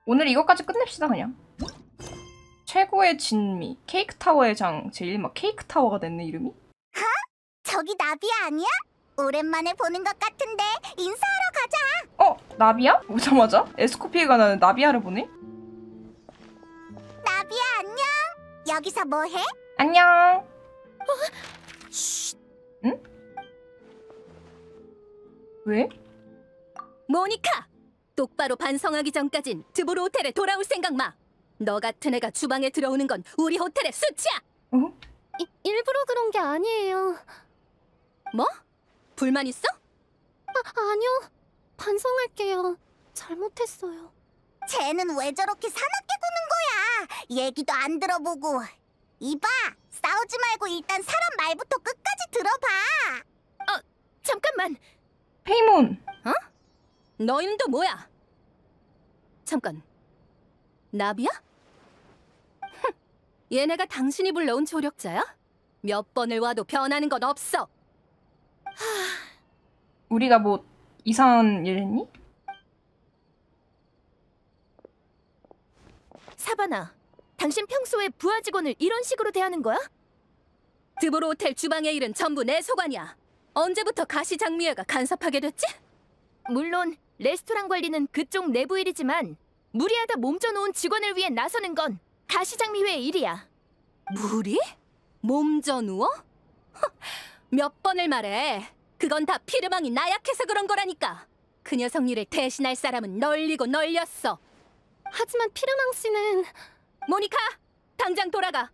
오늘 이것까지 끝냅시다 그냥. 최고의 진미, 케이크 타워의 장. 제일 막 케이크 타워가 됐네 이름이. 저기 나비야 아니야? 오랜만에 보는 것 같은데 인사하러 가자. 나비야? 오자마자 에스코피에가 나는 나비야를 보네? 나비야 안녕. 여기서 뭐해? 안녕. 쉿. 응? 왜? 모니카! 똑바로 반성하기 전까진 드보르 호텔에 돌아올 생각 마! 너 같은 애가 주방에 들어오는 건 우리 호텔의 수치야! 어? 일부러 그런 게 아니에요. 뭐? 불만 있어? 아니요. 반성할게요. 잘못했어요. 쟤는 왜 저렇게 사납게 구는 거야? 얘기도 안 들어보고. 이봐, 싸우지 말고 일단 사람 말부터 끝까지 들어봐. 잠깐만! 페이몬. 너 이름도 뭐야? 잠깐, 나비야? 흠, 얘네가 당신이 불러온 조력자야? 몇 번을 와도 변하는 건 없어! 우리가 뭐 이상한 일 했니? 사바나, 당신 평소에 부하 직원을 이런 식으로 대하는 거야? 드보르 호텔 주방의 일은 전부 내 소관이야. 언제부터 가시장미애가 간섭하게 됐지? 물론 레스토랑 관리는 그쪽 내부 일이지만 무리하다 몸져놓은 직원을 위해 나서는 건 가시장미회의 일이야. 무리? 몸져누워? 몇 번을 말해. 그건 다 피르망이 나약해서 그런 거라니까. 그 녀석 일을 대신할 사람은 널리고 널렸어. 하지만 피르망 씨는... 모니카! 당장 돌아가!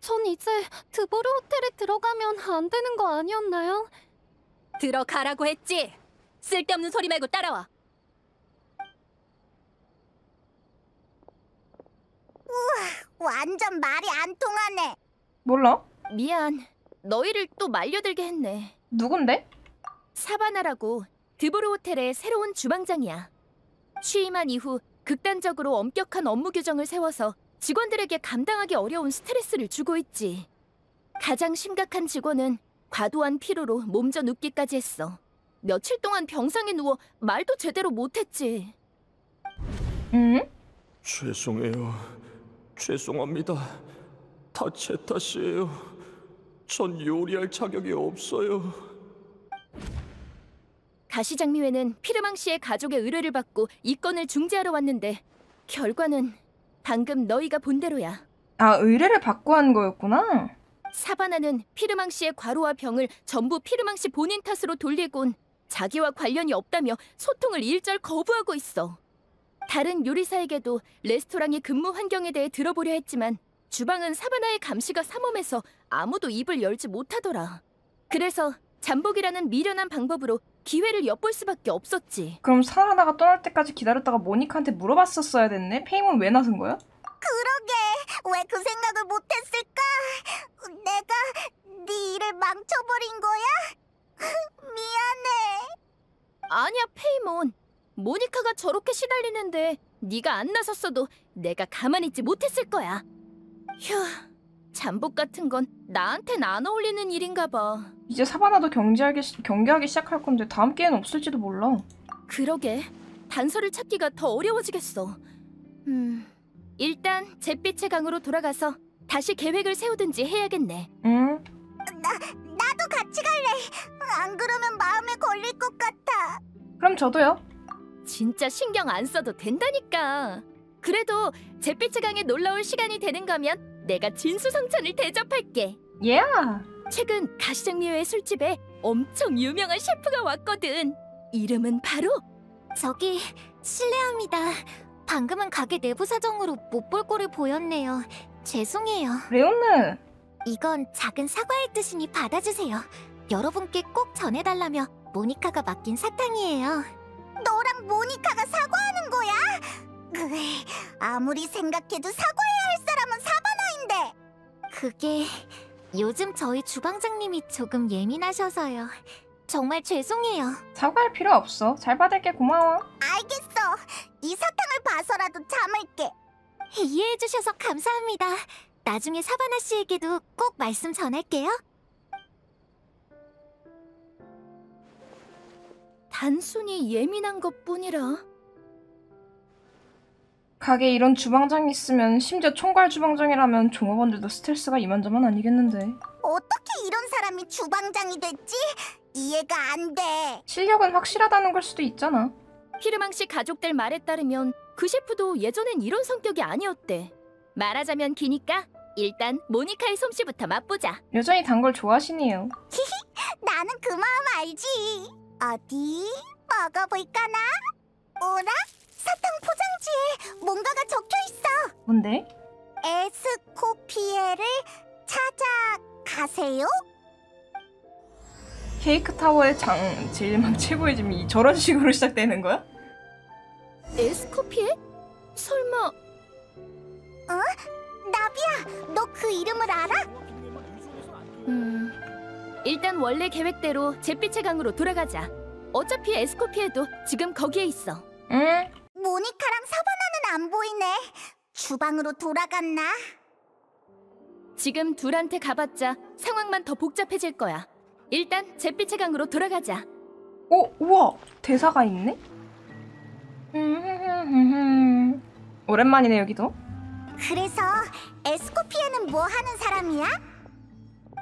전 이제 드보르 호텔에 들어가면 안 되는 거 아니었나요? 들어가라고 했지! 쓸데없는 소리 말고 따라와! 완전 말이 안 통하네. 몰라? 미안, 너희를 또 말려들게 했네. 누군데? 사바나라고 드보르 호텔의 새로운 주방장이야. 취임한 이후 극단적으로 엄격한 업무 규정을 세워서 직원들에게 감당하기 어려운 스트레스를 주고 있지. 가장 심각한 직원은 과도한 피로로 몸져 눕기까지 했어. 며칠 동안 병상에 누워 말도 제대로 못했지. 응? 죄송해요. 죄송합니다. 다 제 탓이에요. 전 요리할 자격이 없어요. 가시장미회는 피르망 씨의 가족의 의뢰를 받고 이 건을 중재하러 왔는데 결과는 방금 너희가 본 대로야. 의뢰를 받고 한 거였구나. 사바나는 피르망 씨의 과로와 병을 전부 피르망 씨 본인 탓으로 돌리곤 자기와 관련이 없다며 소통을 일절 거부하고 있어. 다른 요리사에게도 레스토랑의 근무 환경에 대해 들어보려 했지만 주방은 사바나의 감시가 삼엄해서 아무도 입을 열지 못하더라. 그래서 잠복이라는 미련한 방법으로 기회를 엿볼 수밖에 없었지. 그럼 사라나가 떠날 때까지 기다렸다가 모니카한테 물어봤었어야 됐네? 페이몬 왜 나선 거야? 그러게, 왜 그 생각을 못했을까? 내가 네 일을 망쳐버린 거야? 미안해. 아니야, 페이몬. 모니카가 저렇게 시달리는데 네가 안 나섰어도 내가 가만히 있지 못했을 거야. 휴, 잠복 같은 건 나한텐 안 어울리는 일인가 봐. 이제 사바나도 경계하기 시작할 건데 다음 기회는 없을지도 몰라. 그러게, 단서를 찾기가 더 어려워지겠어. 일단 잿빛의 강으로 돌아가서 다시 계획을 세우든지 해야겠네. 응? 나도 같이 갈래. 안 그러면 마음에 걸릴 것 같아. 그럼 저도요. 진짜 신경 안 써도 된다니까. 그래도 잿빛의 강에 놀러올 시간이 되는 거면 내가 진수성찬을 대접할게. 예. 최근 가시장미회 술집에 엄청 유명한 셰프가 왔거든. 이름은 바로... 저기, 실례합니다. 방금은 가게 내부 사정으로 못 볼 꼴을 보였네요. 죄송해요. 레오느. 이건 작은 사과의 뜻이니 받아주세요. 여러분께 꼭 전해달라며 모니카가 맡긴 사탕이에요. 너랑 모니카가 사과하는 거야? 아무리 생각해도 사과해야 할 사람은 사바나인데. 그게 요즘 저희 주방장님이 조금 예민하셔서요. 정말 죄송해요. 사과할 필요 없어. 잘 받을게. 고마워. 알겠어. 이 사탕을 봐서라도 참을게. 이해해주셔서 감사합니다. 나중에 사바나 씨에게도 꼭 말씀 전할게요. 단순히 예민한 것뿐이라. 가게에 이런 주방장이 있으면 심지어 총괄 주방장이라면 종업원들도 스트레스가 이만저만 아니겠는데. 어떻게 이런 사람이 주방장이 됐지? 이해가 안 돼. 실력은 확실하다는 걸 수도 있잖아. 피르망 씨 가족들 말에 따르면 그 셰프도 예전엔 이런 성격이 아니었대. 말하자면 기니까 일단 모니카의 솜씨부터 맛보자. 여전히 단 걸 좋아하시네요. 나는 그 마음 알지. 어디 먹어볼까나? 오라? 사탕 포장지에 뭔가가 적혀있어. 뭔데? 에스코피에를 찾아가세요? 케이크 타워의 장 제일맘 최고의 짐이 저런 식으로 시작되는 거야? 에스코피에? 설마 나비야, 너 그 이름을 알아? 일단 원래 계획대로 잿빛의 강으로 돌아가자. 어차피 에스코피에도 지금 거기에 있어. 응? 모니카랑 사바나는 안 보이네. 주방으로 돌아갔나? 지금 둘한테 가봤자 상황만 더 복잡해질 거야. 일단 잿빛의 강으로 돌아가자. 우와! 대사가 있네? 오랜만이네 여기도. 그래서 에스코피에는 뭐 하는 사람이야?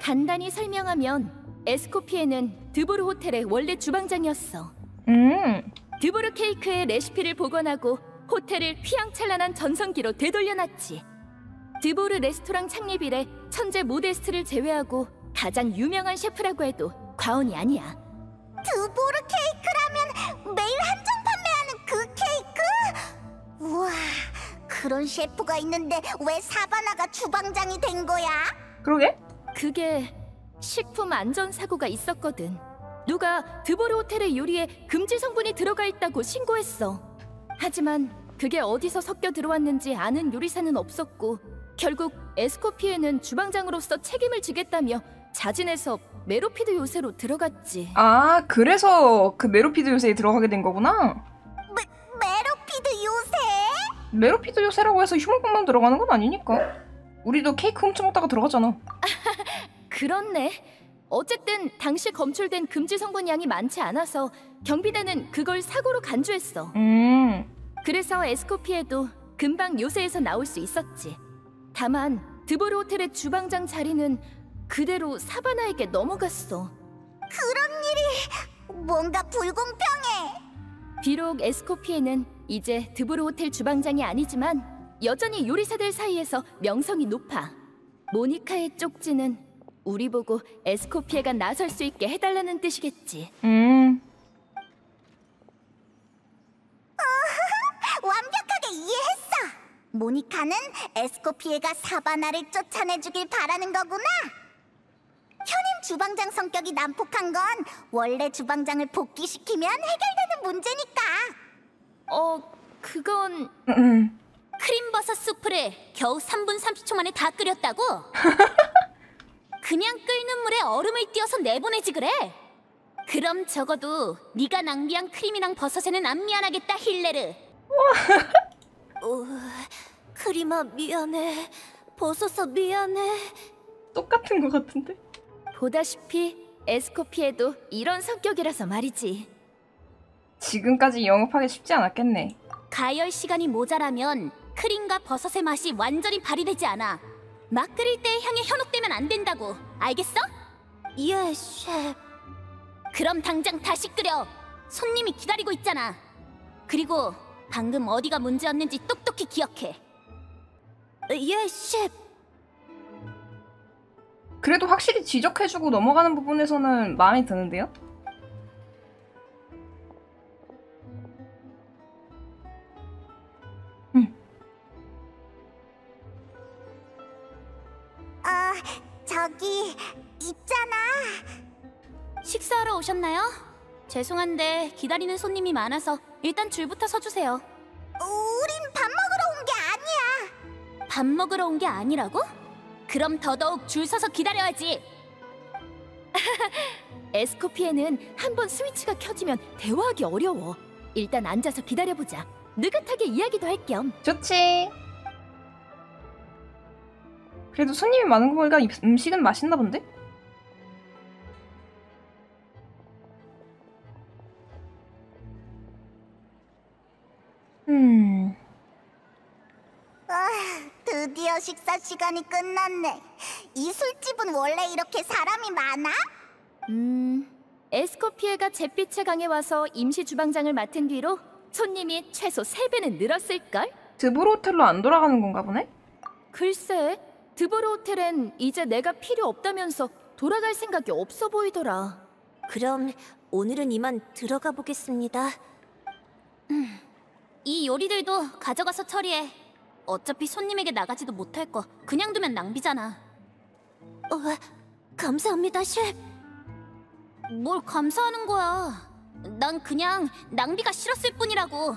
간단히 설명하면 에스코피에는 드보르 호텔의 원래 주방장이었어. 드보르 케이크의 레시피를 복원하고 호텔을 휘황찬란한 전성기로 되돌려놨지. 드보르 레스토랑 창립 이래 천재 모데스트를 제외하고 가장 유명한 셰프라고 해도 과언이 아니야. 드보르 케이크라면 매일 한정 판매하는 그 케이크? 우와, 그런 셰프가 있는데 왜 사바나가 주방장이 된 거야? 그러게? 그게 식품 안전 사고가 있었거든. 누가 드보르 호텔의 요리에 금지 성분이 들어가 있다고 신고했어. 하지만 그게 어디서 섞여 들어왔는지 아는 요리사는 없었고 결국 에스코피에는 주방장으로서 책임을 지겠다며 자진해서 메로피드 요새로 들어갔지. 아, 그래서 그 메로피드 요새에 들어가게 된 거구나? 메로피드 요새? 메로피드 요새라고 해서 흉물국만 들어가는 건 아니니까. 우리도 케이크 훔쳐먹다가 들어갔잖아. 그렇네. 어쨌든 당시 검출된 금지 성분 양이 많지 않아서 경비대는 그걸 사고로 간주했어. 그래서 에스코피에도 금방 요새에서 나올 수 있었지. 다만 드보르 호텔의 주방장 자리는 그대로 사바나에게 넘어갔어. 그런 일이 뭔가 불공평해. 비록 에스코피에는 이제 드보르 호텔 주방장이 아니지만 여전히 요리사들 사이에서 명성이 높아. 모니카의 쪽지는 우리 보고 에스코피에가 나설 수 있게 해달라는 뜻이겠지. 완벽하게 이해했어. 모니카는 에스코피에가 사바나를 쫓아내주길 바라는 거구나. 현임 주방장 성격이 난폭한 건 원래 주방장을 복귀시키면 해결되는 문제니까. 그건... 크림버섯 수프를 겨우 3분 30초 만에 다 끓였다고? 그냥 끓는 물에 얼음을 띄워서 내보내지 그래? 그럼 적어도 네가 낭비한 크림이랑 버섯에는 안 미안하겠다, 힐레르. 크림아 미안해. 버섯아 미안해. 똑같은 것 같은데? 보다시피 에스코피에도 이런 성격이라서 말이지. 지금까지 영업하기 쉽지 않았겠네. 가열 시간이 모자라면 크림과 버섯의 맛이 완전히 발휘되지 않아. 막 끓일 때 향에 현혹되면 안 된다고. 알겠어? 예, 셰프. 그럼 당장 다시 끓여. 손님이 기다리고 있잖아. 그리고 방금 어디가 문제였는지 똑똑히 기억해. 예, 셰프. 그래도 확실히 지적해주고 넘어가는 부분에서는 마음에 드는데요? 저기 있잖아. 식사하러 오셨나요? 죄송한데 기다리는 손님이 많아서 일단 줄부터 서주세요. 우린 밥 먹으러 온 게 아니야. 밥 먹으러 온 게 아니라고? 그럼 더더욱 줄 서서 기다려야지. 에스코피에는 한번 스위치가 켜지면 대화하기 어려워. 일단 앉아서 기다려보자. 느긋하게 이야기도 할 겸. 좋지. 그래도 손님이 많은 거 보니까 음식은 맛있나 본데? 드디어 식사 시간이 끝났네. 이 술집은 원래 이렇게 사람이 많아? 에스코피에가 잿빛의 강에 와서 임시 주방장을 맡은 뒤로 손님이 최소 3배는 늘었을걸? 드보르 호텔로 안 돌아가는 건가 보네? 글쎄, 드보르 호텔엔 이제 내가 필요 없다면서 돌아갈 생각이 없어 보이더라. 그럼 오늘은 이만 들어가 보겠습니다. 이 요리들도 가져가서 처리해. 어차피 손님에게 나가지도 못할 거 그냥 두면 낭비잖아. 감사합니다, 셰프. 뭘 감사하는 거야. 난 그냥 낭비가 싫었을 뿐이라고.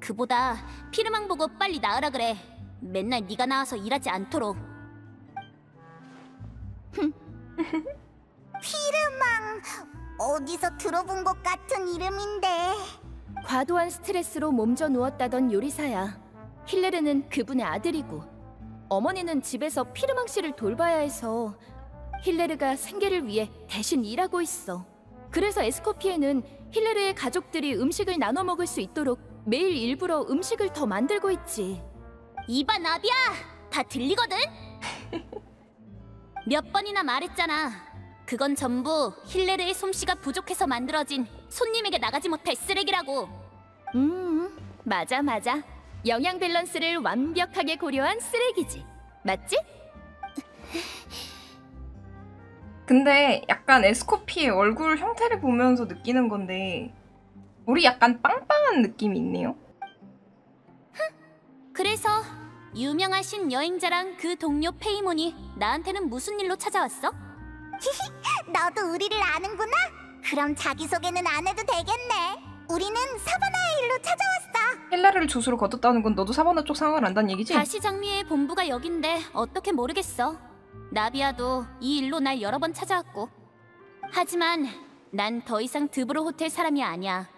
그보다 피르망 보고 빨리 나으라 그래. 맨날 네가 나와서 일하지 않도록. 피르망, 어디서 들어본 것 같은 이름인데. 과도한 스트레스로 몸져 누웠다던 요리사야. 힐레르는 그분의 아들이고 어머니는 집에서 피르망 씨를 돌봐야 해서 힐레르가 생계를 위해 대신 일하고 있어. 그래서 에스코피에는 힐레르의 가족들이 음식을 나눠 먹을 수 있도록 매일 일부러 음식을 더 만들고 있지. 이봐 나비야, 다 들리거든? 몇 번이나 말했잖아. 그건 전부 힐레르의 솜씨가 부족해서 만들어진 손님에게 나가지 못할 쓰레기라고. 맞아. 영양 밸런스를 완벽하게 고려한 쓰레기지. 맞지? 근데 약간 에스코피의 얼굴 형태를 보면서 느끼는 건데 우리 약간 빵빵한 느낌이 있네요. 그래서 유명하신 여행자랑 그 동료 페이몬이 나한테는 무슨 일로 찾아왔어? 너도 우리를 아는구나? 그럼 자기소개는 안 해도 되겠네. 우리는 사바나의 일로 찾아왔어. 힐레르를 조수로 거뒀다는 건 너도 사바나 쪽 상황을 안다는 얘기지? 다시 장미의 본부가 여긴데 어떻게 모르겠어. 나비아도 이 일로 날 여러 번 찾아왔고. 하지만 난 더 이상 드브로 호텔 사람이 아니야.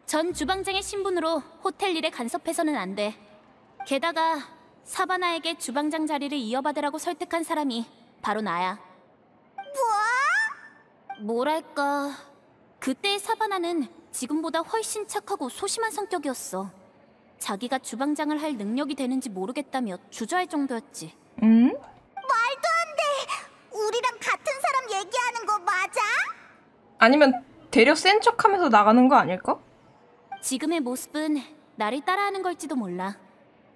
전 주방장의 신분으로 호텔 일에 간섭해서는 안 돼. 게다가 사바나에게 주방장 자리를 이어받으라고 설득한 사람이 바로 나야. 뭐랄까, 그때의 사바나는 지금보다 훨씬 착하고 소심한 성격이었어. 자기가 주방장을 할 능력이 되는지 모르겠다며 주저할 정도였지. 응? 우리랑 같은 사람 얘기하는 거 맞아? 아니면 되려 센 척하면서 나가는 거 아닐까? 지금의 모습은 나를 따라하는 걸지도 몰라.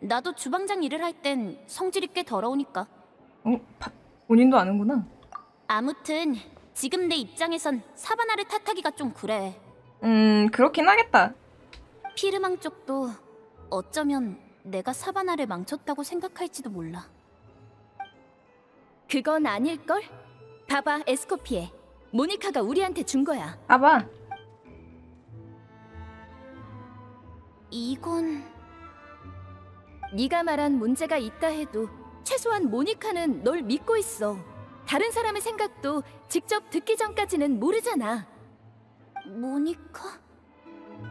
나도 주방장 일을 할 땐 성질이 꽤 더러우니까. 본인도 아는구나. 아무튼 지금 내 입장에선 사바나를 탓하기가 좀 그래. 그렇긴 하겠다. 피르망 쪽도 어쩌면 내가 사바나를 망쳤다고 생각할지도 몰라. 그건 아닐걸? 봐봐, 에스코피에. 모니카가 우리한테 준 거야. 봐봐. 이건... 네가 말한 문제가 있다 해도 최소한 모니카는 널 믿고 있어. 다른 사람의 생각도 직접 듣기 전까지는 모르잖아. 모니카?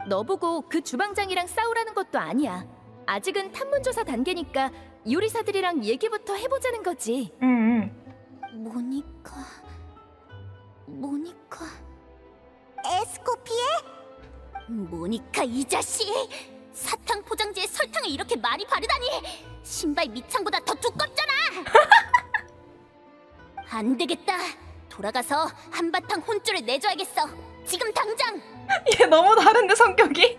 너 보고 그 주방장이랑 싸우라는 것도 아니야. 아직은 탐문조사 단계니까 요리사들이랑 얘기부터 해보자는 거지. 모니카... 에스코피에? 모니카 이 자식! 사탕 포장지에 설탕을 이렇게 많이 바르다니! 신발 밑창보다 더 두껍잖아! 안 되겠다. 돌아가서 한바탕 혼쭐을 내줘야겠어. 지금 당장! 얘 너무 다른데 성격이? 에?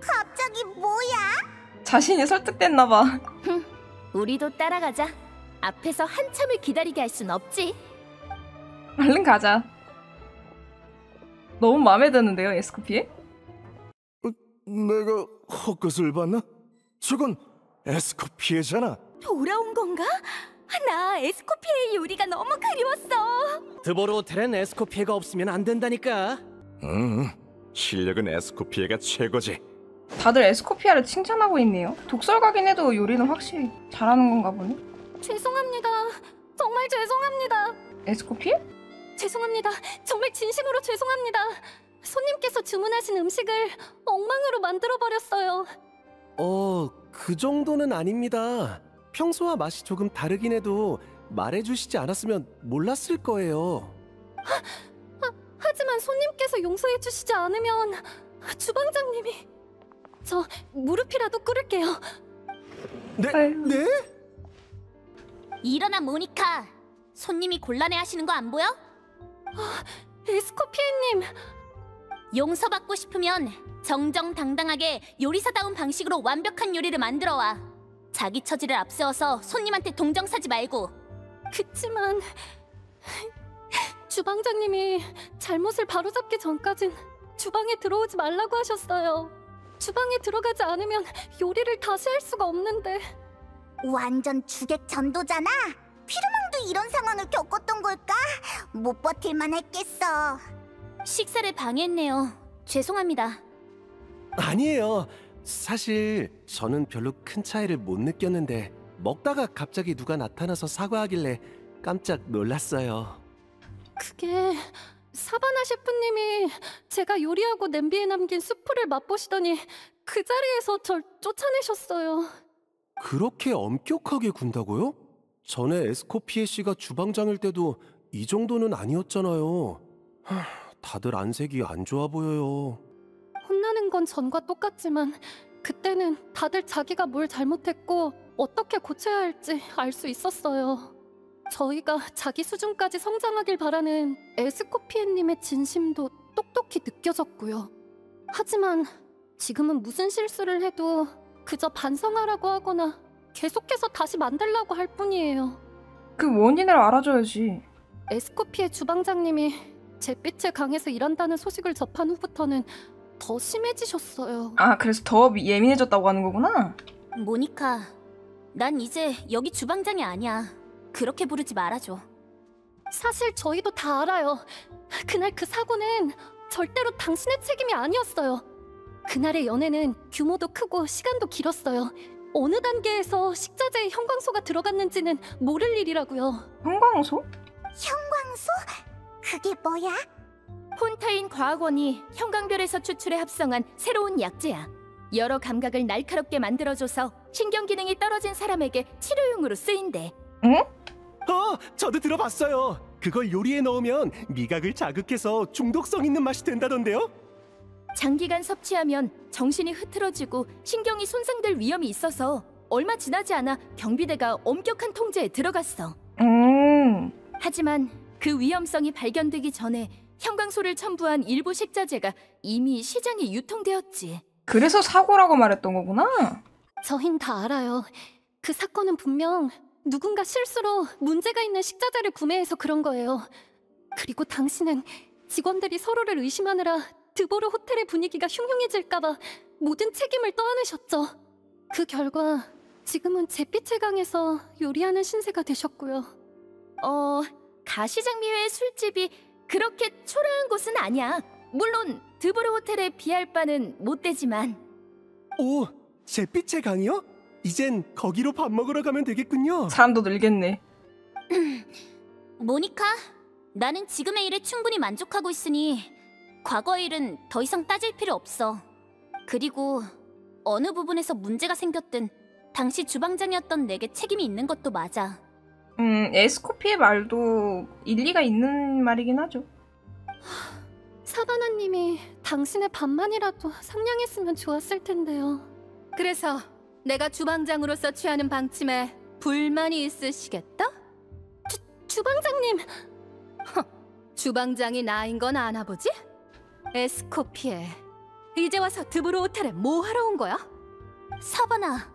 갑자기 뭐야? 자신이 설득됐나봐. 우리도 따라가자. 앞에서 한참을 기다리게 할 순 없지. 얼른 가자. 너무 마음에 드는데요, 에스코피에? 내가 헛것을 봤나? 저건 에스코피에잖아. 돌아온 건가? 나 에스코피에의 요리가 너무 그리웠어. 드보르 호텔엔 에스코피에가 없으면 안 된다니까. 실력은 에스코피에가 최고지. 다들 에스코피아를 칭찬하고 있네요. 독설가긴 해도 요리는 확실히 잘하는 건가 보네. 죄송합니다. 정말 죄송합니다. 에스코피에? 죄송합니다. 정말 진심으로 죄송합니다. 손님께서 주문하신 음식을 엉망으로 만들어버렸어요. 그 정도는 아닙니다. 평소와 맛이 조금 다르긴 해도 말해주시지 않았으면 몰랐을 거예요. 하지만 손님께서 용서해주시지 않으면 주방장님이... 저 무릎이라도 꿇을게요. 아유. 네? 일어나, 모니카. 손님이 곤란해하시는 거 안 보여? 에스코피에님, 용서받고 싶으면 정정당당하게 요리사다운 방식으로 완벽한 요리를 만들어 와. 자기 처지를 앞세워서 손님한테 동정사지 말고. 그치만 주방장님이 잘못을 바로잡기 전까진 주방에 들어오지 말라고 하셨어요. 주방에 들어가지 않으면 요리를 다시 할 수가 없는데. 완전 주객 전도잖아. 피르망도 이런 상황을 겪었던 걸까? 못 버틸만 했겠어. 식사를 방해했네요. 죄송합니다. 아니에요. 사실 저는 별로 큰 차이를 못 느꼈는데 먹다가 갑자기 누가 나타나서 사과하길래 깜짝 놀랐어요. 그게 사바나 셰프님이 제가 요리하고 냄비에 남긴 수프를 맛보시더니 그 자리에서 절 쫓아내셨어요. 그렇게 엄격하게 군다고요? 전에 에스코피에 씨가 주방장일 때도 이 정도는 아니었잖아요. 다들 안색이 안 좋아 보여요. 혼나는 건 전과 똑같지만 그때는 다들 자기가 뭘 잘못했고 어떻게 고쳐야 할지 알 수 있었어요. 저희가 자기 수준까지 성장하길 바라는 에스코피에님의 진심도 똑똑히 느껴졌고요. 하지만 지금은 무슨 실수를 해도 그저 반성하라고 하거나 계속해서 다시 만들라고 할 뿐이에요. 그 원인을 알아줘야지. 에스코피에 주방장님이 잿빛의 강에서 일한다는 소식을 접한 후부터는 더 심해지셨어요. 아, 그래서 더 예민해졌다고 하는 거구나? 모니카, 난 이제 여기 주방장이 아니야. 그렇게 부르지 말아줘. 사실 저희도 다 알아요. 그날 그 사고는 절대로 당신의 책임이 아니었어요. 그날의 연애는 규모도 크고 시간도 길었어요. 어느 단계에서 식자재에 형광소가 들어갔는지는 모를 일이라고요. 형광소? 형광소? 그게 뭐야? 폰타인 과학원이 형광별에서 추출해 합성한 새로운 약재야. 여러 감각을 날카롭게 만들어줘서 신경 기능이 떨어진 사람에게 치료용으로 쓰인대. 응? 저도 들어봤어요. 그걸 요리에 넣으면 미각을 자극해서 중독성 있는 맛이 된다던데요? 장기간 섭취하면 정신이 흐트러지고 신경이 손상될 위험이 있어서 얼마 지나지 않아 경비대가 엄격한 통제에 들어갔어. 하지만 그 위험성이 발견되기 전에 형광소를 첨부한 일부 식자재가 이미 시장에 유통되었지. 그래서 사고라고 말했던 거구나? 저흰 다 알아요. 그 사건은 분명 누군가 실수로 문제가 있는 식자재를 구매해서 그런 거예요. 그리고 당신은 직원들이 서로를 의심하느라 드보르 호텔의 분위기가 흉흉해질까봐 모든 책임을 떠안으셨죠. 그 결과 지금은 잿빛의 강에서 요리하는 신세가 되셨고요. 가시장미회의 술집이 그렇게 초라한 곳은 아니야. 물론 드보르 호텔에 비할 바는 못 되지만. 오, 잿빛의 강이요? 이젠 거기로 밥 먹으러 가면 되겠군요. 사람도 늘겠네. 모니카, 나는 지금의 일에 충분히 만족하고 있으니 과거의 일은 더 이상 따질 필요 없어. 그리고 어느 부분에서 문제가 생겼든 당시 주방장이었던 내게 책임이 있는 것도 맞아. 에스코피의 말도 일리가 있는 말이긴 하죠. 사바나님이 당신의 반만이라도 상냥했으면 좋았을 텐데요. 그래서 내가 주방장으로서 취하는 방침에 불만이 있으시겠다? 주방장님! 주방장이 나인 건 아나 보지? 에스코피에, 이제 와서 드보르 호텔에 뭐 하러 온 거야? 사바나,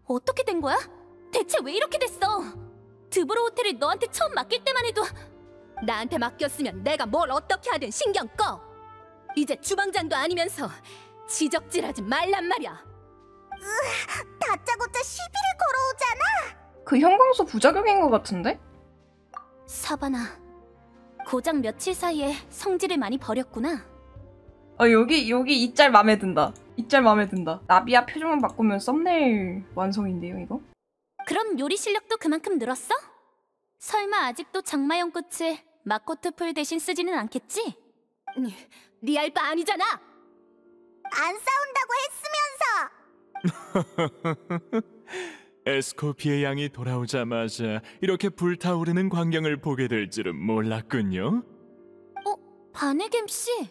어떻게 된 거야? 대체 왜 이렇게 됐어? 드보르 호텔을 너한테 처음 맡길 때만 해도 나한테 맡겼으면 내가 뭘 어떻게 하든 신경 꺼! 이제 주방장도 아니면서 지적질하지 말란 말이야! 다짜고짜 시비를 걸어오잖아. 그 형광소 부작용인 것 같은데? 사바나, 고작 며칠 사이에 성질을 많이 버렸구나. 여기 이 짤 맘에 든다. 이 짤 맘에 든다. 나비야 표정만 바꾸면 썸네일 완성인데요, 이거? 그럼 요리 실력도 그만큼 늘었어? 설마 아직도 장마용 꽃을 마코트 풀 대신 쓰지는 않겠지? 네 알 바 아니잖아! 안 싸운다고 했으면서! 에스코피의 양이 돌아오자마자 이렇게 불타오르는 광경을 보게 될 줄은 몰랐군요. 바네겜 씨?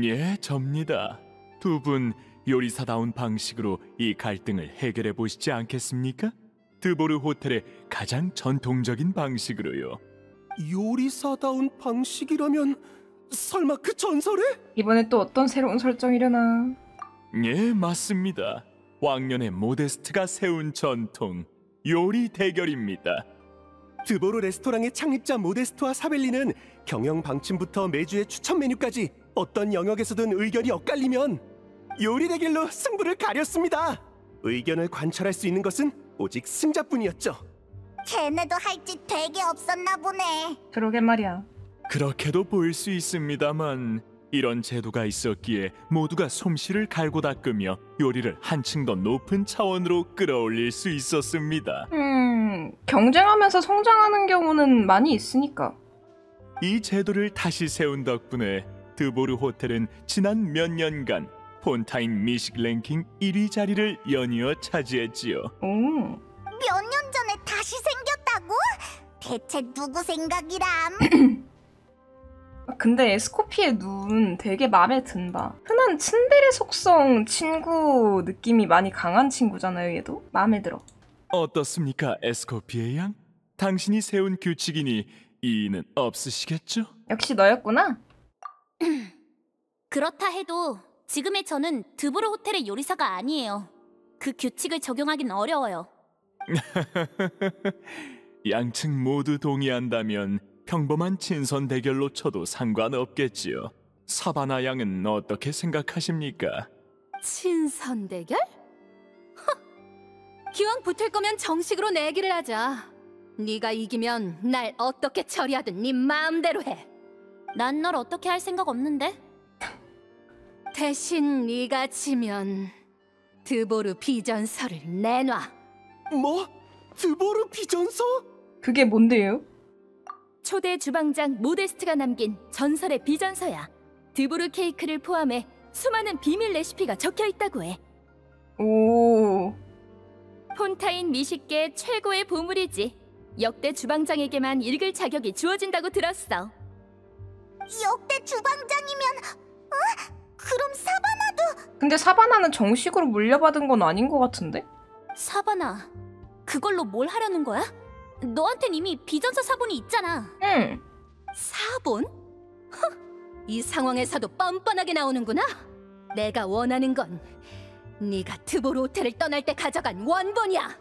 예, 접니다. 두 분 요리사다운 방식으로 이 갈등을 해결해 보시지 않겠습니까? 드보르 호텔의 가장 전통적인 방식으로요. 요리사다운 방식이라면 설마 그 전설에? 이번에 또 어떤 새로운 설정이려나. 예, 맞습니다. 왕년의 모데스트가 세운 전통 요리 대결입니다. 드보르 레스토랑의 창립자 모데스트와 사벨리는 경영 방침부터 메주의 추천 메뉴까지 어떤 영역에서든 의견이 엇갈리면 요리 대결로 승부를 가렸습니다. 의견을 관철할 수 있는 것은 오직 승자뿐이었죠. 걔네도 할 짓 되게 없었나 보네. 그러게 말이야. 그렇게도 보일 수 있습니다만 이런 제도가 있었기에 모두가 솜씨를 갈고 닦으며 요리를 한층 더 높은 차원으로 끌어올릴 수 있었습니다. 경쟁하면서 성장하는 경우는 많이 있으니까. 이 제도를 다시 세운 덕분에 드보르 호텔은 지난 몇 년간 폰타인 미식 랭킹 1위 자리를 연이어 차지했지요. 오. 몇 년 전에 다시 생겼다고? 대체 누구 생각이람? 근데 에스코피의 눈 되게 마음에 든다. 흔한 츤데레 속성 친구 느낌이 많이 강한 친구잖아요, 얘도. 마음에 들어. 어떻습니까, 에스코피의 양? 당신이 세운 규칙이니 이의는 없으시겠죠? 역시 너였구나. 그렇다 해도 지금의 저는 드보르 호텔의 요리사가 아니에요. 그 규칙을 적용하긴 어려워요. 양측 모두 동의한다면 평범한 친선 대결로 쳐도 상관없겠지요. 사바나 양은 어떻게 생각하십니까? 친선 대결? 기왕 붙을 거면 정식으로 내기를 하자. 네가 이기면 날 어떻게 처리하든 네 마음대로 해. 난 널 어떻게 할 생각 없는데? 대신 네가 지면 드보르 비전서를 내놔. 뭐? 드보르 비전서? 그게 뭔데요? 초대 주방장 모데스트가 남긴 전설의 비전서야. 드보르 케이크를 포함해 수많은 비밀 레시피가 적혀 있다고 해. 오. 폰타인 미식계 최고의 보물이지. 역대 주방장에게만 읽을 자격이 주어진다고 들었어. 역대 주방장이면 그럼 사바나도? 근데 사바나는 정식으로 물려받은 건 아닌 것 같은데? 사바나, 그걸로 뭘 하려는 거야? 너한텐 이미 비전서 사본이 있잖아. 응. 사본? 이 상황에서도 뻔뻔하게 나오는구나. 내가 원하는 건 네가 드보르 호텔을 떠날 때 가져간 원본이야.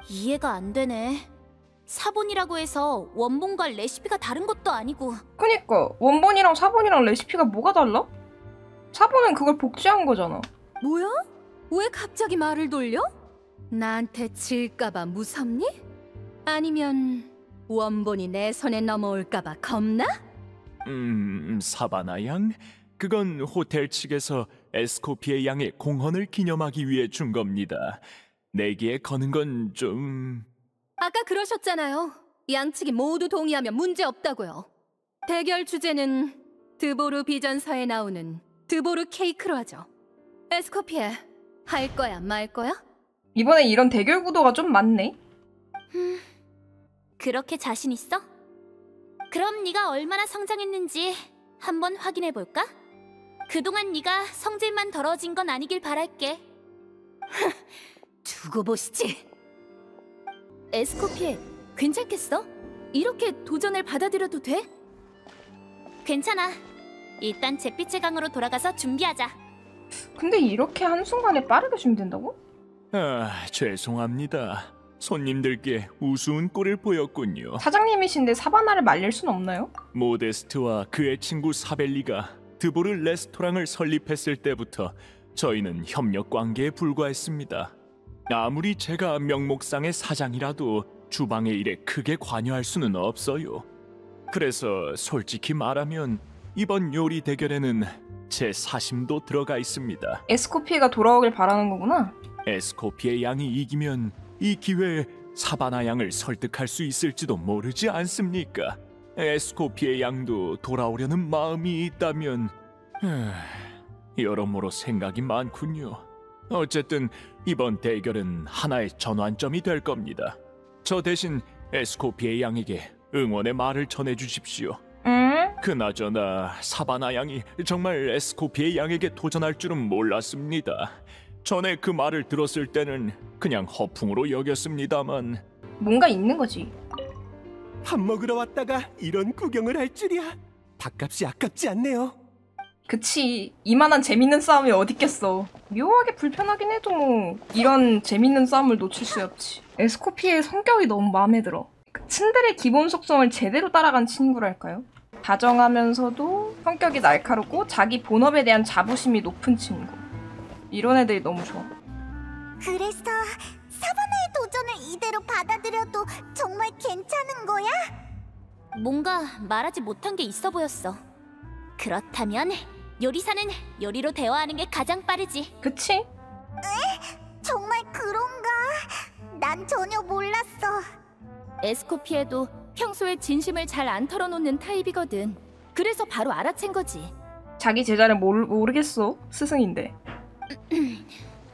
이해가 안 되네. 사본이라고 해서 원본과 레시피가 다른 것도 아니고. 그니까 원본이랑 사본이랑 레시피가 뭐가 달라? 사본은 그걸 복제한 거잖아. 뭐야? 왜 갑자기 말을 돌려? 나한테 질까봐 무섭니? 아니면 원본이 내 손에 넘어올까봐 겁나? 사바나 양? 그건 호텔 측에서 에스코피의 양의 공헌을 기념하기 위해 준 겁니다. 내기에 거는 건 좀... 아까 그러셨잖아요. 양측이 모두 동의하면 문제 없다고요. 대결 주제는 드보르 비전서에 나오는 드보르 케이크로 하죠. 에스코피에 할 거야 말 거야? 이번에 이런 대결 구도가 좀 많네. 그렇게 자신 있어? 그럼 네가 얼마나 성장했는지 한번 확인해 볼까? 그동안 네가 성질만 더러워진 건 아니길 바랄게. 두고 보시지. 에스코피에 괜찮겠어? 이렇게 도전을 받아들여도 돼? 괜찮아. 일단 잿빛의 강으로 돌아가서 준비하자. 근데 이렇게 한순간에 빠르게 준비된다고? 죄송합니다. 손님들께 우스운 꼴을 보였군요. 사장님이신데 사바나를 말릴 순 없나요? 모데스트와 그의 친구 사벨리가 드보르 레스토랑을 설립했을 때부터 저희는 협력 관계에 불과했습니다. 아무리 제가 명목상의 사장이라도 주방의 일에 크게 관여할 수는 없어요. 그래서 솔직히 말하면 이번 요리 대결에는 제 사심도 들어가 있습니다. 에스코피가 돌아오길 바라는 거구나. 에스코피의 양이 이기면 이 기회에 사바나 양을 설득할 수 있을지도 모르지 않습니까? 에스코피의 양도 돌아오려는 마음이 있다면 여러모로 생각이 많군요. 어쨌든 이번 대결은 하나의 전환점이 될 겁니다. 저 대신 에스코피의 양에게 응원의 말을 전해주십시오. 그나저나 사바나 양이 정말 에스코피의 양에게 도전할 줄은 몰랐습니다. 전에 그 말을 들었을 때는 그냥 허풍으로 여겼습니다만 뭔가 있는 거지. 밥 먹으러 왔다가 이런 구경을 할 줄이야. 밥값이 아깝지 않네요. 그치. 이만한 재밌는 싸움이 어딨겠어. 묘하게 불편하긴 해도 뭐 이런 재밌는 싸움을 놓칠 수 없지. 에스코피의 성격이 너무 마음에 들어. 그 츤데레 기본 속성을 제대로 따라간 친구랄까요? 다정하면서도 성격이 날카롭고 자기 본업에 대한 자부심이 높은 친구. 이런 애들이 너무 좋아. 그래서 사바나의 도전을 이대로 받아들여도 정말 괜찮은 거야? 뭔가 말하지 못한 게 있어 보였어. 그렇다면 요리사는 요리로 대화하는 게 가장 빠르지. 그치? 정말 그런가? 난 전혀 몰랐어. 에스코피에도 평소에 진심을 잘 안 털어놓는 타입이거든. 그래서 바로 알아챈 거지. 자기 제자를 모르겠어. 스승인데.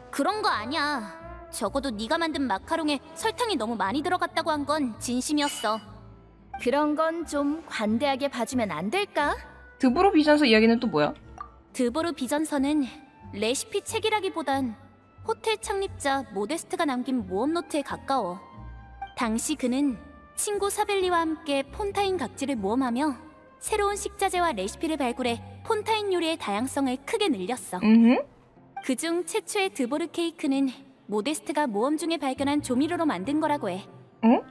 그런 거 아니야. 적어도 네가 만든 마카롱에 설탕이 너무 많이 들어갔다고 한 건 진심이었어. 그런 건 좀 관대하게 봐주면 안 될까? 드보르 비전서 이야기는 또 뭐야? 드보르 비전서는 레시피 책이라기보단 호텔 창립자 모데스트가 남긴 모험 노트에 가까워. 당시 그는 친구 사벨리와 함께 폰타인 각지를 모험하며 새로운 식자재와 레시피를 발굴해 폰타인 요리의 다양성을 크게 늘렸어. 그중 최초의 드보르 케이크는 모데스트가 모험 중에 발견한 조미료로 만든 거라고 해. 응?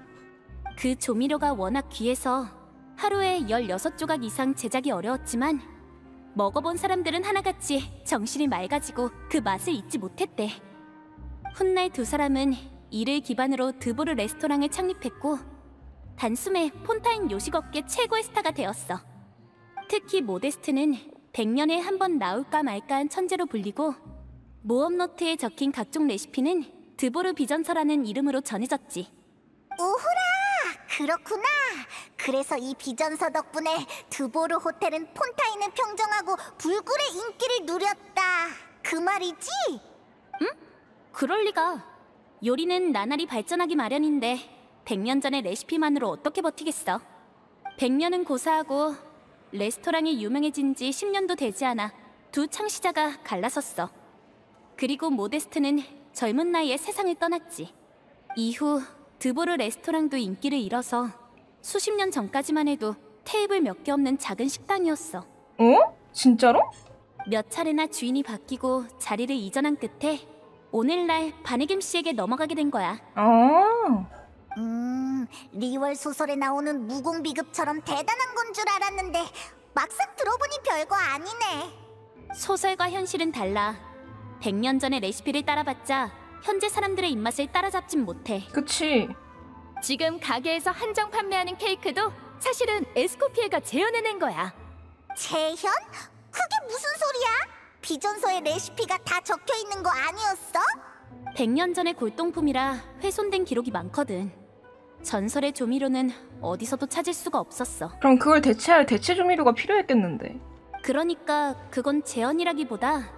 그 조미료가 워낙 귀해서 하루에 16조각 이상 제작이 어려웠지만 먹어본 사람들은 하나같이 정신이 맑아지고 그 맛을 잊지 못했대. 훗날 두 사람은 이를 기반으로 드보르 레스토랑을 창립했고 단숨에 폰타인 요식업계 최고의 스타가 되었어. 특히 모데스트는 100년에 한 번 나올까 말까한 천재로 불리고 모험 노트에 적힌 각종 레시피는 드보르 비전서라는 이름으로 전해졌지. 오호라! 그렇구나. 그래서 이 비전서 덕분에 드보르 호텔은 폰타인을 평정하고 불굴의 인기를 누렸다. 그 말이지? 응? 그럴 리가. 요리는 나날이 발전하기 마련인데 100년 전의 레시피만으로 어떻게 버티겠어? 100년은 고사하고 레스토랑이 유명해진 지 10년도 되지 않아 두 창시자가 갈라섰어. 그리고 모데스트는 젊은 나이에 세상을 떠났지. 이후 드보르 레스토랑도 인기를 잃어서 수십 년 전까지만 해도 테이블 몇 개 없는 작은 식당이었어. 어? 진짜로? 몇 차례나 주인이 바뀌고 자리를 이전한 끝에 오늘날 바네김 씨에게 넘어가게 된 거야. 아. 리월 소설에 나오는 무공비급처럼 대단한 건 줄 알았는데 막상 들어보니 별거 아니네. 소설과 현실은 달라. 100년 전의 레시피를 따라봤자 현재 사람들의 입맛을 따라잡진 못해. 그치. 지금 가게에서 한정 판매하는 케이크도 사실은 에스코피에가 재현해낸 거야. 재현? 그게 무슨 소리야? 비전서에 레시피가 다 적혀 있는 거 아니었어? 100년 전의 골동품이라 훼손된 기록이 많거든. 전설의 조미료는 어디서도 찾을 수가 없었어. 그럼 그걸 대체할 대체 조미료가 필요했겠는데. 그러니까 그건 재현이라기보다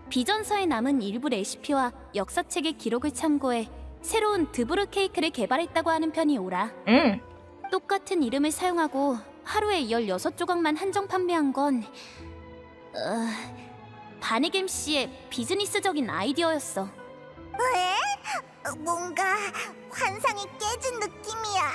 비전서에 남은 일부 레시피와 역사책의 기록을 참고해 새로운 드보르 케이크를 개발했다고 하는 편이 옳아. 똑같은 이름을 사용하고 하루에 16조각만 한정 판매한 건 바네겜 씨의 비즈니스적인 아이디어였어. 왜? 뭔가 환상이 깨진 느낌이야.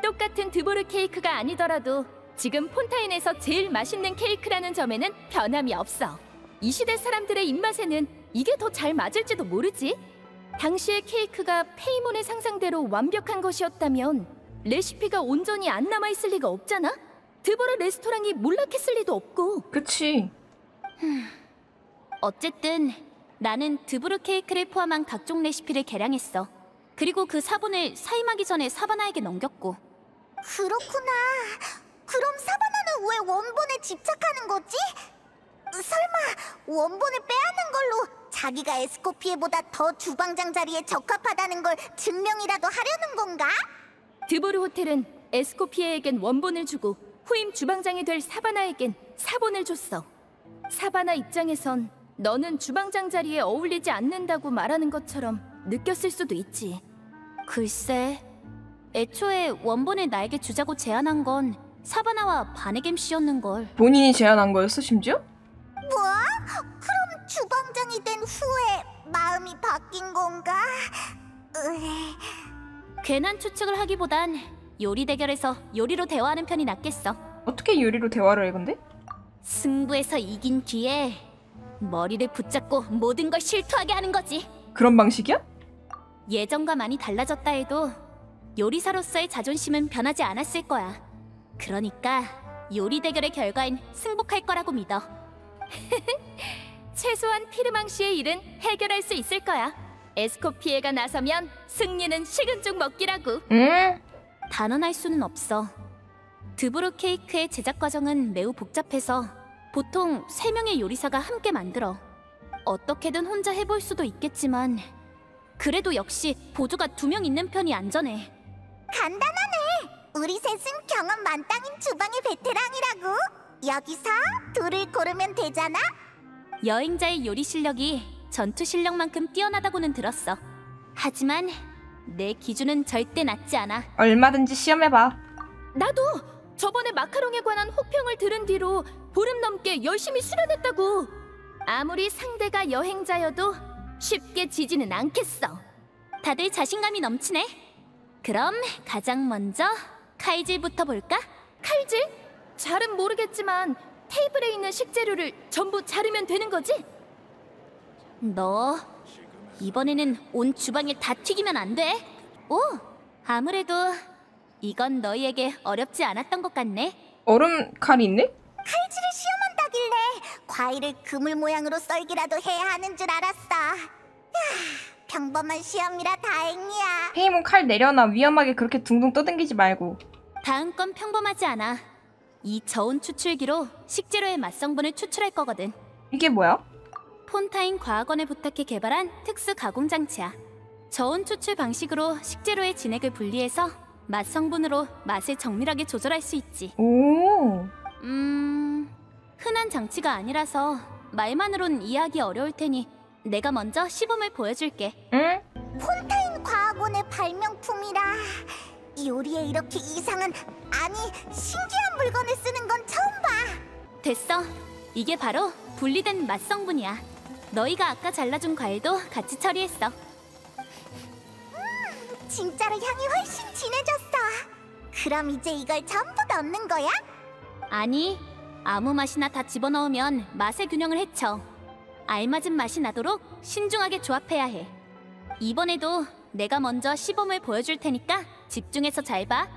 똑같은 드보르 케이크가 아니더라도 지금 폰타인에서 제일 맛있는 케이크라는 점에는 변함이 없어. 이 시대 사람들의 입맛에는 이게 더 잘 맞을지도 모르지. 당시의 케이크가 페이몬의 상상대로 완벽한 것이었다면 레시피가 온전히 안 남아있을 리가 없잖아? 드보르 레스토랑이 몰락했을 리도 없고. 그치. 어쨌든 나는 드보르 케이크를 포함한 각종 레시피를 개량했어. 그리고 그 사본을 사임하기 전에 사바나에게 넘겼고. 그렇구나. 그럼 사바나는 왜 원본에 집착하는 거지? 설마 원본을 빼앗는 걸로 자기가 에스코피에보다 더 주방장 자리에 적합하다는 걸 증명이라도 하려는 건가? 드보르 호텔은 에스코피에에겐 원본을 주고 후임 주방장이 될 사바나에겐 사본을 줬어. 사바나 입장에선 너는 주방장 자리에 어울리지 않는다고 말하는 것처럼 느꼈을 수도 있지. 글쎄, 애초에 원본을 나에게 주자고 제안한 건 사바나와 바네겜 씨였는걸. 본인이 제안한 거였어, 심지어? 뭐? 그럼 주방장이 된 후에 마음이 바뀐 건가? 괜한 추측을 하기보단 요리 대결에서 요리로 대화하는 편이 낫겠어. 어떻게 요리로 대화를 해, 근데? 승부에서 이긴 뒤에 머리를 붙잡고 모든 걸 실토하게 하는 거지. 그런 방식이야? 예전과 많이 달라졌다 해도 요리사로서의 자존심은 변하지 않았을 거야. 그러니까 요리 대결의 결과엔 승복할 거라고 믿어. 최소한 피르망 씨의 일은 해결할 수 있을 거야. 에스코피에가 나서면 승리는 식은 죽 먹기라고. 단언할 수는 없어. 드브루 케이크의 제작 과정은 매우 복잡해서 보통 3명의 요리사가 함께 만들어. 어떻게든 혼자 해볼 수도 있겠지만 그래도 역시 보조가 2명 있는 편이 안전해. 간단하네. 우리 셋은 경험 만땅인 주방의 베테랑이라고. 여기서 둘을 고르면 되잖아. 여행자의 요리 실력이 전투 실력만큼 뛰어나다고는 들었어. 하지만 내 기준은 절대 낮지 않아. 얼마든지 시험해봐. 나도 저번에 마카롱에 관한 혹평을 들은 뒤로 보름 넘게 열심히 수련했다고. 아무리 상대가 여행자여도 쉽게 지지는 않겠어. 다들 자신감이 넘치네. 그럼 가장 먼저 칼질부터 볼까? 칼질? 잘은 모르겠지만 테이블에 있는 식재료를 전부 자르면 되는 거지? 너 이번에는 온 주방을 다 튀기면 안 돼. 오, 아무래도 이건 너희에게 어렵지 않았던 것 같네. 얼음 칼이 있네? 칼질을 시험한다길래 과일을 그물 모양으로 썰기라도 해야 하는 줄 알았어. 평범한 시험이라 다행이야. 페이몬 칼 내려놔. 위험하게 그렇게 둥둥 떠댕기지 말고. 다음 건 평범하지 않아. 이 저온 추출기로 식재료의 맛성분을 추출할 거거든. 이게 뭐야? 폰타인 과학원을 부탁해 개발한 특수 가공 장치야. 저온 추출 방식으로 식재료의 진액을 분리해서 맛 성분으로 맛을 정밀하게 조절할 수 있지. 오. 흔한 장치가 아니라서 말만으론 이해하기 어려울 테니 내가 먼저 시범을 보여줄게. 응? 폰타인 과학원의 발명품이라 요리에 이렇게 이상한, 아니 신기한 물건을 쓰는 건 처음 봐. 됐어. 이게 바로 분리된 맛 성분이야. 너희가 아까 잘라준 과일도 같이 처리했어. 진짜로 향이 훨씬 진해졌어. 그럼 이제 이걸 전부 넣는 거야? 아니, 아무 맛이나 다 집어넣으면 맛의 균형을 해쳐. 알맞은 맛이 나도록 신중하게 조합해야 해. 이번에도 내가 먼저 시범을 보여줄 테니까 집중해서 잘 봐.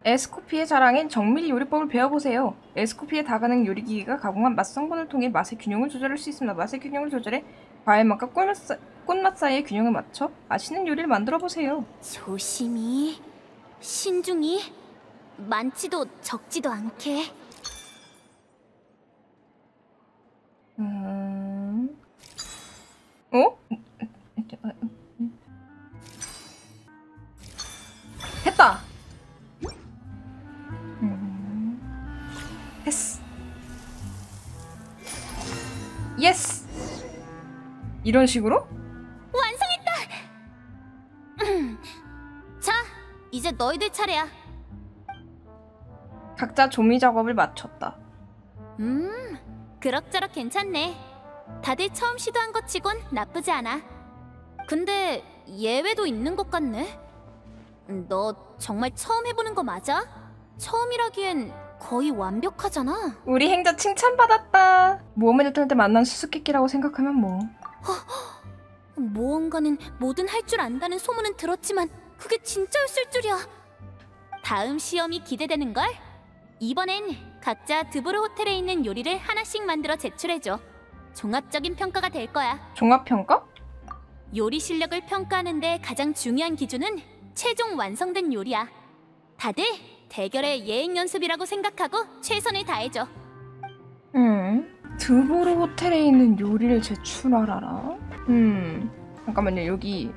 에스코피의 자랑인 정밀 요리법을 배워보세요. 에스코피의 다가능 요리기기가 가공한 맛 성분을 통해 맛의 균형을 조절할 수 있습니다. 맛의 균형을 조절해 과일 맛과 꽃맛 사이의 균형을 맞춰 맛있는 요리를 만들어보세요. 조심히, 신중히, 많지도 적지도 않게. 어? 했다! 했어. 예스! 이런 식으로? 완성했다! 자, 이제 너희들 차례야. 각자 조미 작업을 마쳤다. 그럭저럭 괜찮네. 다들 처음 시도한 것 치곤 나쁘지 않아. 근데 예외도 있는 것 같네. 너 정말 처음 해보는 거 맞아? 처음이라기엔 거의 완벽하잖아. 우리 행자 칭찬받았다. 모험의 대통령 때 만난 수수께끼라고 생각하면 뭐. 모험가는 뭐든 할 줄 안다는 소문은 들었지만 그게 진짜였을 줄이야. 다음 시험이 기대되는걸? 이번엔 각자 드보르 호텔에 있는 요리를 하나씩 만들어 제출해줘. 종합적인 평가가 될 거야. 종합평가? 요리 실력을 평가하는데 가장 중요한 기준은 최종 완성된 요리야. 다들 대결의 예행 연습이라고 생각하고 최선을 다해줘. 드보르 호텔에 있는 요리를 제출하라라? 잠깐만요. 여기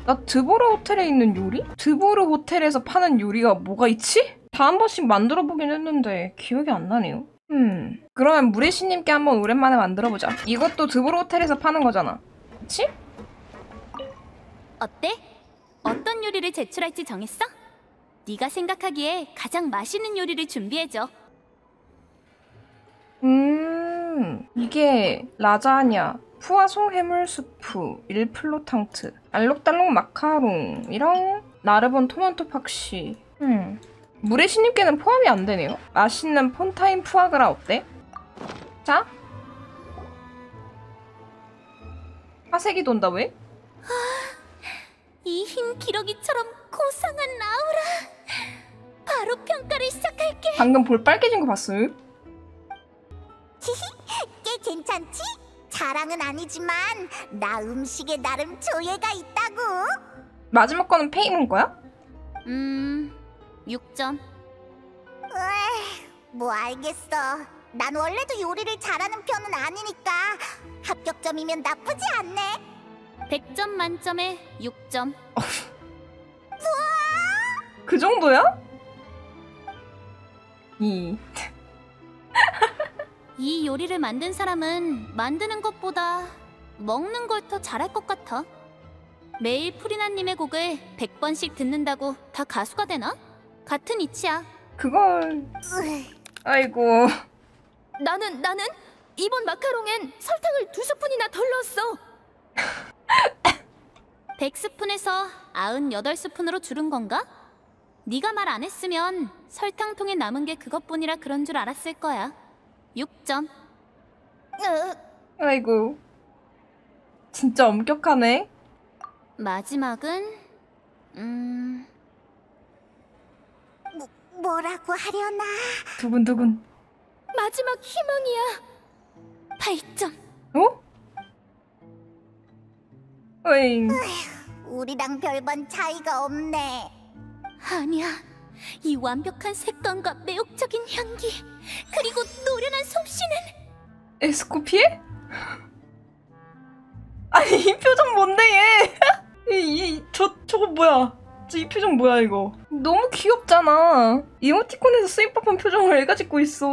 나 드보르 호텔에 있는 요리? 드보르 호텔에서 파는 요리가 뭐가 있지? 다 한 번씩 만들어보긴 했는데 기억이 안 나네요. 그러면 무레시님께 한번 오랜만에 만들어보자. 이것도 드보르 호텔에서 파는 거잖아. 그치? 어때? 어떤 요리를 제출할지 정했어? 네가 생각하기에 가장 맛있는 요리를 준비해줘. 이게 라자냐, 푸아송 해물 수프, 일플로탕트, 알록달록 마카롱이랑 나르본 토마토 팍시. 물의 신입계는 포함이 안 되네요. 맛있는 폰타인 푸아그라 어때? 자. 화색이 돈다 왜? 이 흰 기러기처럼 고상한 아우라. 바로 평가를 시작할게. 방금 볼 빨개진 거 봤어요? 꽤 괜찮지? 자랑은 아니지만 나 음식에 나름 조예가 있다고. 마지막 거는 페이몬 거야? 6점. 뭐 알겠어. 난 원래도 요리를 잘하는 편은 아니니까 합격점이면 나쁘지 않네. 100점 만점에 6점. 그 정도야? 이 요리를 만든 사람은 만드는 것보다 먹는 걸 더 잘할 것 같아. 매일 프리나님의 곡을 100번씩 듣는다고 다 가수가 되나? 같은 이치야. 그걸... 아이고... 나는 이번 마카롱엔 설탕을 2스푼이나 덜 넣었어. 100스푼에서 98스푼으로 줄은 건가? 네가 말 안 했으면 설탕통에 남은 게 그것뿐이라 그런 줄 알았을 거야. 6점. 아이고... 진짜 엄격하네. 마지막은 뭐라고 하려나. 두근두근. 마지막 희망이야. 8점. 어? 어잉. 우리랑 별반 차이가 없네. 아니야. 이 완벽한 색감과 매혹적인 향기, 그리고 노련한 솜씨는 에스코피에? 아니 이 표정 뭔데 얘? 저거 뭐야? 이 표정 뭐야 이거? 너무 귀엽잖아. 이모티콘에서 쓰임 법한 표정을 애가 짓고 있어.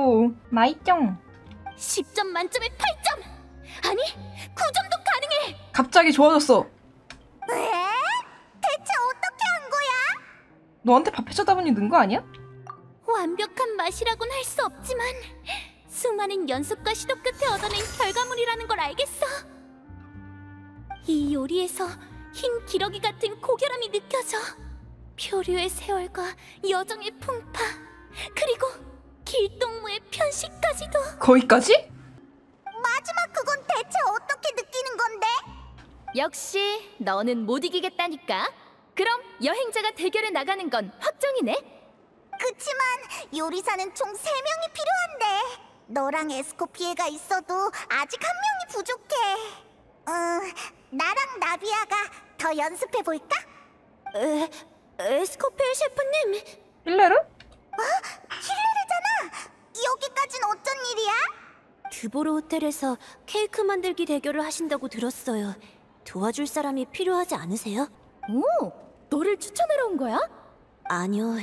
마이짱. 10점 만점에 8점! 아니, 9점도 가능해! 갑자기 좋아졌어. 왜? 대체 어떻게 한 거야? 너한테 밥 해줘다 보니 는 거 아니야? 완벽한 맛이라고는 할 수 없지만 수많은 연습과 시도 끝에 얻어낸 결과물이라는 걸 알겠어. 이 요리에서 흰 기러기 같은 고결함이 느껴져. 표류의 세월과 여정의 풍파, 그리고 길동무의 편식까지도. 거기까지? 마지막 그건 대체 어떻게 느끼는 건데? 역시 너는 못 이기겠다니까. 그럼 여행자가 대결에 나가는 건 확정이네. 그치만 요리사는 총 3명이 필요한데 너랑 에스코피에가 있어도 아직 한 명이 부족해. 나랑 나비아가 더 연습해볼까? 에스코피에 셰프님. 힐레르? 힐레르잖아! 여기까진 어쩐 일이야? 드보르 호텔에서 케이크 만들기 대결을 하신다고 들었어요. 도와줄 사람이 필요하지 않으세요? 오, 너를 추천하러 온 거야? 아니요,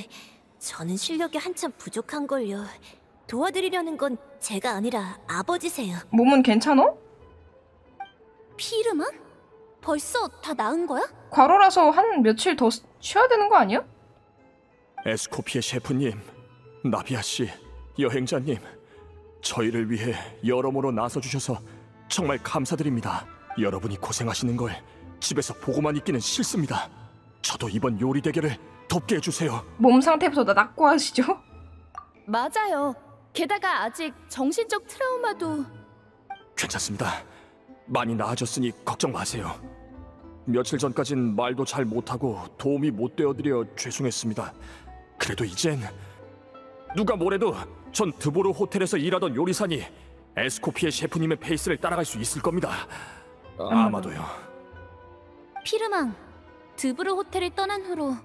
저는 실력이 한참 부족한걸요. 도와드리려는 건 제가 아니라 아버지세요. 몸은 괜찮어? 피르망? 벌써 다 나은 거야? 과로라서 한 며칠 더 쉬어야 되는 거 아니야? 에스코피에 셰프님, 나비아 씨, 여행자님, 저희를 위해 여러모로 나서주셔서 정말 감사드립니다. 여러분이 고생하시는 걸 집에서 보고만 있기는 싫습니다. 저도 이번 요리 대결을 돕게 해주세요. 몸 상태보다 낫고 하시죠? 맞아요. 게다가 아직 정신적 트라우마도... 괜찮습니다. 많이 나아졌으니 걱정 마세요. 며칠 전까진 말도 잘 못하고 도움이 못 되어드려 죄송했습니다. 그래도 이젠 누가 뭐래도 전 드보르 호텔에서 일하던 요리사니 에스코피에 셰프님의 페이스를 따라갈 수 있을 겁니다. 아마도요. 피르망, 드브르 호텔을 떠난 후로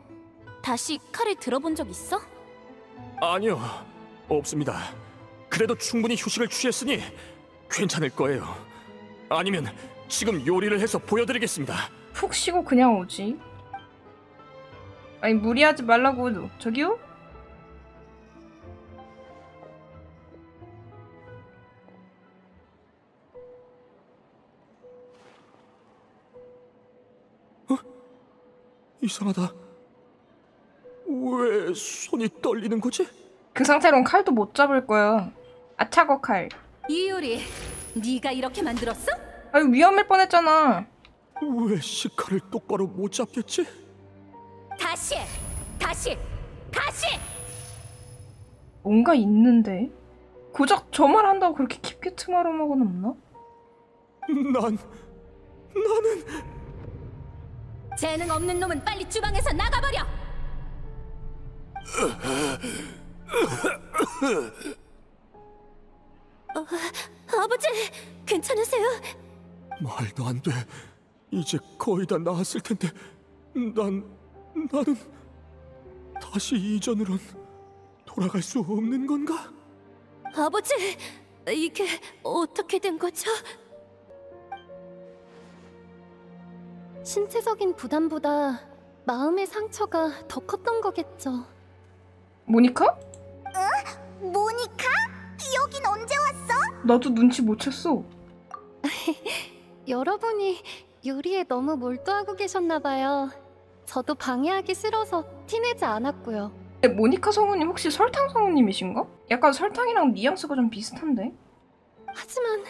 다시 칼을 들어본 적 있어? 아니요, 없습니다. 그래도 충분히 휴식을 취했으니 괜찮을 거예요. 아니면 지금 요리를 해서 보여드리겠습니다. 푹 쉬고 그냥 오지. 아니 무리하지 말라고. 저기요? 이상하다. 왜 왜 손이 떨리는 거지? 그 상태론 칼도 못 잡을 거야. 아차거 칼. 이 요리 네가 이렇게 만들었어? 아유, 위험할 뻔했잖아. 왜 시카를 똑바로 못 잡겠지? 다시! 다시! 다시! 뭔가 있는데? 고작 저 말 한다고 그렇게 깊게 틈으로 먹어놨나? 나는 재능 없는 놈은 빨리 주방에서 나가버려! 아버지, 괜찮으세요? 말도 안 돼. 이제 거의 다 나았을 텐데 나는 다시 이전으론 돌아갈 수 없는 건가? 아버지, 이게 어떻게 된 거죠? 신체적인 부담보다 마음의 상처가 더 컸던 거겠죠. 모니카? 모니카? 여긴 언제 왔어? 나도 눈치 못 챘어. 여러분이 요리에 너무 몰두하고 계셨나 봐요. 저도 방해하기 싫어서 티내지 않았고요. 모니카 성우님 혹시 설탕 성우님이신가? 약간 설탕이랑 뉘앙스가 좀 비슷한데? 하지만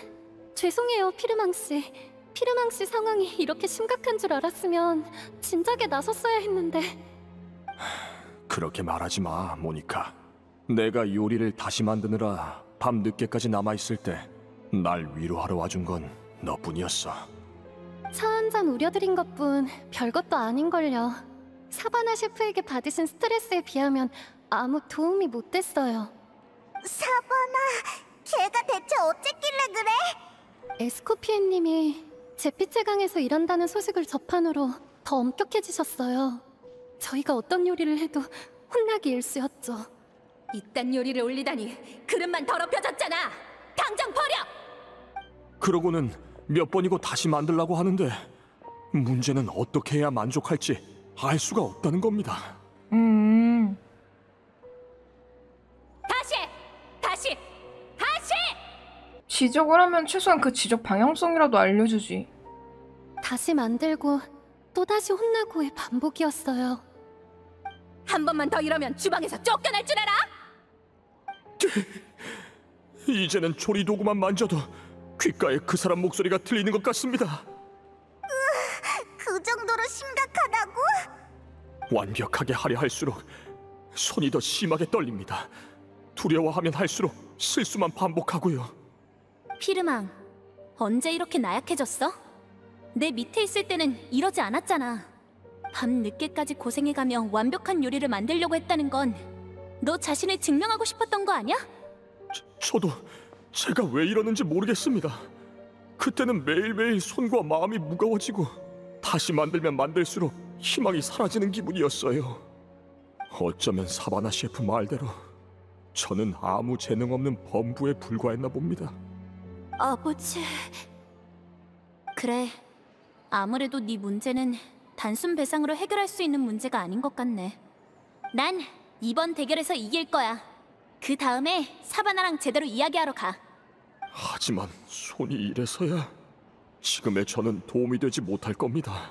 죄송해요, 피르망 씨. 피르망 씨 상황이 이렇게 심각한 줄 알았으면 진작에 나섰어야 했는데. 그렇게 말하지 마, 모니카. 내가 요리를 다시 만드느라 밤 늦게까지 남아있을 때 날 위로하러 와준 건 너뿐이었어. 차 한 잔 우려드린 것뿐 별것도 아닌걸요. 사바나 셰프에게 받으신 스트레스에 비하면 아무 도움이 못 됐어요. 사바나, 걔가 대체 어쨌길래 그래? 에스코피에님이 제피체강에서 일한다는 소식을 접한 후로 더 엄격해지셨어요. 저희가 어떤 요리를 해도 혼나기 일쑤였죠. 이딴 요리를 올리다니 그릇만 더럽혀졌잖아! 당장 버려! 그러고는 몇 번이고 다시 만들라고 하는데 문제는 어떻게 해야 만족할지 알 수가 없다는 겁니다. 다시! 다시! 다시! 지적을 하면 최소한 그 지적 방향성이라도 알려주지. 다시 만들고 또다시 혼나고의 반복이었어요. 한 번만 더 이러면 주방에서 쫓겨날 줄 알아? 이제는 조리 도구만 만져도 귓가에 그 사람 목소리가 들리는 것 같습니다. 그 정도로 심각하다고? 완벽하게 하려 할수록 손이 더 심하게 떨립니다. 두려워하면 할수록 실수만 반복하고요. 피르망, 언제 이렇게 나약해졌어? 내 밑에 있을 때는 이러지 않았잖아. 밤 늦게까지 고생해가며 완벽한 요리를 만들려고 했다는 건 너 자신을 증명하고 싶었던 거 아니야? 저도 제가 왜 이러는지 모르겠습니다. 그때는 매일매일 손과 마음이 무거워지고 다시 만들면 만들수록 희망이 사라지는 기분이었어요. 어쩌면 사바나 셰프 말대로 저는 아무 재능 없는 범부에 불과했나 봅니다. 아버지... 그래, 아무래도 네 문제는 단순 배상으로 해결할 수 있는 문제가 아닌 것 같네. 난 이번 대결에서 이길 거야. 그 다음에 사바나랑 제대로 이야기하러 가. 하지만 손이 이래서야 지금의 저는 도움이 되지 못할 겁니다.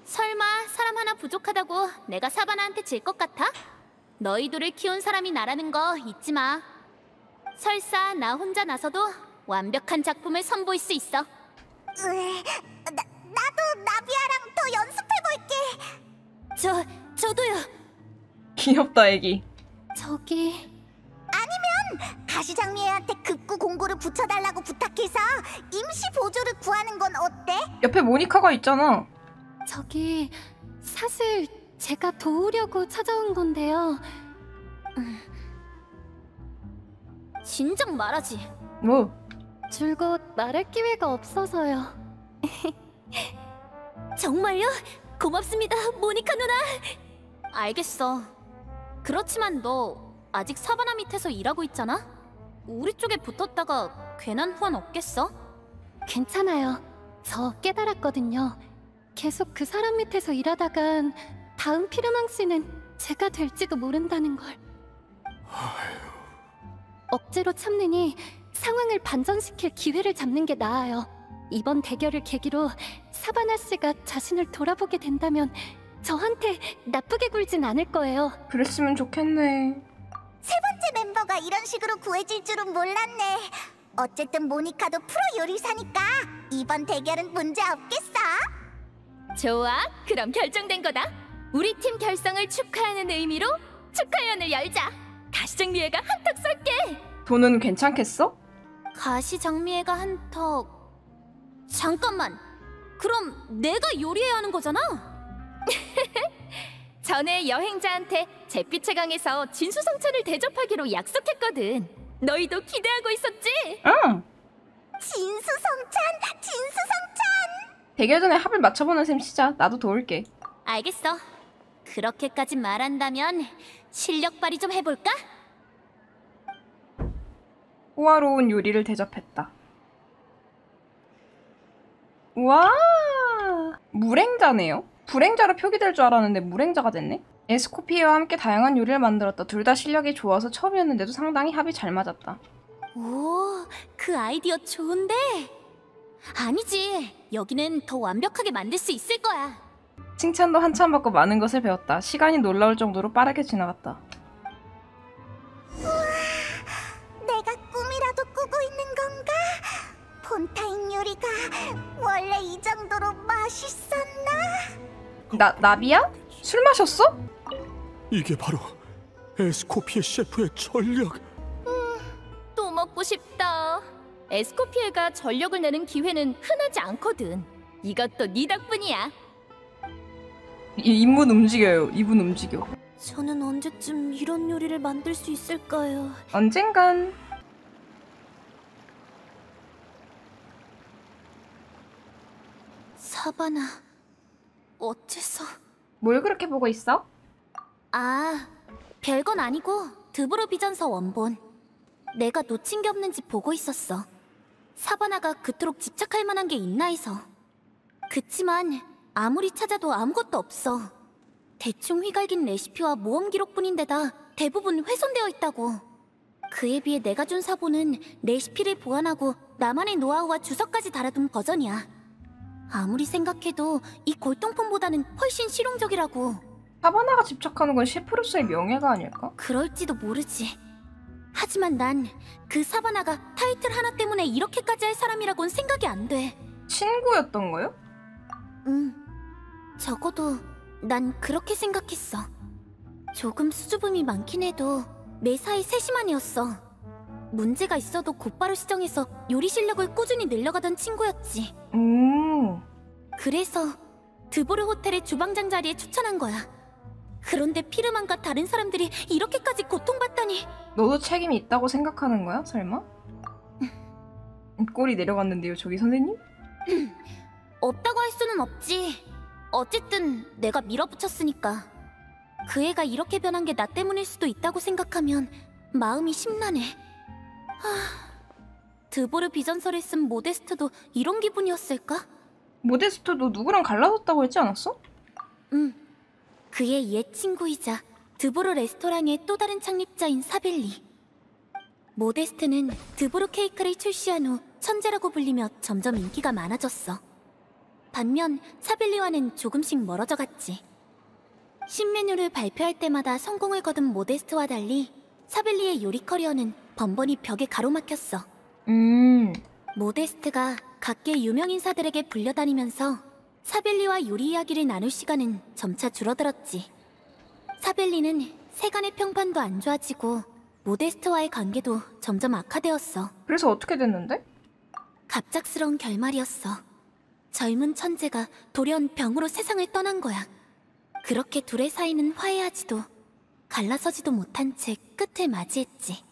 설마 사람 하나 부족하다고 내가 사바나한테 질 것 같아? 너희들을 키운 사람이 나라는 거 잊지 마. 설사 나 혼자 나서도 완벽한 작품을 선보일 수 있어. 나도 나비아랑 더 연습해볼게. 저도요. 귀엽다, 애기. 저기... 아니면 가시장미애한테 급구 공고를 붙여달라고 부탁해서 임시 보조를 구하는 건 어때? 옆에 모니카가 있잖아. 저기... 사실 제가 도우려고 찾아온 건데요. 진작 말하지. 뭐? 줄곧 말할 기회가 없어서요. 정말요? 고맙습니다, 모니카 누나. 알겠어. 그렇지만 너 아직 사바나 밑에서 일하고 있잖아? 우리 쪽에 붙었다가 괜한 후환 없겠어? 괜찮아요. 저 깨달았거든요. 계속 그 사람 밑에서 일하다간 다음 피르망 씨는 제가 될지도 모른다는 걸. 억지로 참느니 상황을 반전시킬 기회를 잡는 게 나아요. 이번 대결을 계기로 사바나 씨가 자신을 돌아보게 된다면 저한테 나쁘게 굴진 않을 거예요. 그랬으면 좋겠네. 세 번째 멤버가 이런 식으로 구해질 줄은 몰랐네. 어쨌든 모니카도 프로 요리사니까 이번 대결은 문제 없겠어. 좋아, 그럼 결정된 거다. 우리 팀 결성을 축하하는 의미로 축하연을 열자. 가시장미애가 한턱 쏠게. 돈은 괜찮겠어? 가시장미애가 한턱... 잠깐만, 그럼 내가 요리해야 하는 거잖아? 전에 여행자한테 잿빛의 강에서 진수성찬을 대접하기로 약속했거든. 너희도 기대하고 있었지? 응. 진수성찬! 대결 전에 합을 맞춰보는 셈 치자. 나도 도울게. 알겠어. 그렇게까지 말한다면 실력 발휘 좀 해볼까? 호화로운 요리를 대접했다. 와, 물행자네요. 불행자로 표기될 줄 알았는데 물행자가 됐네. 에스코피에와 함께 다양한 요리를 만들었다. 둘 다 실력이 좋아서 처음이었는데도 상당히 합이 잘 맞았다. 오, 그 아이디어 좋은데? 아니지, 여기는 더 완벽하게 만들 수 있을 거야. 칭찬도 한참 받고 많은 것을 배웠다. 시간이 놀라울 정도로 빠르게 지나갔다. 내가 꿈이라도 꾸고 있는 건가? 폰타인 요리가 원래 이 정도로 맛있었나? 나비야? 술 마셨어? 이게 바로 에스코피에 셰프의 전략. 또 먹고 싶다. 에스코피에가 전력을 내는 기회는 흔하지 않거든. 이것도 네 덕분이야. 입문 움직여요. 입은 움직여. 저는 언제쯤 이런 요리를 만들 수 있을까요? 언젠간. 사바나, 어째서... 뭘 그렇게 보고 있어? 아, 별건 아니고 드보르 비전서 원본. 내가 놓친 게 없는지 보고 있었어. 사바나가 그토록 집착할 만한 게 있나 해서. 그치만 아무리 찾아도 아무것도 없어. 대충 휘갈긴 레시피와 모험 기록뿐인데다 대부분 훼손되어 있다고. 그에 비해 내가 준 사본은 레시피를 보완하고 나만의 노하우와 주석까지 달아둔 버전이야. 아무리 생각해도 이 골동품보다는 훨씬 실용적이라고. 사바나가 집착하는 건 셰프로서의 명예가 아닐까? 그럴지도 모르지. 하지만 난 그 사바나가 타이틀 하나 때문에 이렇게까지 할 사람이라곤 생각이 안 돼. 친구였던 거요? 응. 적어도 난 그렇게 생각했어. 조금 수줍음이 많긴 해도 매사에 세심한이었어. 문제가 있어도 곧바로 시정해서 요리 실력을 꾸준히 늘려가던 친구였지. 그래서 드보르 호텔의 주방장 자리에 추천한 거야. 그런데 피르만과 다른 사람들이 이렇게까지 고통받다니. 너도 책임이 있다고 생각하는 거야? 설마? 꼴이 내려갔는데요, 저기 선생님? 없다고 할 수는 없지. 어쨌든 내가 밀어붙였으니까. 그 애가 이렇게 변한 게 나 때문일 수도 있다고 생각하면 마음이 심란해. 드보르 비전서를 쓴 모데스트도 이런 기분이었을까? 모데스토도 누구랑 갈라섰다고 했지 않았어? 응. 그의 옛 친구이자 드보르 레스토랑의 또 다른 창립자인 사벨리. 모데스트는 드보르 케이크를 출시한 후 천재라고 불리며 점점 인기가 많아졌어. 반면 사벨리와는 조금씩 멀어져 갔지. 신메뉴를 발표할 때마다 성공을 거둔 모데스트와 달리 사벨리의 요리 커리어는 번번이 벽에 가로막혔어. 모데스트가 각계 유명 인사들에게 불려다니면서 사벨리와 요리 이야기를 나눌 시간은 점차 줄어들었지. 사벨리는 세간의 평판도 안 좋아지고 모데스트와의 관계도 점점 악화되었어. 그래서 어떻게 됐는데? 갑작스러운 결말이었어. 젊은 천재가 돌연 병으로 세상을 떠난 거야. 그렇게 둘의 사이는 화해하지도 갈라서지도 못한 채 끝을 맞이했지.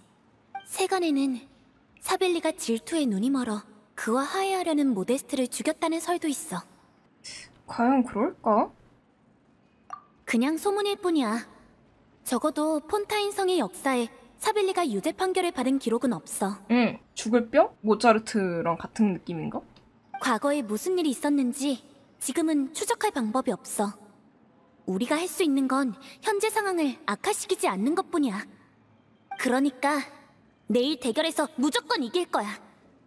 세간에는 사벨리가 질투에 눈이 멀어 그와 화해하려는 모데스트를 죽였다는 설도 있어. 과연 그럴까? 그냥 소문일 뿐이야. 적어도 폰타인 성의 역사에 사벨리가 유죄 판결을 받은 기록은 없어. 응. 죽을 뼈? 모차르트랑 같은 느낌인가? 과거에 무슨 일이 있었는지 지금은 추적할 방법이 없어. 우리가 할 수 있는 건 현재 상황을 악화시키지 않는 것뿐이야. 그러니까 내일 대결에서 무조건 이길 거야.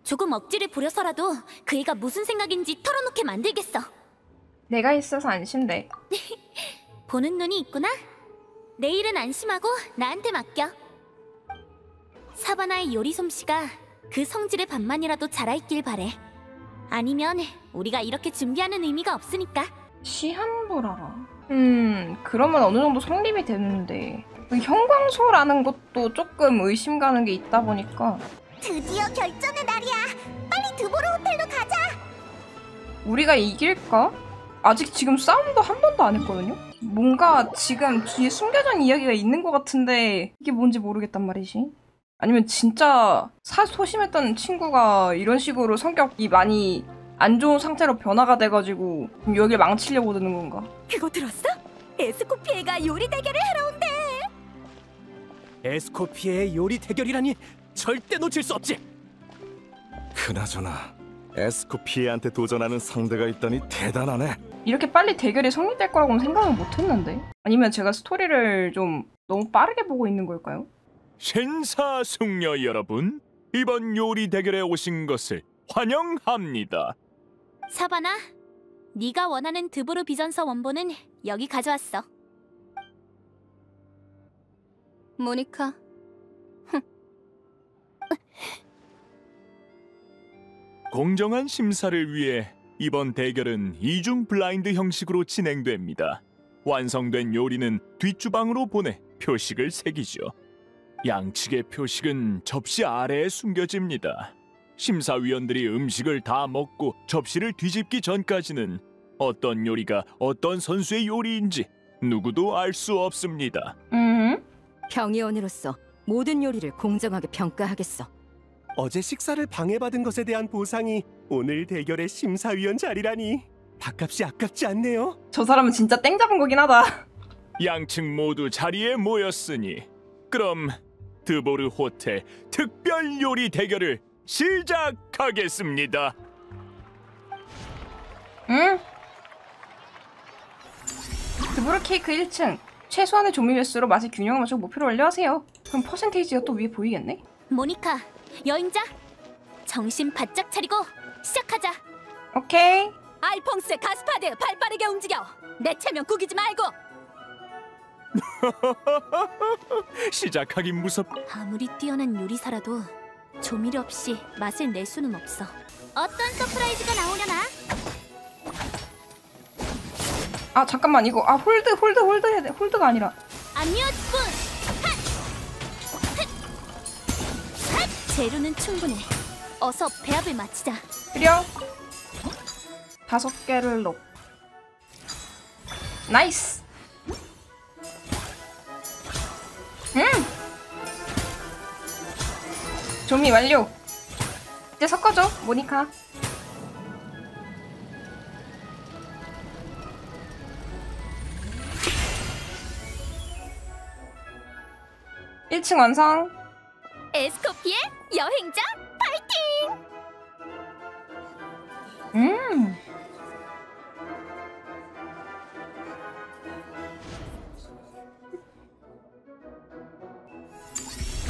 조금 억지를 부려서라도 그 애가 무슨 생각인지 털어놓게 만들겠어. 내가 있어서 안심돼. 보는 눈이 있구나. 내일은 안심하고 나한테 맡겨. 사바나의 요리 솜씨가 그 성질의 반만이라도 자라있길 바래. 아니면 우리가 이렇게 준비하는 의미가 없으니까. 시한부라라. 그러면 어느 정도 성립이 되는데 그 형광소라는 것도 조금 의심 가는 게 있다 보니까 드디어 결전의 날이야. 빨리 드보르 호텔로 가자. 우리가 이길까? 아직 지금 싸움도 한 번도 안 했거든요? 뭔가 지금 뒤에 숨겨져 있는 이야기가 있는 것 같은데 이게 뭔지 모르겠단 말이지. 아니면 진짜 소심했던 친구가 이런 식으로 성격이 많이 안 좋은 상태로 변화가 돼가지고 여길 망치려고 드는 건가? 그거 들었어? 에스코피에가 요리 대결을 하러 온대. 에스코피에의 요리 대결이라니 절대 놓칠 수 없지. 그나저나 에스코피에한테 도전하는 상대가 있다니 대단하네. 이렇게 빨리 대결이 성립될 거라고는 생각을 못했는데? 아니면 제가 스토리를 좀 너무 빠르게 보고 있는 걸까요? 신사숙녀 여러분, 이번 요리 대결에 오신 것을 환영합니다. 사바나, 네가 원하는 드보르 비전서 원본은 여기 가져왔어. 모니카, 공정한 심사를 위해 이번 대결은 이중 블라인드 형식으로 진행됩니다. 완성된 요리는 뒷주방으로 보내 표식을 새기죠. 양측의 표식은 접시 아래에 숨겨집니다. 심사위원들이 음식을 다 먹고 접시를 뒤집기 전까지는 어떤 요리가 어떤 선수의 요리인지 누구도 알 수 없습니다. 경위원으로서 모든 요리를 공정하게 평가하겠어. 어제 식사를 방해받은 것에 대한 보상이 오늘 대결의 심사위원 자리라니 밥값이 아깝지 않네요. 저 사람은 진짜 땡 잡은 거긴 하다. 양측 모두 자리에 모였으니 그럼 드보르 호텔 특별 요리 대결을 시작하겠습니다. 드보르 케이크 1층. 최소한의 조미 횟수로 맛의 균형을 맞추고 목표를 완료하세요. 그럼 퍼센테이지가 또 위에 보이겠네? 모니카, 여행자, 정신 바짝 차리고 시작하자. 오케이. 알퐁스, 가스파드, 발 빠르게 움직여. 내 체면 구기지 말고. 시작하긴 무섭. 아무리 뛰어난 요리사라도 조미료 없이 맛을 낼 수는 없어. 어떤 서프라이즈가 나오려나? 아 잠깐만 이거 홀드 해야 돼. 홀드가 아니라 압류 스푼! 재료는 충분해. 어서 배합을 마치자. 끓여. 5개를 넣고. 나이스. 조미 완료. 이제 섞어줘 모니카. (1층) 완성. 에스코피의 여행자 파이팅!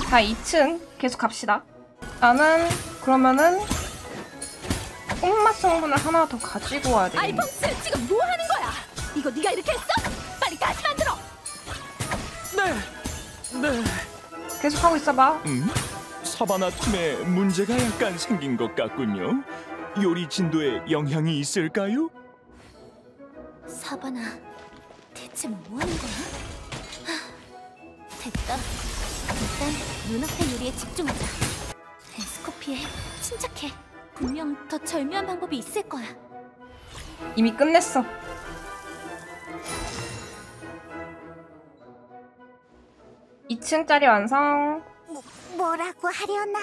자, 2층 계속 갑시다. 나는 그러면은 꽃맛 성분을 하나 더 가지고 와야 돼. 알퐁스, 지금 뭐 하는 거야? 이거 네가 이렇게 했어? 빨리 다시 만들어. 네. 계속 하고 있어봐. 사바나 팀에 문제가 약간 생긴 것 같군요. 요리 진도에 영향이 있을까요? 사바나, 대체 뭐 하는 거야? 됐다. 일단 눈앞의 요리에 집중하자. 에스코피에 침착해. 분명 더 절묘한 방법이 있을 거야. 이미 끝냈어. (2층짜리) 완성. 뭐라고 하려나?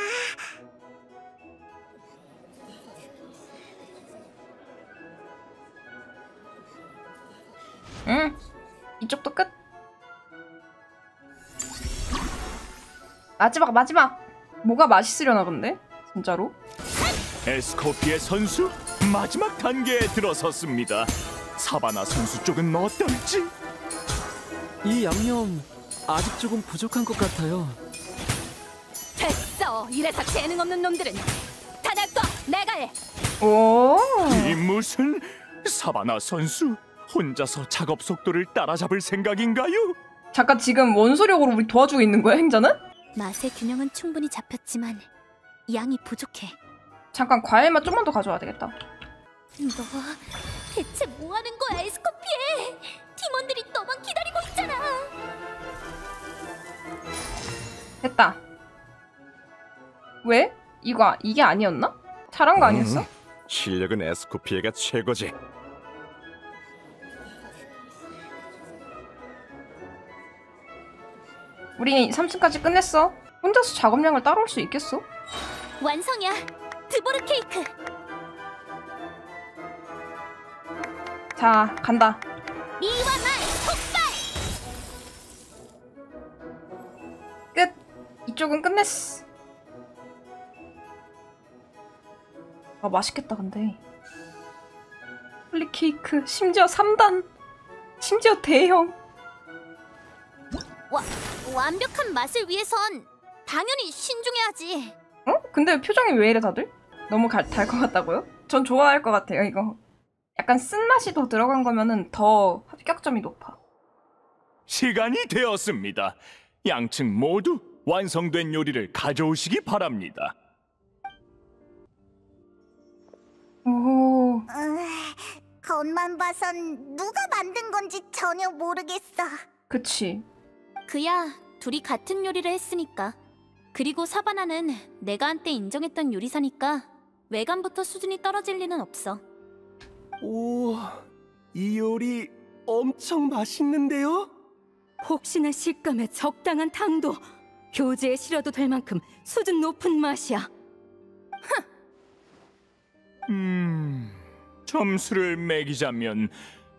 이쪽도 끝. 마지막. 뭐가 맛있으려나 근데? 진짜로? 에스코피의 선수 마지막 단계에 들어섰습니다. 사바나 선수 쪽은 어떨지? 이 양념 아직 조금 부족한 것 같아요. 됐어. 이래서 재능 없는 놈들은 다 냅둬. 내가 해. 오. 이 무슨 사바나 선수, 혼자서 작업 속도를 따라잡을 생각인가요? 잠깐 지금 원소력으로 우리 도와주고 있는 거야, 행자는? 맛의 균형은 충분히 잡혔지만 양이 부족해. 잠깐 과일만 좀만 더 가져와야 되겠다. 너 대체 뭐 하는 거야, 에스코피에? 팀원들이 너만 기다리고 있잖아. 됐다. 왜? 이게 아니었나? 잘한 거 아니었어? 실력은 에스코피에가 최고지. 우리 3층까지 끝냈어. 혼자서 작업량을 따라올 수 있겠어? 완성이야. 드보르 케이크. 자, 간다. 미와 마의 폭발. 끝! 이쪽은 끝냈어. 아, 맛있겠다, 근데. 홀리 케이크, 심지어 3단! 심지어 대형! 완벽한 맛을 위해선 당연히 신중해야지. 어? 근데 표정이 왜 이래, 다들? 너무 달 것 같다고요? 전 좋아할 것 같아요, 이거. 약간 쓴맛이 더 들어간 거면은 더 합격점이 높아. 시간이 되었습니다. 양측 모두 완성된 요리를 가져오시기 바랍니다. 오, 겉만 봐선 누가 만든 건지 전혀 모르겠어. 그치. 그야 둘이 같은 요리를 했으니까. 그리고 사바나는 내가 한때 인정했던 요리사니까 외관부터 수준이 떨어질 리는 없어. 오, 이 요리 엄청 맛있는데요? 혹시나 식감에 적당한 당도, 교재에 실어도 될 만큼 수준 높은 맛이야. 점수를 매기자면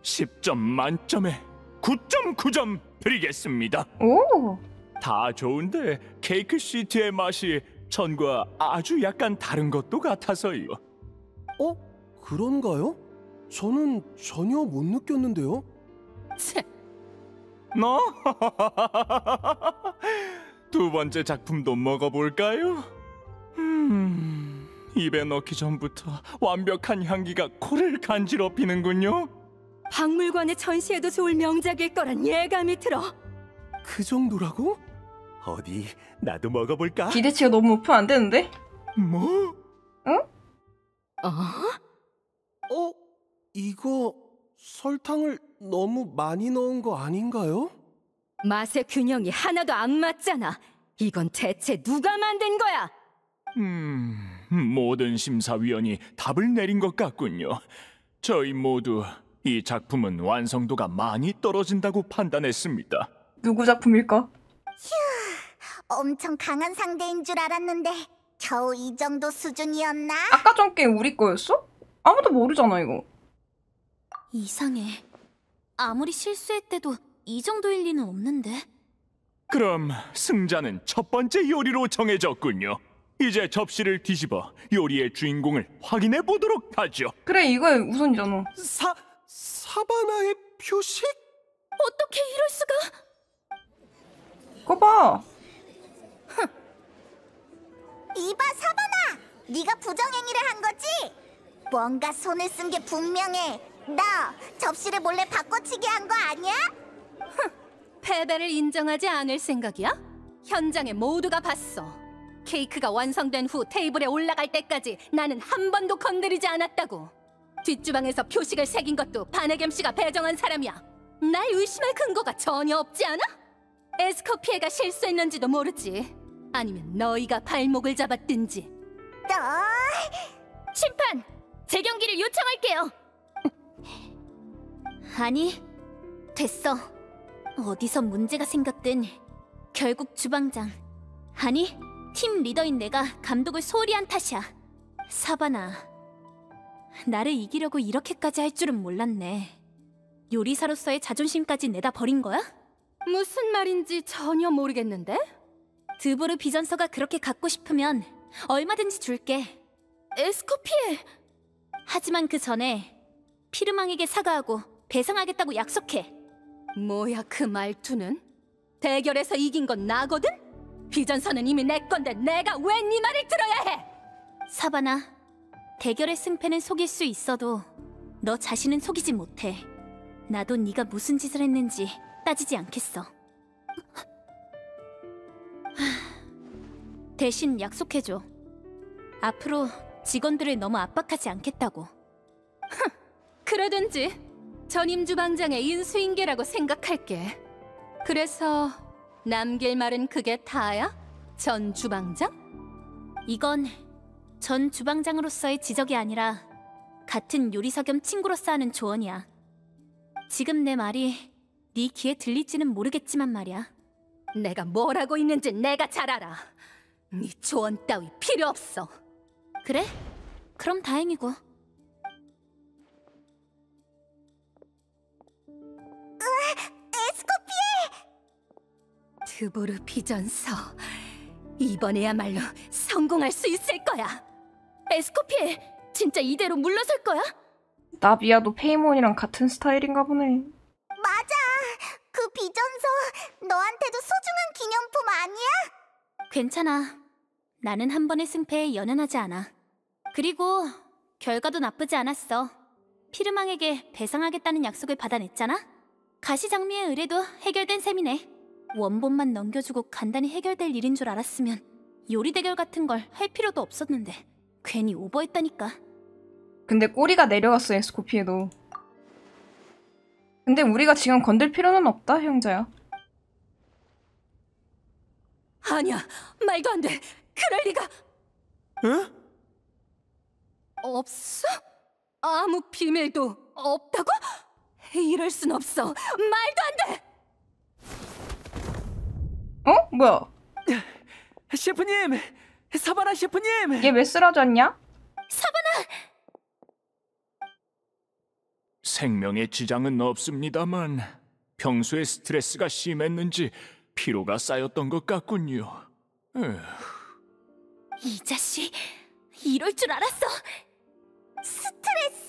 10점 만점에 9.9점 드리겠습니다. 오! 다 좋은데 케이크 시트의 맛이 전과 아주 약간 다른 것도 같아서요. 그런가요? 저는 전혀 못 느꼈는데요. 너? 두 번째 작품도 먹어볼까요? 입에 넣기 전부터 완벽한 향기가 코를 간지럽히는군요. 박물관에 전시해도 좋을 명작일 거란 예감이 들어. 그 정도라고? 어디 나도 먹어볼까? 기대치가 너무 높으면 안 되는데? 뭐? 이거 설탕을 너무 많이 넣은 거 아닌가요? 맛의 균형이 하나도 안 맞잖아. 이건 대체 누가 만든 거야? 모든 심사위원이 답을 내린 것 같군요. 저희 모두 이 작품은 완성도가 많이 떨어진다고 판단했습니다. 누구 작품일까? 엄청 강한 상대인 줄 알았는데 겨우 이 정도 수준이었나? 아까 전 게임 우리 거였어? 아무도 모르잖아, 이거. 이상해. 아무리 실수했대도 이 정도일 리는 없는데. 그럼 승자는 첫 번째 요리로 정해졌군요. 이제 접시를 뒤집어 요리의 주인공을 확인해 보도록 하죠. 그래, 이거 우선이잖아. 사바나의 표식? 어떻게 이럴 수가? 그거 봐. 이봐 사바나! 네가 부정행위를 한 거지? 뭔가 손을 쓴 게 분명해. 너 접시를 몰래 바꿔치기 한 거 아니야? 패배를 인정하지 않을 생각이야? 현장에 모두가 봤어. 케이크가 완성된 후 테이블에 올라갈 때까지 나는 한 번도 건드리지 않았다고. 뒷주방에서 표식을 새긴 것도 바네겜 씨가 배정한 사람이야. 날 의심할 근거가 전혀 없지 않아? 에스코피에가 실수했는지도 모르지. 아니면 너희가 발목을 잡았든지. 너 심판! 재경기를 요청할게요. 아니, 됐어. 어디서 문제가 생겼든 결국 주방장, 아니 팀 리더인 내가 감독을 소홀히 한 탓이야. 사바나, 나를 이기려고 이렇게까지 할 줄은 몰랐네. 요리사로서의 자존심까지 내다 버린 거야? 무슨 말인지 전혀 모르겠는데? 드보르 비전서가 그렇게 갖고 싶으면 얼마든지 줄게. 에스코피에! 하지만 그 전에 피르망에게 사과하고 배상하겠다고 약속해. 뭐야 그 말투는? 대결에서 이긴 건 나거든? 비전서는 이미 내 건데 내가 왜 네 말을 들어야 해? 사바나, 대결의 승패는 속일 수 있어도 너 자신은 속이지 못해. 나도 네가 무슨 짓을 했는지 따지지 않겠어. 대신 약속해줘. 앞으로 직원들을 너무 압박하지 않겠다고. 그러든지. 전임 주방장의 인수인계라고 생각할게. 그래서 남길 말은 그게 다야? 전 주방장? 이건 전 주방장으로서의 지적이 아니라 같은 요리사 겸 친구로서 하는 조언이야. 지금 내 말이 네 귀에 들릴지는 모르겠지만 말이야. 내가 뭘 하고 있는지 내가 잘 알아. 네 조언 따위 필요 없어. 그래? 그럼 다행이고. 에스코피에! 드보르 비전서. 이번에야말로 성공할 수 있을 거야. 에스코피에 진짜 이대로 물러설 거야? 나비야도 페이몬이랑 같은 스타일인가 보네. 맞아. 그 비전서 너한테도 소중한 기념품 아니야? 괜찮아. 나는 한 번의 승패에 연연하지 않아. 그리고 결과도 나쁘지 않았어. 피르망에게 배상하겠다는 약속을 받아냈잖아? 가시장미의 의뢰도 해결된 셈이네. 원본만 넘겨주고 간단히 해결될 일인 줄 알았으면 요리 대결 같은 걸 할 필요도 없었는데 괜히 오버했다니까. 근데 꼬리가 내려갔어, 에스코피에도. 근데 우리가 지금 건들 필요는 없다, 형제야. 아니야, 말도 안 돼. 그럴 리가. 응? 없어? 아무 비밀도 없다고? 이럴 순 없어. 말도 안 돼. 어? 뭐야? 셰프님! 사바나 셰프님! 얘 왜 쓰러졌냐? 생명에 지장은 없습니다만 평소에 스트레스가 심했는지 피로가 쌓였던 것 같군요. 이 자식, 이럴 줄 알았어. 스트레스?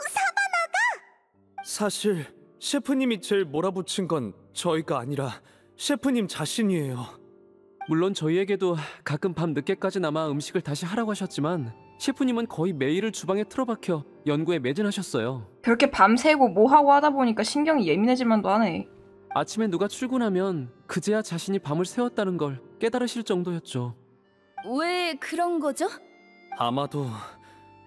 사바나가? 사실 셰프님이 제일 몰아붙인 건 저희가 아니라 셰프님 자신이에요. 물론 저희에게도 가끔 밤 늦게까지나마 음식을 다시 하라고 하셨지만 셰프님은 거의 매일을 주방에 틀어박혀 연구에 매진하셨어요. 그렇게 밤새고 뭐하고 하다 보니까 신경이 예민해질만도 하네. 아침에 누가 출근하면 그제야 자신이 밤을 새웠다는 걸 깨달으실 정도였죠. 왜 그런 거죠? 아마도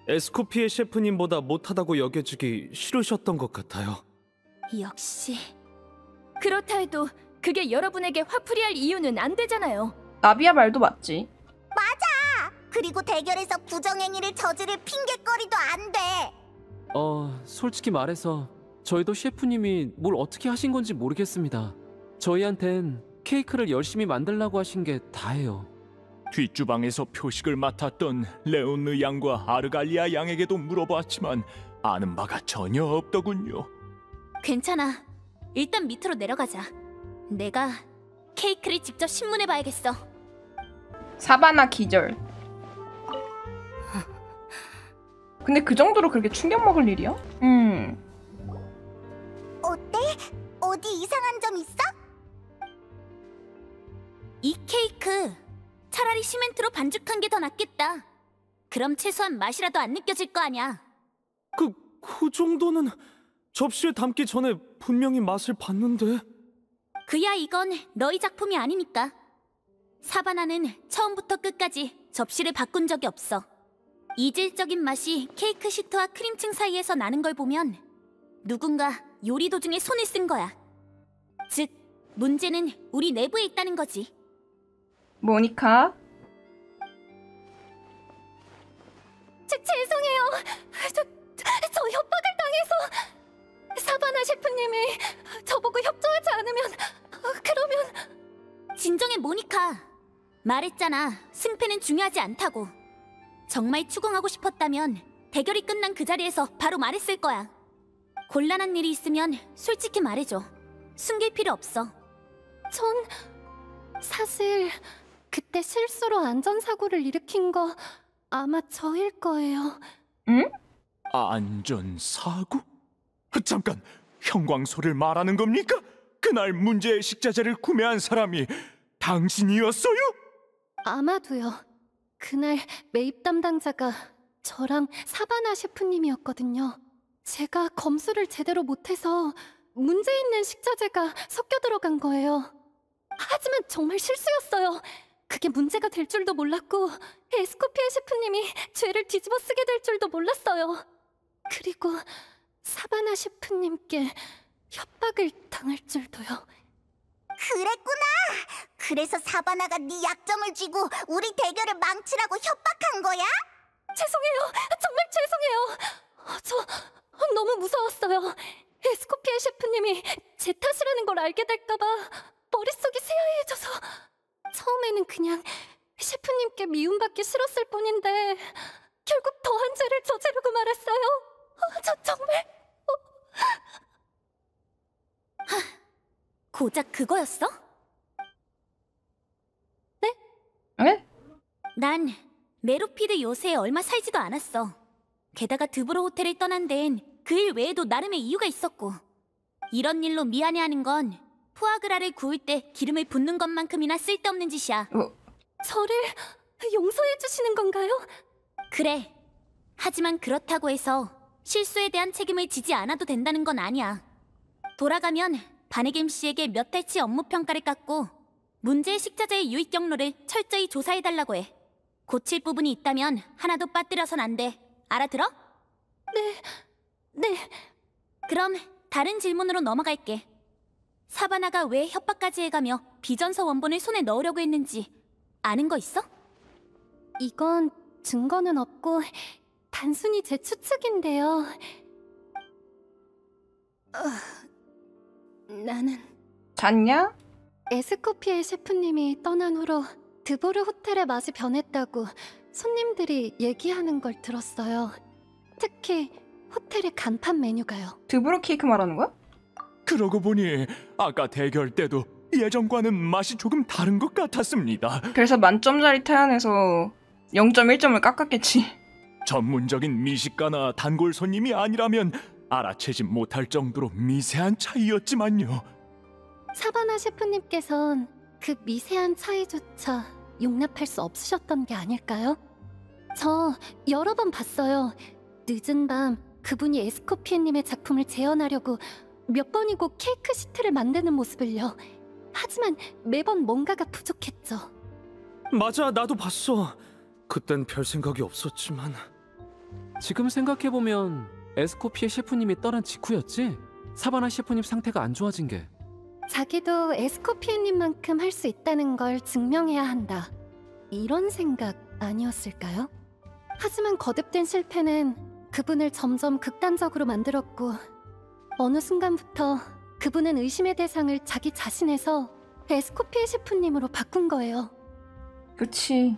에스코피에 셰프님보다 못하다고 여겨지기 싫으셨던 것 같아요. 역시. 그렇다 해도 그게 여러분에게 화풀이할 이유는 안 되잖아요. 나비야 말도 맞지. 그리고 대결에서 부정행위를 저지를 핑계거리도 안 돼. 솔직히 말해서 저희도 셰프님이 뭘 어떻게 하신 건지 모르겠습니다. 저희한텐 케이크를 열심히 만들라고 하신 게 다예요. 뒷주방에서 표식을 맡았던 레온느 양과 아르갈리아 양에게도 물어봤지만 아는 바가 전혀 없더군요. 괜찮아. 일단 밑으로 내려가자. 내가 케이크를 직접 신문해 봐야겠어. 사바나 기절. 근데 그 정도로 그렇게 충격 먹을 일이야? 어때? 어디 이상한 점 있어? 이 케이크 차라리 시멘트로 반죽한 게 더 낫겠다. 그럼 최소한 맛이라도 안 느껴질 거 아니야. 그 정도는 접시에 담기 전에 분명히 맛을 봤는데. 그야 이건 너희 작품이 아니니까. 사바나는 처음부터 끝까지 접시를 바꾼 적이 없어. 이질적인 맛이 케이크 시트와 크림층 사이에서 나는 걸 보면 누군가 요리 도중에 손을 쓴 거야. 즉, 문제는 우리 내부에 있다는 거지. 모니카? 죄송해요. 저 협박을 당해서. 사바나 셰프님이 저보고 협조하지 않으면 그러면... 진정해, 모니카. 말했잖아. 승패는 중요하지 않다고. 정말 추궁하고 싶었다면 대결이 끝난 그 자리에서 바로 말했을 거야. 곤란한 일이 있으면 솔직히 말해줘. 숨길 필요 없어. 전 사실 그때 실수로 안전사고를 일으킨 거 아마 저일 거예요. 응? 안전사고? 잠깐, 형광소를 말하는 겁니까? 그날 문제의 식자재를 구매한 사람이 당신이었어요? 아마도요. 그날 매입 담당자가 저랑 사바나 셰프님이었거든요. 제가 검수를 제대로 못해서 문제 있는 식자재가 섞여 들어간 거예요. 하지만 정말 실수였어요. 그게 문제가 될 줄도 몰랐고 에스코피에 셰프님이 죄를 뒤집어 쓰게 될 줄도 몰랐어요. 그리고 사바나 셰프님께 협박을 당할 줄도요. 그랬구나. 그래서 사바나가 네 약점을 쥐고 우리 대결을 망치라고 협박한 거야? 죄송해요. 정말 죄송해요. 저 너무 무서웠어요. 에스코피에 셰프님이 제 탓이라는 걸 알게 될까봐 머릿속이 새하얘져서 처음에는 그냥 셰프님께 미움받기 싫었을 뿐인데 결국 더한 죄를 저지르고 말았어요. 저 정말... 고작 그거였어? 네? 에? 난 메로피드 요새에 얼마 살지도 않았어. 게다가 드브로 호텔을 떠난 데엔 그 일 외에도 나름의 이유가 있었고, 이런 일로 미안해하는 건 푸아그라를 구울 때 기름을 붓는 것만큼이나 쓸데없는 짓이야. 저를 용서해 주시는 건가요? 그래. 하지만 그렇다고 해서 실수에 대한 책임을 지지 않아도 된다는 건 아니야. 돌아가면 바네겜 씨에게 몇 달치 업무 평가를 깎고 문제의 식자재의 유입 경로를 철저히 조사해달라고 해. 고칠 부분이 있다면 하나도 빠뜨려선 안 돼. 알아들어? 네. 그럼 다른 질문으로 넘어갈게. 사바나가 왜 협박까지 해가며 비전서 원본을 손에 넣으려고 했는지 아는 거 있어? 이건 증거는 없고 단순히 제 추측인데요. 나는 잤냐? 에스코피에 셰프님이 떠난 후로 드보르 호텔의 맛이 변했다고 손님들이 얘기하는 걸 들었어요. 특히 호텔의 간판 메뉴가요. 드브로 케이크 말하는 거야? 그러고 보니 아까 대결 때도 예전과는 맛이 조금 다른 것 같았습니다. 그래서 만점짜리 태안에서 0.1점을 깎았겠지. 전문적인 미식가나 단골 손님이 아니라면 알아채지 못할 정도로 미세한 차이였지만요. 사바나 셰프님께선 그 미세한 차이조차 용납할 수 없으셨던 게 아닐까요? 저 여러 번 봤어요. 늦은 밤 그분이 에스코피에님의 작품을 재현하려고 몇 번이고 케이크 시트를 만드는 모습을요. 하지만 매번 뭔가가 부족했죠. 맞아, 나도 봤어. 그땐 별 생각이 없었지만 지금 생각해보면 에스코피에 셰프님이 떠난 직후였지? 사바나 셰프님 상태가 안 좋아진 게. 자기도 에스코피에님만큼 할 수 있다는 걸 증명해야 한다. 이런 생각 아니었을까요? 하지만 거듭된 실패는 그분을 점점 극단적으로 만들었고 어느 순간부터 그분은 의심의 대상을 자기 자신에서 에스코피에 셰프님으로 바꾼 거예요. 그치.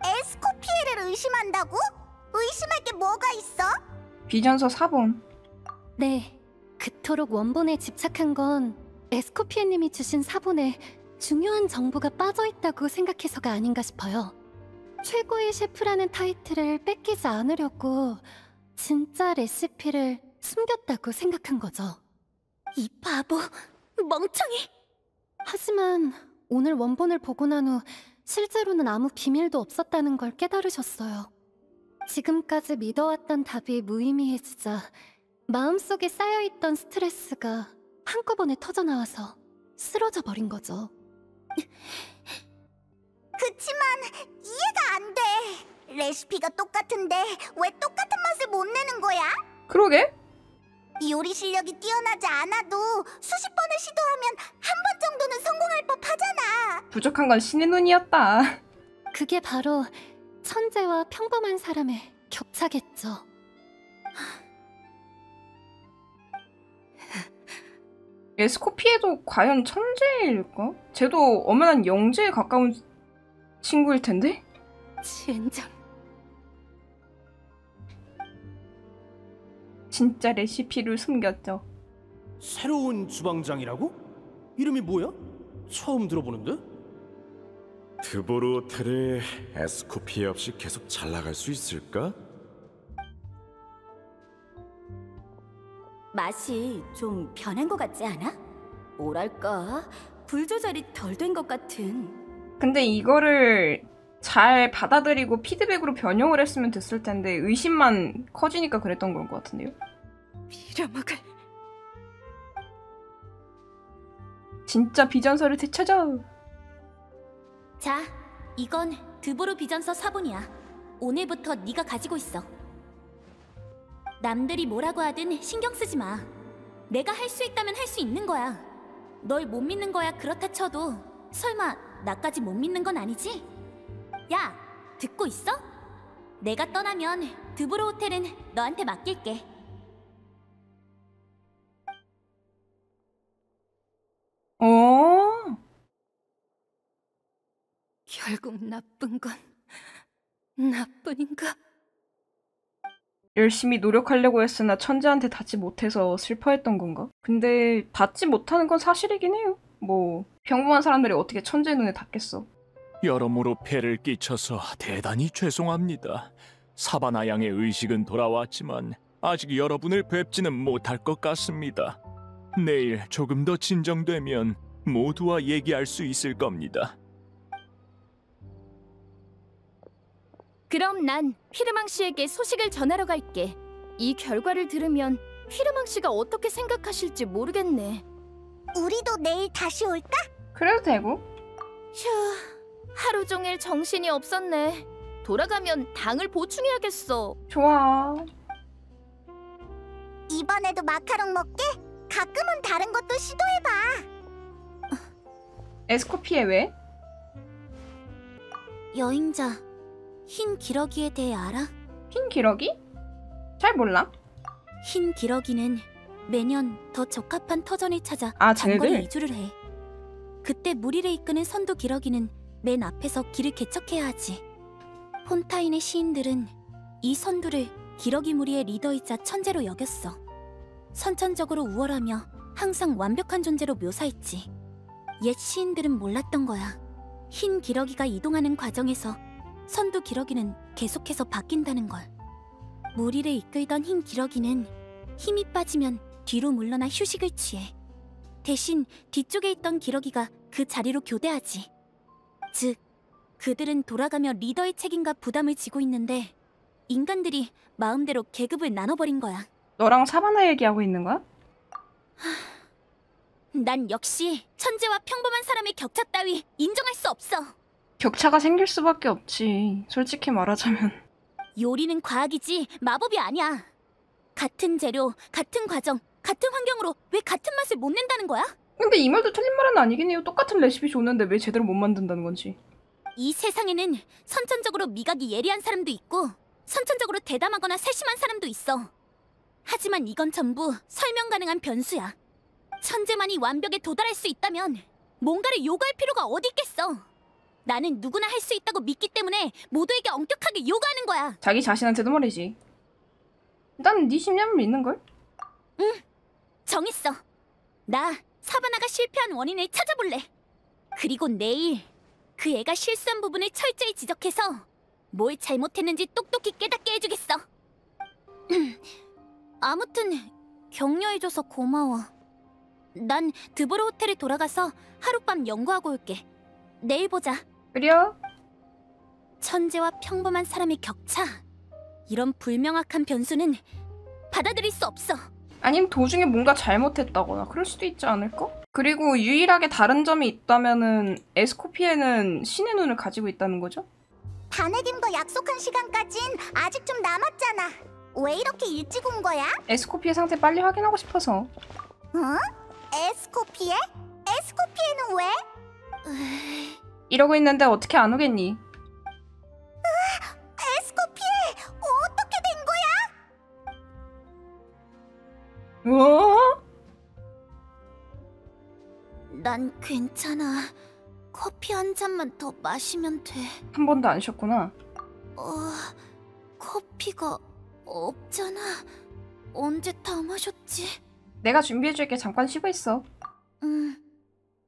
에스코피에를 의심한다고? 의심할 게 뭐가 있어? 비전서 4번. 네, 그토록 원본에 집착한 건 에스코피에님이 주신 사본에 중요한 정보가 빠져있다고 생각해서가 아닌가 싶어요. 최고의 셰프라는 타이틀을 뺏기지 않으려고 진짜 레시피를 숨겼다고 생각한 거죠. 이 바보, 멍청이! 하지만 오늘 원본을 보고 난 후 실제로는 아무 비밀도 없었다는 걸 깨달으셨어요. 지금까지 믿어왔던 답이 무의미해지자 마음속에 쌓여있던 스트레스가 한꺼번에 터져나와서 쓰러져 버린 거죠. 그치만 이해가 안 돼. 레시피가 똑같은데 왜 똑같은 맛을 못 내는 거야? 그러게? 요리 실력이 뛰어나지 않아도 수십 번을 시도하면 한 번 정도는 성공할 법하잖아. 부족한 건 신의 눈이었다. 그게 바로 천재와 평범한 사람의 격차겠죠. 에스코피에도 과연 천재일까? 쟤도 엄연한 영재에 가까운 친구일 텐데? 젠장. 진짜 레시피를 숨겼죠. 새로운 주방장이라고? 이름이 뭐야? 처음 들어보는데? 드보르 호텔이 에스코피에 없이 계속 잘 나갈 수 있을까? 맛이 좀 변한 것 같지 않아? 뭐랄까, 불 조절이 덜 된 것 같은. 근데 이거를 잘 받아들이고 피드백으로 변형을 했으면 됐을 텐데 의심만 커지니까 그랬던 걸 것 같은데요? 빌어먹을. 진짜 비전서를 되찾아. 자, 이건 드보르 비전서 사본이야. 오늘부터 네가 가지고 있어. 남들이 뭐라고 하든 신경 쓰지 마. 내가 할 수 있다면 할 수 있는 거야. 널 못 믿는 거야 그렇다 쳐도 설마 나까지 못 믿는 건 아니지? 야, 듣고 있어? 내가 떠나면 드보르 호텔은 너한테 맡길게. 결국 나쁜 건 나뿐인가? 열심히 노력하려고 했으나 천재한테 닿지 못해서 슬퍼했던 건가? 근데 닿지 못하는 건 사실이긴 해요. 뭐 평범한 사람들이 어떻게 천재 눈에 닿겠어. 여러모로 폐를 끼쳐서 대단히 죄송합니다. 사바나 양의 의식은 돌아왔지만 아직 여러분을 뵙지는 못할 것 같습니다. 내일 조금 더 진정되면 모두와 얘기할 수 있을 겁니다. 그럼 난 휘르망 씨에게 소식을 전하러 갈게. 이 결과를 들으면 휘르망 씨가 어떻게 생각하실지 모르겠네. 우리도 내일 다시 올까? 그래도 되고. 휴, 하루 종일 정신이 없었네. 돌아가면 당을 보충해야겠어. 좋아. 이번에도 마카롱 먹게? 가끔은 다른 것도 시도해봐. 에스코피에 왜? 여행자 흰 기러기에 대해 알아? 흰 기러기? 잘 몰라. 흰 기러기는 매년 더 적합한 터전을 찾아 쟤네들? 장거리 이주를 해. 그때 무리를 이끄는 선두 기러기는 맨 앞에서 길을 개척해야 하지. 폰타인의 시인들은 이 선두를 기러기 무리의 리더이자 천재로 여겼어. 선천적으로 우월하며 항상 완벽한 존재로 묘사했지. 옛 시인들은 몰랐던 거야. 흰 기러기가 이동하는 과정에서 선두 기러기는 계속해서 바뀐다는 걸. 무리를 이끌던 흰 기러기는 힘이 빠지면 뒤로 물러나 휴식을 취해. 대신 뒤쪽에 있던 기러기가 그 자리로 교대하지. 즉, 그들은 돌아가며 리더의 책임과 부담을 지고 있는데 인간들이 마음대로 계급을 나눠버린 거야. 너랑 사바나 얘기하고 있는 거야? 난 역시 천재와 평범한 사람의 격차 따위 인정할 수 없어. 격차가 생길 수밖에 없지. 솔직히 말하자면. 요리는 과학이지 마법이 아니야. 같은 재료, 같은 과정, 같은 환경으로 왜 같은 맛을 못 낸다는 거야? 근데 이 말도 틀린 말은 아니긴 해요. 똑같은 레시피 줬는데 왜 제대로 못 만든다는 건지. 이 세상에는 선천적으로 미각이 예리한 사람도 있고 선천적으로 대담하거나 세심한 사람도 있어. 하지만 이건 전부 설명 가능한 변수야. 천재만이 완벽에 도달할 수 있다면 뭔가를 요구할 필요가 어디 있겠어. 나는 누구나 할 수 있다고 믿기 때문에 모두에게 엄격하게 요구하는 거야. 자기 자신한테도 말이지. 난 네 신념을 믿는걸? 응, 정했어. 나 사바나가 실패한 원인을 찾아볼래. 그리고 내일 그 애가 실수한 부분을 철저히 지적해서 뭘 잘못했는지 똑똑히 깨닫게 해주겠어. 아무튼 격려해줘서 고마워. 난 드보르 호텔에 돌아가서 하룻밤 연구하고 올게. 내일 보자. 그래요? 천재와 평범한 사람의 격차. 이런 불명확한 변수는 받아들일 수 없어. 아니면 도중에 뭔가 잘못했다거나 그럴 수도 있지 않을까? 그리고 유일하게 다른 점이 있다면은 에스코피에는 신의 눈을 가지고 있다는 거죠? 다네김과 약속한 시간까진 아직 좀 남았잖아. 왜 이렇게 일찍 온 거야? 에스코피의 상태 빨리 확인하고 싶어서. 어? 에스코피에? 에스코피에는 왜? 이러고 있는데 어떻게 안 오겠니? 에스코피에 어떻게 된 거야? 뭐? 난 괜찮아. 커피 한 잔만 더 마시면 돼. 한 번도 안 쉬었구나. 커피가 없잖아. 언제 다 마셨지? 내가 준비해줄게. 잠깐 쉬고 있어.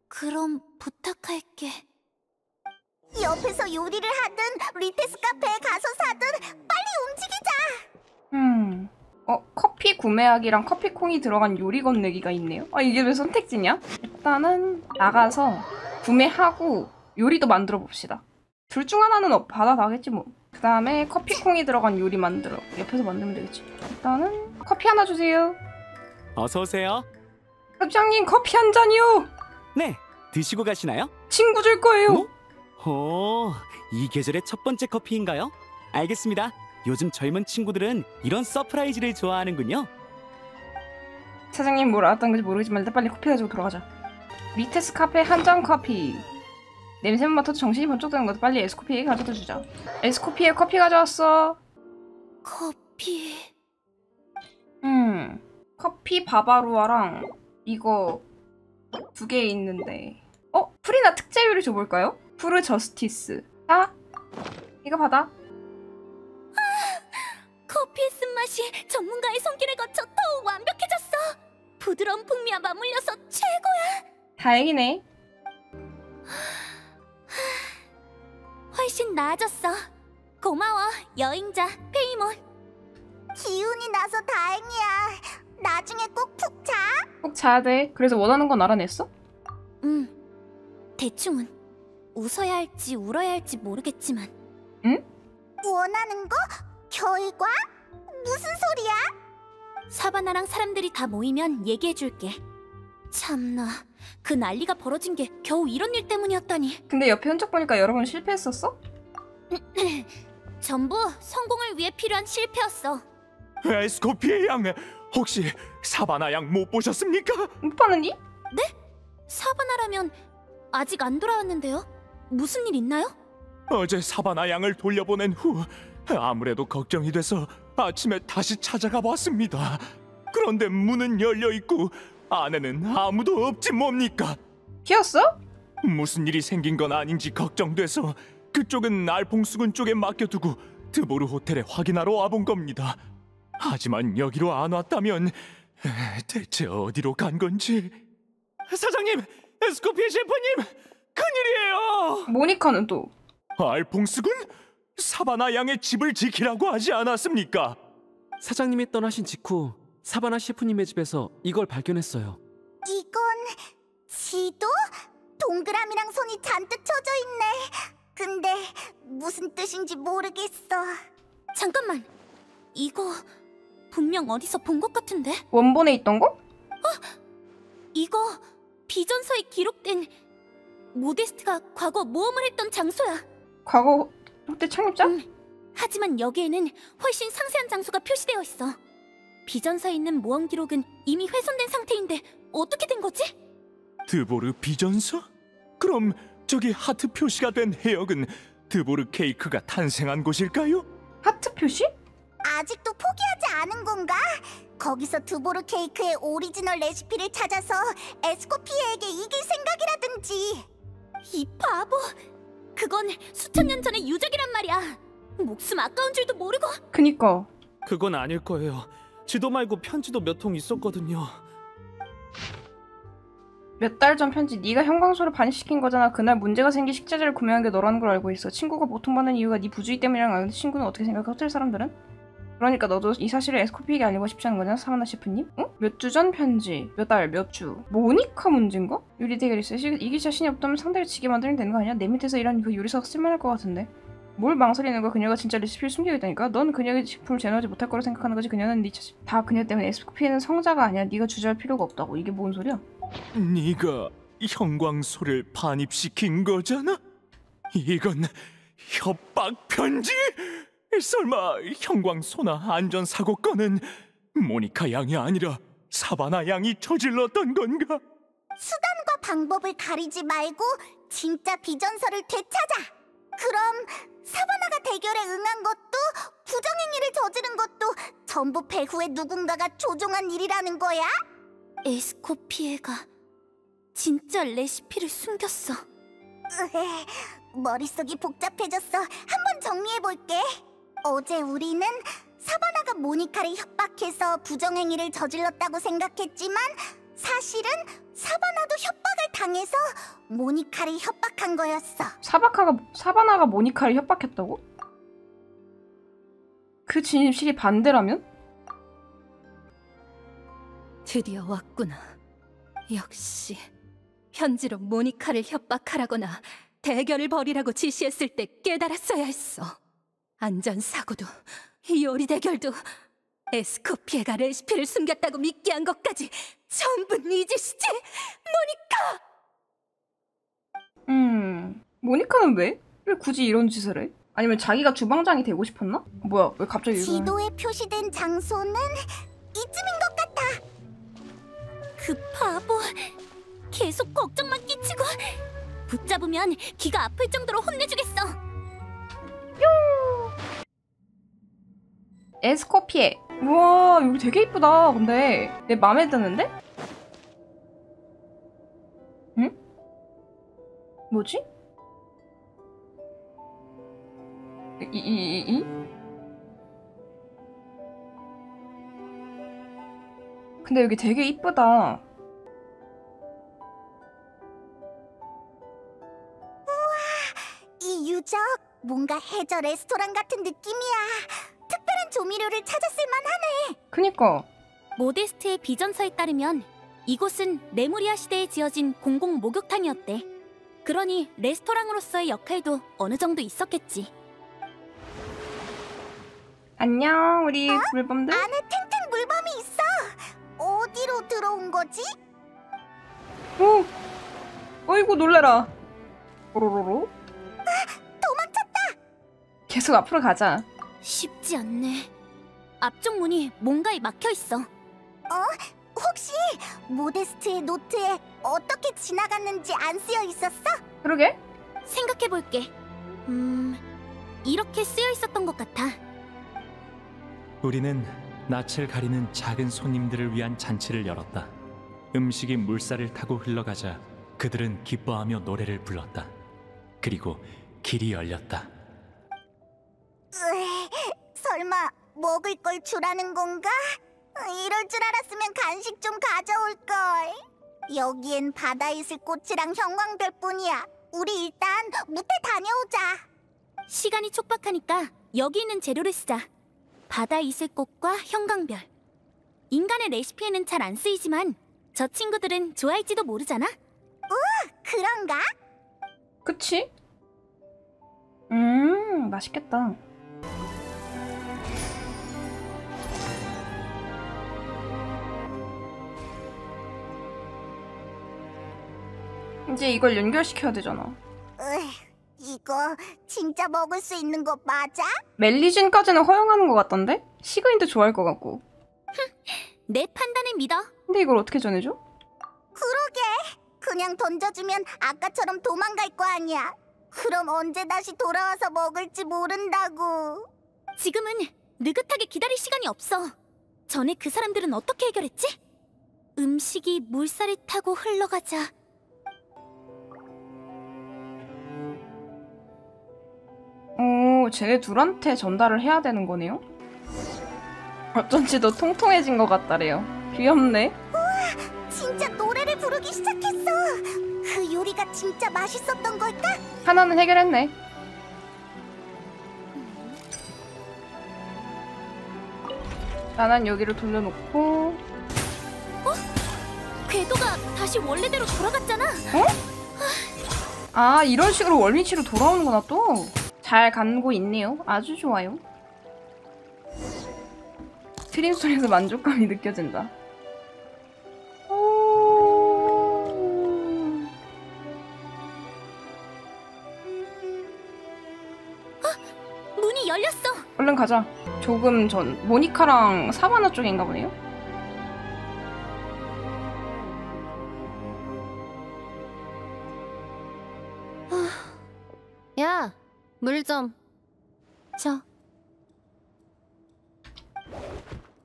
그럼 부탁할게. 옆에서 요리를 하든 리테스 카페에 가서 사든 빨리 움직이자. 커피 구매하기랑 커피콩이 들어간 요리 건네기가 있네요. 이게 왜 선택지냐? 일단은 나가서 구매하고 요리도 만들어 봅시다. 둘 중 하나는 받아가겠지 뭐. 그 다음에 커피콩이 들어간 요리 만들어. 옆에서 만들면 되겠지. 일단은 커피 하나 주세요. 어서 오세요. 사장님 커피 한 잔이요. 네, 드시고 가시나요? 친구 줄 거예요. 오, 이 계절의 첫 번째 커피인가요? 알겠습니다. 요즘 젊은 친구들은 이런 서프라이즈를 좋아하는군요. 사장님 뭘 알았던 건지 모르겠지만 일단 빨리 커피 가지고 돌아가자. 리테스 카페 한 잔 커피. 냄새만 맡아도 정신이 번쩍 드는 것도 빨리 에스코피에게 가져다 주자. 에스코피에 커피 가져왔어. 커피... 커피 바바루아랑 이거 2개 있는데 프리나 특제 요리 줘볼까요? 푸르 저스티스. 자, 이거 받아. 커피의 쓴맛이 전문가의 손길을 거쳐 더욱 완벽해졌어. 부드러운 풍미와 맞물려서 최고야. 다행이네. 훨씬 나아졌어. 고마워, 여행자 페이몬. 기운이 나서 다행이야. 나중에 꼭 푹 자. 꼭 자야 돼. 그래서 원하는 건 알아냈어? 대충은. 웃어야 할지 울어야 할지 모르겠지만. 응? 원하는 거? 결과? 무슨 소리야? 사바나랑 사람들이 다 모이면 얘기해줄게. 참나, 그 난리가 벌어진 게 겨우 이런 일 때문이었다니. 근데 옆에 흔적 보니까 여러 번 실패했었어? 전부 성공을 위해 필요한 실패였어. 에스코피의 양, 혹시 사바나 양 못 보셨습니까? 못 봤느니? 네? 사바나라면 아직 안 돌아왔는데요? 무슨 일 있나요? 어제 사바나 양을 돌려보낸 후 아무래도 걱정이 돼서 아침에 다시 찾아가 봤습니다. 그런데 문은 열려 있고 안에는 아무도 없지 뭡니까? 비었어? 무슨 일이 생긴 건 아닌지 걱정돼서 그쪽은 알퐁수군 쪽에 맡겨두고 드보르 호텔에 확인하러 와본 겁니다. 하지만 여기로 안 왔다면 대체 어디로 간 건지. 사장님, 에스코피의 셰프님, 큰일이에요. 모니카는 또? 알퐁수군? 사바나 양의 집을 지키라고 하지 않았습니까? 사장님이 떠나신 직후 사바나 셰프님의 집에서 이걸 발견했어요. 이건 지도? 동그라미랑 손이 잔뜩 쳐져 있네. 근데 무슨 뜻인지 모르겠어. 잠깐만, 이거 분명 어디서 본 것 같은데? 원본에 있던 거? 이거 비전서에 기록된 모데스트가 과거 모험을 했던 장소야. 과거 호텔 창립자? 하지만 여기에는 훨씬 상세한 장소가 표시되어 있어. 비전서에 있는 모험 기록은 이미 훼손된 상태인데 어떻게 된 거지? 드보르 비전서? 그럼 저기 하트 표시가 된 해역은 드보르 케이크가 탄생한 곳일까요? 하트 표시? 아직도 포기하지 않은 건가? 거기서 드보르 케이크의 오리지널 레시피를 찾아서 에스코피에에게 이길 생각이라든지. 이 바보! 그건 수천 년 전의 유적이란 말이야. 목숨 아까운 줄도 모르고. 그니까. 그건 아닐 거예요. 지도 말고 편지도 몇 통 있었거든요. 몇 달 전 편지. 네가 형광소를 반입시킨 거잖아. 그날 문제가 생긴 식자재를 구매한 게 너라는 걸 알고 있어. 친구가 고통받는 이유가 네 부주의 때문이란 걸 아는데 친구는 어떻게 생각해? 호텔 사람들은? 그러니까 너도 이 사실을 에스코피에게 알리고 싶지 않은 거잖아, 사바나 셰프님? 응? 몇 주 전 편지. 몇 달, 몇 주. 모니카 문제인가? 요리 대결 있어. 이길 자신이 없다면 상대를 지게 만들면 되는 거 아니야? 내 밑에서 일하는 그 요리사가 쓸만할 것 같은데. 뭘 망설이는 거야? 그녀가 진짜 레시피를 숨기고 있다니까? 넌 그녀의 식품을 제너하지 못할 거라 생각하는 거지. 그녀는 네 자신. 다 그녀 때문에. 에스코피에는 성자가 아니야. 네가 주저할 필요가 없다고. 이게 뭔 소리야? 네가 형광소를 반입시킨 거잖아? 이건 협박 편지? 설마 형광소나 안전사고 건은 모니카 양이 아니라 사바나 양이 저질렀던 건가? 수단과 방법을 가리지 말고 진짜 비전서를 되찾아. 그럼 사바나가 대결에 응한 것도 부정행위를 저지른 것도 전부 배후에 누군가가 조종한 일이라는 거야? 에스코피에가 진짜 레시피를 숨겼어. 머릿속이 복잡해졌어. 한번 정리해볼게. 어제 우리는 사바나가 모니카를 협박해서 부정행위를 저질렀다고 생각했지만 사실은 사바나도 협박을 당해서 모니카를 협박한 거였어. 사바나가 모니카를 협박했다고? 그 진실이 반대라면? 드디어 왔구나. 역시 편지로 모니카를 협박하라거나 대결을 벌이라고 지시했을 때 깨달았어야 했어. 안전사고도 요리 대결도 에스코피에가 레시피를 숨겼다고 믿게 한 것까지 전부 네 짓이지? 모니카! 모니카는 왜? 왜 굳이 이런 짓을 해? 아니면 자기가 주방장이 되고 싶었나? 뭐야, 왜 갑자기 이러는? 지도에 표시된 장소는 이쯤인 것 같아. 그 바보, 계속 걱정만 끼치고. 붙잡으면 귀가 아플 정도로 혼내주겠어. 에스코피에. 우와, 여기 되게 이쁘다. 근데 내 맘에 드는데? 응? 뭐지? 근데 여기 되게 이쁘다. 이 유적 뭔가 해저 레스토랑 같은 느낌이야. 특별한 조미료를 찾았을 만하네. 그니까. 모데스트의 비전서에 따르면 이곳은 레무리아 시대에 지어진 공공 목욕탕이었대. 그러니 레스토랑으로서의 역할도 어느 정도 있었겠지. 안녕, 우리 물범들. 안에 탱탱 물범이 있어. 어디로 들어온 거지? 어이구, 놀래라. 오로로로. 도망쳤다. 계속 앞으로 가자. 쉽지 않네. 앞쪽 문이 뭔가에 막혀 있어. 혹시 모데스트의 노트에 어떻게 지나갔는지 안 쓰여 있었어? 그러게. 생각해 볼게. 이렇게 쓰여 있었던 것 같아. 우리는 낯을 가리는 작은 손님들을 위한 잔치를 열었다. 음식이 물살을 타고 흘러가자 그들은 기뻐하며 노래를 불렀다. 그리고 길이 열렸다. 설마 먹을 걸 주라는 건가? 이럴 줄 알았으면 간식 좀 가져올걸. 여기엔 바다에 있을 꽃이랑 형광별뿐이야. 우리 일단 무태 다녀오자. 시간이 촉박하니까 여기 있는 재료를 쓰자. 바다에 있을 꽃과 형광별. 인간의 레시피에는 잘 안 쓰이지만 저 친구들은 좋아할지도 모르잖아? 그런가? 그치? 맛있겠다. 이제 이걸 연결시켜야 되잖아. 이거 진짜 먹을 수 있는 거 맞아? 멜리진까지는 허용하는 것 같던데? 시그인도 좋아할 것 같고. 내 판단을 믿어. 근데 이걸 어떻게 전해줘? 그러게. 그냥 던져주면 아까처럼 도망갈 거 아니야. 그럼 언제 다시 돌아와서 먹을지 모른다고. 지금은 느긋하게 기다릴 시간이 없어. 전에 그 사람들은 어떻게 해결했지? 음식이 물살을 타고 흘러가자. 쟤네 둘한테 전달을 해야 되는 거네요? 어쩐지 더 통통해진 것 같다래요. 귀엽네. 우와, 진짜 노래를 부르기 시작했어. 그 요리가 진짜 맛있었던 걸까? 하나는 해결했네. 나는 여기를 돌려놓고. 궤도가 다시 원래대로 돌아갔잖아. 아, 이런 식으로 월미치로 돌아오는구나 또. 잘 가고 있네요. 아주 좋아요. 트림 소리에서 만족감이 느껴진다. 문이 열렸어. 얼른 가자. 조금 전 모니카랑 사바나 쪽인가 보네요. 야, 물 좀. 저.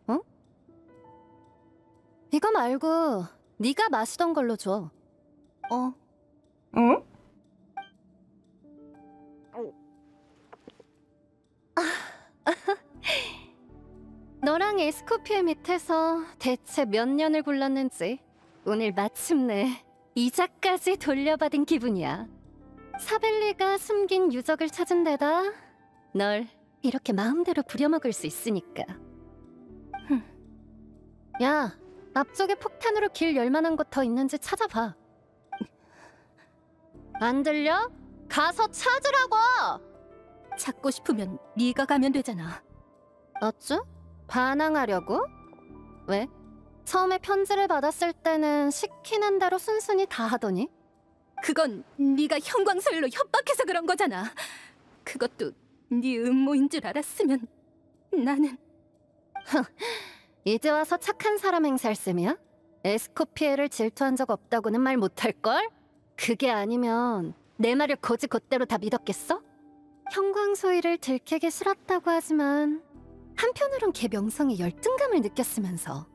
어? 이거 말고 네가 마시던 걸로 줘. 어? 너랑 에스코피에 밑에서 대체 몇 년을 굴렀는지 오늘 마침내 이자까지 돌려받은 기분이야. 사벨리가 숨긴 유적을 찾은 데다 널 이렇게 마음대로 부려먹을 수 있으니까. 야, 앞쪽에 폭탄으로 길 열만한 곳 더 있는지 찾아봐. 안 들려? 가서 찾으라고! 찾고 싶으면 네가 가면 되잖아. 어쭈? 반항하려고? 왜? 처음에 편지를 받았을 때는 시키는 대로 순순히 다 하더니? 그건 네가 형광소일로 협박해서 그런 거잖아. 그것도 네 음모인 줄 알았으면 나는... 이제 와서 착한 사람 행세할 셈이야? 에스코피에를 질투한 적 없다고는 말 못할걸? 그게 아니면 내 말을 거지 곧대로 다 믿었겠어? 형광소일을 들키기 싫었다고 하지만 한편으론 걔 명성에 열등감을 느꼈으면서.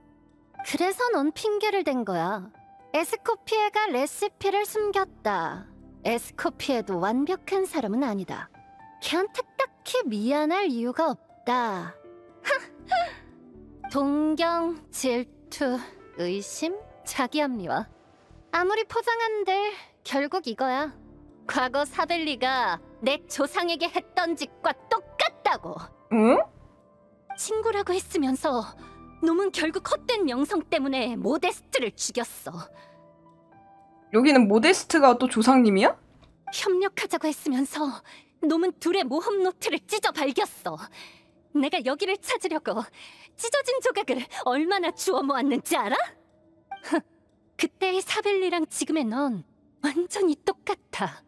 그래서 넌 핑계를 댄 거야. 에스코피에가 레시피를 숨겼다. 에스코피에도 완벽한 사람은 아니다. 걔한테 딱히 미안할 이유가 없다. 동경, 질투, 의심, 자기 합리화. 아무리 포장한들 결국 이거야. 과거 사벨리가 내 조상에게 했던 짓과 똑같다고. 응? 친구라고 했으면서 놈은 결국 헛된 명성 때문에 모데스트를 죽였어. 여기는 모데스트가 또 조상님이야? 협력하자고 했으면서 놈은 둘의 모험 노트를 찢어 발겼어. 내가 여기를 찾으려고 찢어진 조각을 얼마나 주워 모았는지 알아? 그때의 사벨리랑 지금의 넌 완전히 똑같아.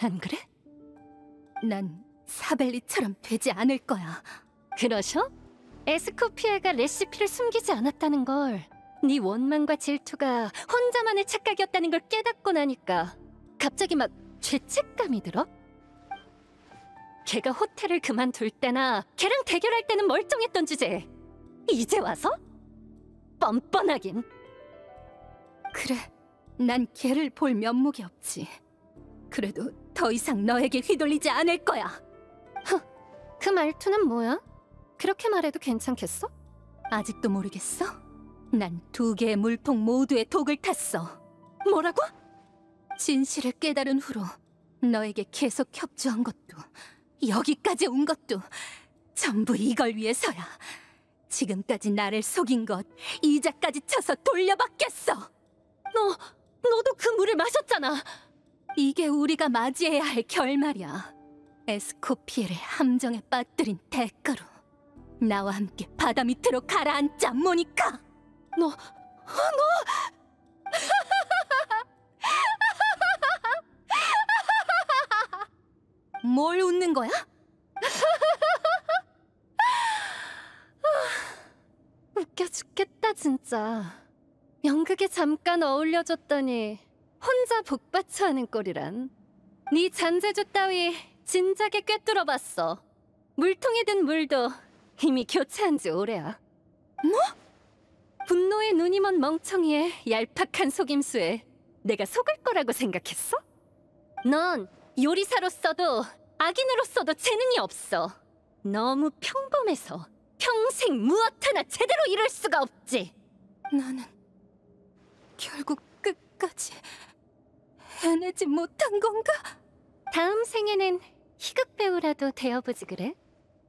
안 그래? 난 사벨리처럼 되지 않을 거야. 그러셔? 에스코피에가 레시피를 숨기지 않았다는 걸, 네 원망과 질투가 혼자만의 착각이었다는 걸 깨닫고 나니까 갑자기 막 죄책감이 들어? 걔가 호텔을 그만둘 때나 걔랑 대결할 때는 멀쩡했던 주제에 이제 와서? 뻔뻔하긴. 그래, 난 걔를 볼 면목이 없지. 그래도 더 이상 너에게 휘둘리지 않을 거야. 그 말투는 뭐야? 그렇게 말해도 괜찮겠어? 아직도 모르겠어? 난 2개의 물통 모두에 독을 탔어. 뭐라고? 진실을 깨달은 후로 너에게 계속 협조한 것도, 여기까지 온 것도 전부 이걸 위해서야. 지금까지 나를 속인 것, 이자까지 쳐서 돌려받겠어. 너도 그 물을 마셨잖아. 이게 우리가 맞이해야 할 결말이야. 에스코피에를 함정에 빠뜨린 대가로 나와 함께 바다 밑으로 가라앉자, 모니카. 너 뭘 웃는 거야? 웃겨 죽겠다 진짜. 연극에 잠깐 어울려줬더니 혼자 복받쳐 하는 꼴이란. 네 잔재주 따위 진작에 꿰뚫어봤어. 물통에 든 물도 이미 교체한 지 오래야. 뭐? 분노의 눈이 먼 멍청이의 얄팍한 속임수에 내가 속을 거라고 생각했어? 넌 요리사로서도 악인으로서도 재능이 없어. 너무 평범해서 평생 무엇 하나 제대로 이룰 수가 없지. 나는 결국 끝까지 해내지 못한 건가? 다음 생에는 희극 배우라도 되어보지 그래?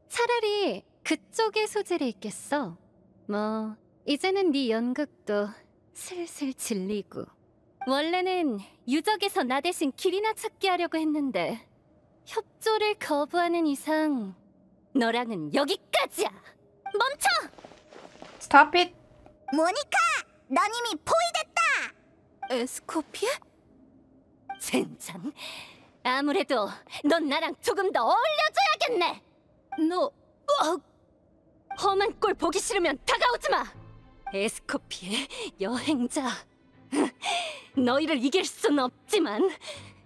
차라리 그쪽의 소질이 있겠어. 뭐 이제는 네 연극도 슬슬 질리고. 원래는 유적에서 나 대신 길이나 찾기 하려고 했는데 협조를 거부하는 이상 너랑은 여기까지야. 멈춰! Stop it. 모니카, 넌 이미 포위됐다. 에스코피에? 젠장. 아무래도 넌 나랑 조금 더 어울려줘야겠네. 너... 험한 꼴 보기 싫으면 다가오지 마. 에스코피에 여행자. 너희를 이길 순 없지만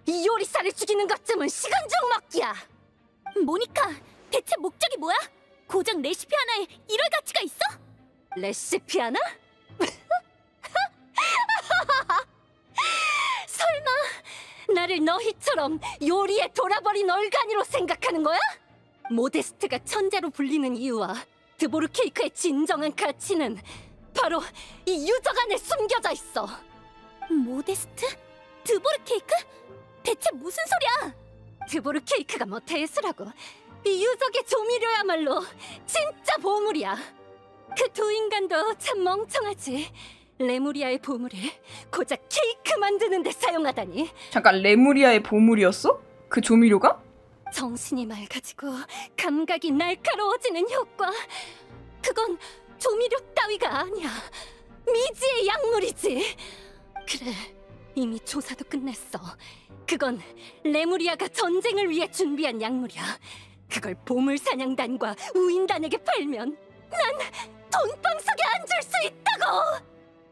이 요리사를 죽이는 것쯤은 시간 좀 먹기야. 모니카, 대체 목적이 뭐야? 고작 레시피 하나에 이럴 가치가 있어? 레시피 하나? 설마 나를 너희처럼 요리에 돌아버린 얼간이로 생각하는 거야? 모데스트가 천재로 불리는 이유와 드보르 케이크의 진정한 가치는 바로 이 유적 안에 숨겨져 있어. 모데스트? 드보르 케이크? 대체 무슨 소리야? 드보르 케이크가 뭐 대수라고. 이 유적의 조미료야말로 진짜 보물이야. 그 두 인간도 참 멍청하지. 레무리아의 보물을 고작 케이크 만드는 데 사용하다니. 잠깐, 레무리아의 보물이었어? 그 조미료가? 정신이 맑아지고 감각이 날카로워지는 효과. 그건 조미료 따위가 아니야. 미지의 약물이지. 그래, 이미 조사도 끝냈어. 그건 레무리아가 전쟁을 위해 준비한 약물이야. 그걸 보물사냥단과 우인단에게 팔면 난 돈방 속에 앉을 수 있다고!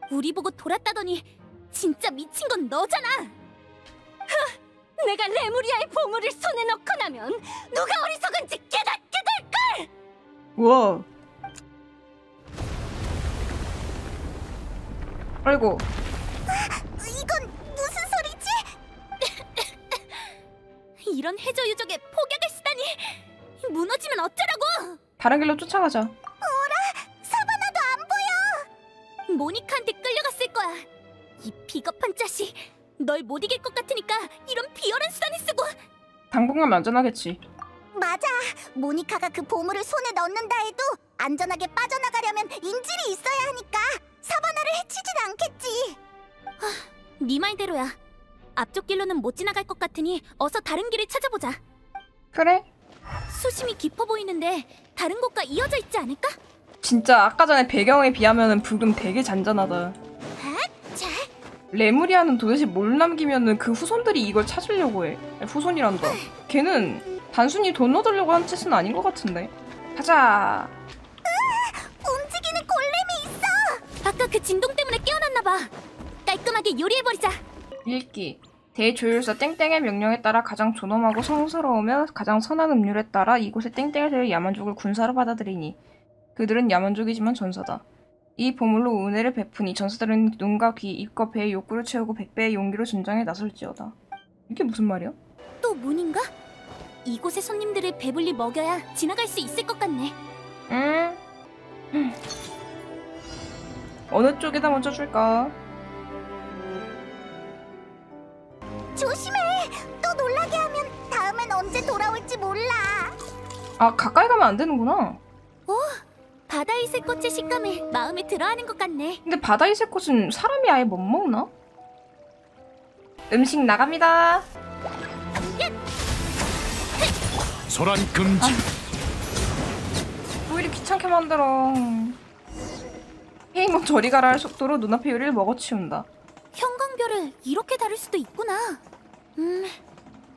우리 보고 돌았다더니 진짜 미친 건 너잖아. 내가 레무리아의 보물을 손에 넣고 나면 누가 어리석은지 깨닫게 될걸! 우와. 아이고. 이건 무슨 소리지? 이런 해저 유적에 폭약을 쓰다니. 무너지면 어쩌라고? 다른 길로 쫓아가자. 어라? 사바나도 안 보여. 모니카한테 끌려갔을 거야. 이 비겁한 자식. 널 못 이길 것 같으니까 이런 비열한 수단을 쓰고. 당분간 안전하겠지. 맞아. 모니카가 그 보물을 손에 넣는다 해도 안전하게 빠져나가려면 인질이 있어야 하니까 사바나를 해치진 않겠지. 네 말대로야. 앞쪽 길로는 못 지나갈 것 같으니 어서 다른 길을 찾아보자. 그래? 수심이 깊어 보이는데 다른 곳과 이어져 있지 않을까? 진짜 아까 전에 배경에 비하면 불금 되게 잔잔하다. 레무리아는 도대체 뭘 남기면은 그 후손들이 이걸 찾으려고 해. 후손이란다. 걔는 단순히 돈 얻으려고 한 짓은 아닌 것 같은데. 가자. 움직이는 골렘이 있어. 아까 그 진동 때문에 깨어났나 봐. 깔끔하게 요리해버리자. 읽기. 대조율사 땡땡의 명령에 따라 가장 존엄하고 성스러우며 가장 선한 음률에 따라 이곳의 땡땡에서의 야만족을 군사로 받아들이니 그들은 야만족이지만 전사다. 이 보물로 은혜를 베푸니 전사들은 눈과 귀, 입과 배의 욕구를 채우고 100배의 용기로 전장에 나설지어다. 이게 무슨 말이야? 또 문인가? 이곳의 손님들을 배불리 먹여야 지나갈 수 있을 것 같네. 어느 쪽에다 먼저 줄까? 조심해! 또 놀라게 하면 다음엔 언제 돌아올지 몰라. 아, 가까이 가면 안 되는구나. 바다 이슬꽃의 식감을 마음에 들어하는 것 같네. 근데 바다 이슬꽃은 사람이 아예 못 먹나? 음식 나갑니다. 소란 금지. 왜 이리 귀찮게 만들어. 헤이몬 저리 가라 할 속도로 눈앞의 요리를 먹어치운다. 형광별을 이렇게 다룰 수도 있구나.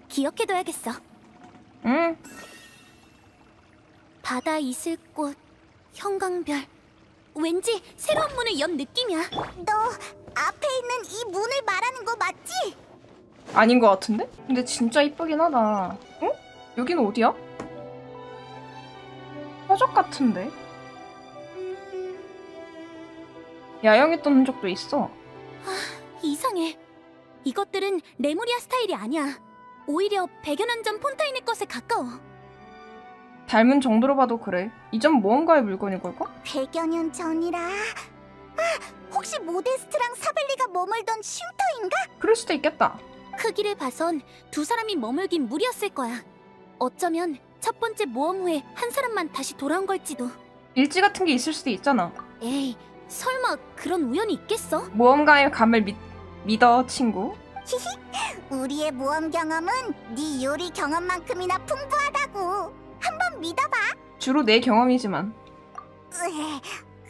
기억해둬야겠어. 응. 바다 이슬꽃, 형광별. 왠지 새로운 문을 연 느낌이야. 너 앞에 있는 이 문을 말하는 거 맞지? 아닌 것 같은데? 근데 진짜 이쁘긴 하다. 어? 여기는 어디야? 서적 같은데? 야영했던 흔적도 있어. 이상해. 이것들은 레무리아 스타일이 아니야. 오히려 100여 년 전 폰타인의 것에 가까워. 닮은 정도로 봐도 그래. 이전 무언가의 물건일 걸까? 100여 년 전이라. 혹시 모데스트랑 사벨리가 머물던 쉼터인가? 그럴 수도 있겠다. 크기를 봐선 두 사람이 머물긴 무리였을 거야. 어쩌면 첫 번째 모험 후에 한 사람만 다시 돌아온 걸지도. 일지 같은 게 있을 수도 있잖아. 에이, 설마 그런 우연이 있겠어? 모험가의 감을 믿어, 친구. 우리의 모험 경험은 네 요리 경험만큼이나 풍부하다고. 한번 믿어봐. 주로 내 경험이지만.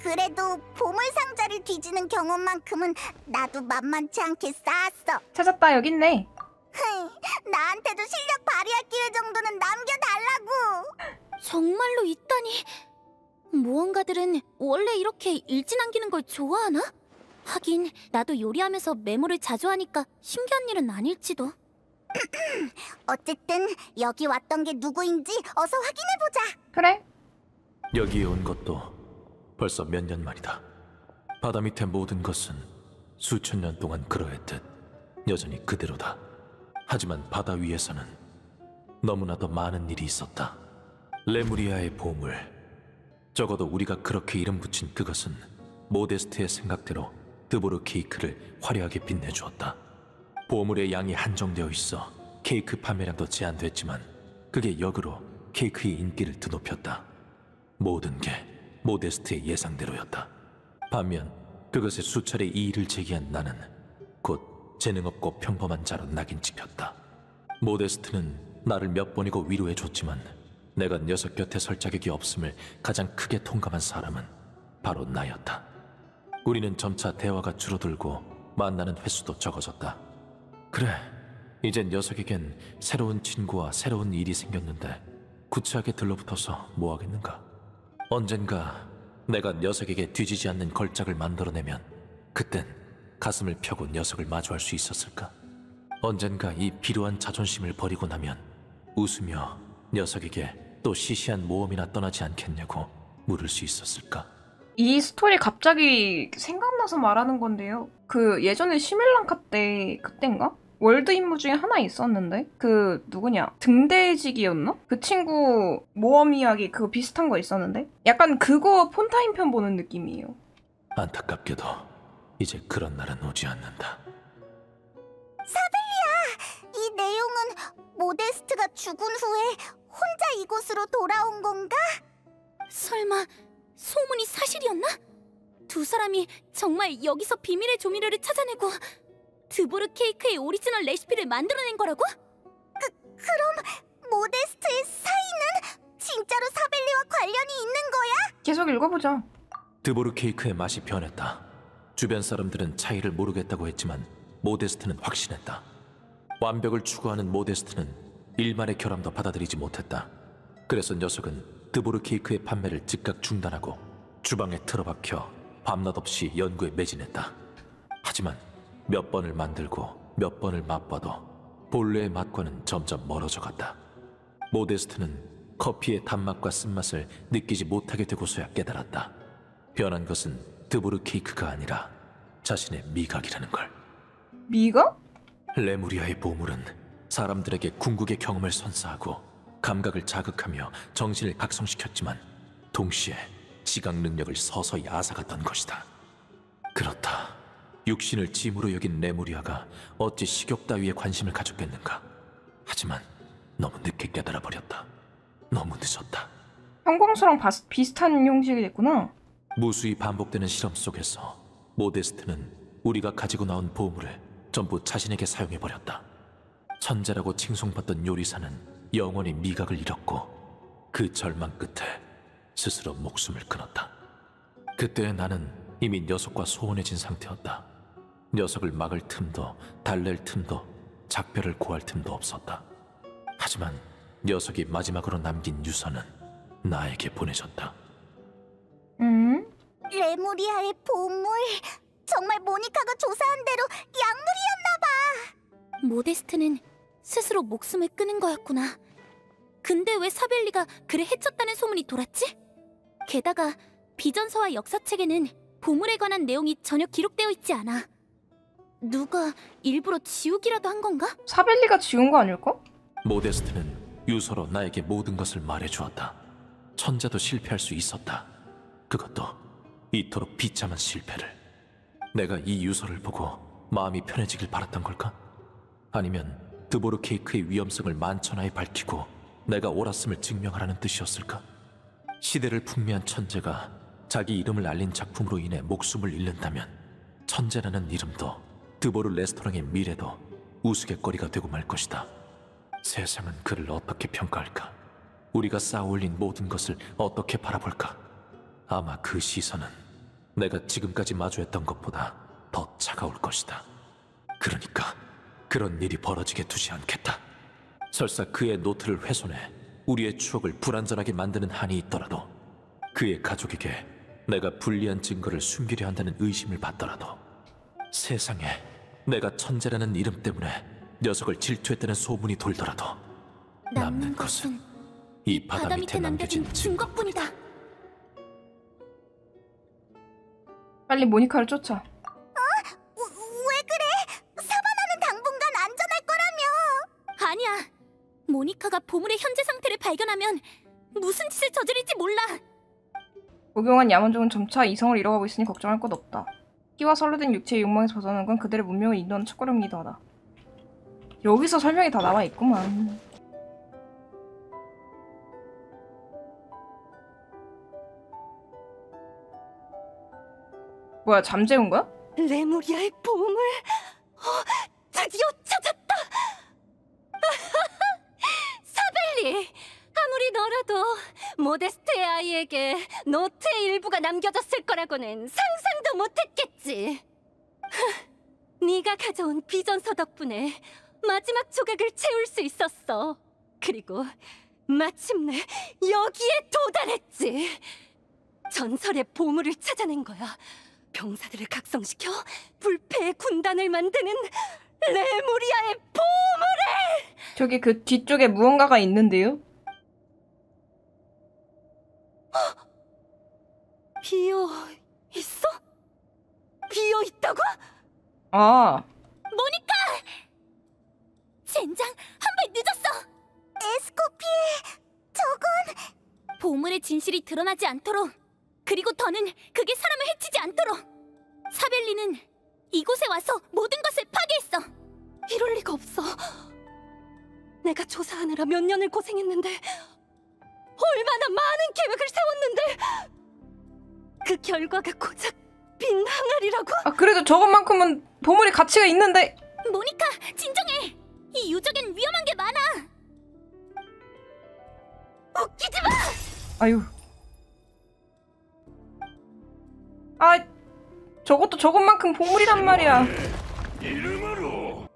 그래도 보물상자를 뒤지는 경험만큼은 나도 만만치 않게 쌓았어. 찾았다, 여기 있네. 나한테도 실력 발휘할 기회 정도는 남겨달라고. 정말로 있다니. 모험가들은 원래 이렇게 일지 남기는 걸 좋아하나? 하긴 나도 요리하면서 메모를 자주 하니까 신기한 일은 아닐지도. 어쨌든 여기 왔던 게 누구인지 어서 확인해보자. 그래. 여기에 온 것도 벌써 몇 년 만이다. 바다 밑의 모든 것은 수천 년 동안 그러했듯 여전히 그대로다. 하지만 바다 위에서는 너무나도 많은 일이 있었다. 레무리아의 보물. 적어도 우리가 그렇게 이름 붙인 그것은 모데스트의 생각대로 드보르 케이크를 화려하게 빛내주었다. 보물의 양이 한정되어 있어 케이크 판매량도 제한됐지만 그게 역으로 케이크의 인기를 드높였다. 모든 게 모데스트의 예상대로였다. 반면 그것에 수차례 이의를 제기한 나는 곧 재능없고 평범한 자로 낙인 찍혔다. 모데스트는 나를 몇 번이고 위로해줬지만 내가 녀석 곁에 설 자격이 없음을 가장 크게 통감한 사람은 바로 나였다. 우리는 점차 대화가 줄어들고 만나는 횟수도 적어졌다. 그래, 이젠 녀석에겐 새로운 친구와 새로운 일이 생겼는데 구차하게 들러붙어서 뭐 하겠는가? 언젠가 내가 녀석에게 뒤지지 않는 걸작을 만들어내면 그땐 가슴을 펴고 녀석을 마주할 수 있었을까? 언젠가 이 비루한 자존심을 버리고 나면 웃으며 녀석에게 또 시시한 모험이나 떠나지 않겠냐고 물을 수 있었을까? 이 스토리 갑자기 생각나서 말하는 건데요. 그 예전에 시밀랑카 때 그땐가? 월드 임무 중에 하나 있었는데 그 누구냐? 등대지기였나? 그 친구 모험 이야기 그거 비슷한 거 있었는데 약간 그거 폰타인 편 보는 느낌이에요. 안타깝게도 이제 그런 날은 오지 않는다. 사벨리아, 이 내용은 모데스트가 죽은 후에 혼자 이곳으로 돌아온 건가? 설마 소문이 사실이었나? 두 사람이 정말 여기서 비밀의 조미료를 찾아내고 드보르 케이크의 오리지널 레시피를 만들어낸 거라고? 그럼 모데스트의 사인은 진짜로 사벨리와 관련이 있는 거야? 계속 읽어보자. 드보르 케이크의 맛이 변했다. 주변 사람들은 차이를 모르겠다고 했지만 모데스트는 확신했다. 완벽을 추구하는 모데스트는 일말의 결함도 받아들이지 못했다. 그래서 녀석은 드보르 케이크의 판매를 즉각 중단하고 주방에 틀어박혀 밤낮 없이 연구에 매진했다. 하지만 몇 번을 만들고 몇 번을 맛봐도 본래의 맛과는 점점 멀어져 갔다. 모데스트는 커피의 단맛과 쓴맛을 느끼지 못하게 되고서야 깨달았다. 변한 것은 드보르 케이크가 아니라 자신의 미각이라는 걸. 미각? 레무리아의 보물은 사람들에게 궁극의 경험을 선사하고 감각을 자극하며 정신을 각성시켰지만 동시에 지각 능력을 서서히 앗아갔던 것이다. 그렇다. 육신을 짐으로 여긴 레무리아가 어찌 식욕 따위에 관심을 가졌겠는가. 하지만 너무 늦게 깨달아버렸다. 너무 늦었다. 형광수랑 비슷한 형식이 됐구나. 무수히 반복되는 실험 속에서 모데스트는 우리가 가지고 나온 보물을 전부 자신에게 사용해버렸다. 천재라고 칭송받던 요리사는 영원히 미각을 잃었고 그 절망 끝에 스스로 목숨을 끊었다. 그때 나는 이미 녀석과 소원해진 상태였다. 녀석을 막을 틈도 달랠 틈도 작별을 고할 틈도 없었다. 하지만 녀석이 마지막으로 남긴 유서는 나에게 보내졌다. 레무리아의 보물, 정말 모니카가 조사한 대로 약물이었나 봐. 모데스트는 스스로 목숨을 끊은 거였구나. 근데 왜 사벨리가 그를 해쳤다는 소문이 돌았지? 게다가 비전서와 역사책에는 보물에 관한 내용이 전혀 기록되어 있지 않아. 누가 일부러 지우기라도 한 건가? 사벨리가 지운 거 아닐까? 모데스트는 유서로 나에게 모든 것을 말해주었다. 천재도 실패할 수 있었다. 그것도 이토록 비참한 실패를. 내가 이 유서를 보고 마음이 편해지길 바랐던 걸까? 아니면 드보르 케이크의 위험성을 만천하에 밝히고 내가 옳았음을 증명하라는 뜻이었을까? 시대를 풍미한 천재가 자기 이름을 알린 작품으로 인해 목숨을 잃는다면 천재라는 이름도 드보르 레스토랑의 미래도 우스갯거리가 되고 말 것이다. 세상은 그를 어떻게 평가할까? 우리가 쌓아올린 모든 것을 어떻게 바라볼까? 아마 그 시선은 내가 지금까지 마주했던 것보다 더 차가울 것이다. 그러니까 그런 일이 벌어지게 두지 않겠다. 설사 그의 노트를 훼손해 우리의 추억을 불완전하게 만드는 한이 있더라도, 그의 가족에게 내가 불리한 증거를 숨기려 한다는 의심을 받더라도, 세상에 내가 천재라는 이름 때문에 녀석을 질투했다는 소문이 돌더라도 남는 것은 이 바다 밑에 남겨진 증거뿐이다. 빨리 모니카를 쫓아. 왜 그래? 사바나는 당분간 안전할 거라며. 아니야. 모니카가 보물의 현재 상태를 발견하면 무슨 짓을 저지를지 몰라. 복용한 야만족은 점차 이성을 잃어가고 있으니 걱정할 것 없다. 끼와 선로된 육체의 욕망에서 벗어나는 건 그들의 문명을 인도하는 첫걸음이기도 하다. 여기서 설명이 다 나와 있구만. 뭐야, 잠재운 거야? 레무리아의 보물! 드디어 찾았다! 사벨리! 아무리 너라도 아마도 모데스트의 아이에게 노트의 일부가 남겨졌을 거라고는 상상도 못했겠지. 네가 가져온 비전서 덕분에 마지막 조각을 채울 수 있었어. 그리고 마침내 여기에 도달했지. 전설의 보물을 찾아낸 거야. 병사들을 각성시켜 불패의 군단을 만드는 레무리아의 보물을! 저기 그 뒤쪽에 무언가가 있는데요? 비어 있어? 비어 있다고? 아, 모니카! 젠장, 한 발 늦었어! 에스코피에 저건... 보물의 진실이 드러나지 않도록, 그리고 더는 그게 사람을 해치지 않도록 사벨리는 이곳에 와서 모든 것을 파괴했어. 이럴 리가 없어. 내가 조사하느라 몇 년을 고생했는데, 얼마나 많은 계획을 세웠는데, 그 결과가 고작 빈 항아리라고? 아 그래도 저것만큼은 보물이 가치가 있는데. 모니카, 진정해! 이 유적엔 위험한 게 많아! 웃기지 마! 아유. 아, 저것도 저것만큼 보물이란 말이야. 이름으로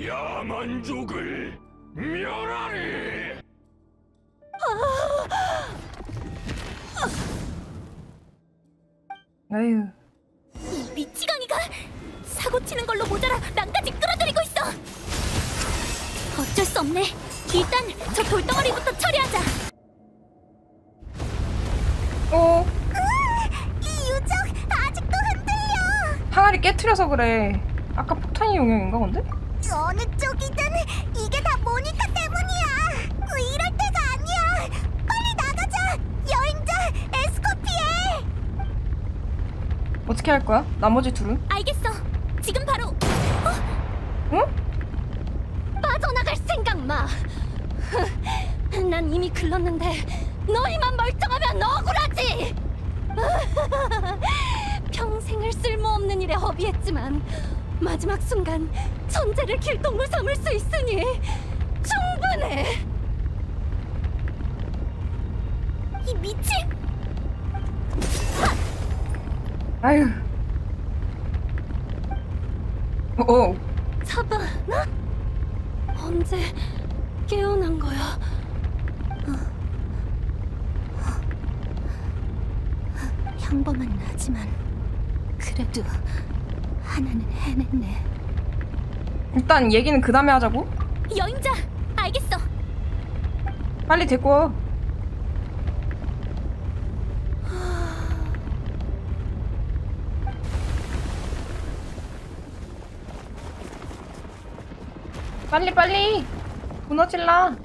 야만족을 멸하리. 아유. 이 미치광이가 사고 치는 걸로 모자라 나까지 끌어들이고 있어. 어쩔 수 없네. 일단 저 돌덩어리부터 처리하자. 이 유적 아직도 흔들려. 항아리 깨트려서 그래. 아까 폭탄이 영향인가 본데? 어느 쪽이든 이게 다 모니카 때문이야. 이럴 때가 아니야. 빨리 나가자. 여행자 에스코피에. 어떻게 할 거야? 나머지 둘은? 알겠어. 지금 바로. 응? 빠져나갈 생각 마. 난 이미 글렀는데 너희만 멀쩡하면 억울하지. 평생을 쓸모없는 일에 허비했지만 마지막 순간 천재를 길동무 삼을 수 있으니 충분해. 이 미친. 아유. 사바나? 언제 깨어난 거야? 평범한 나지만 그래도 하나는 해냈네. 일단 얘기는 그 다음에 하자고. 여행자, 알겠어. 빨리 데리고 와. 빨리 빨리 무너질라.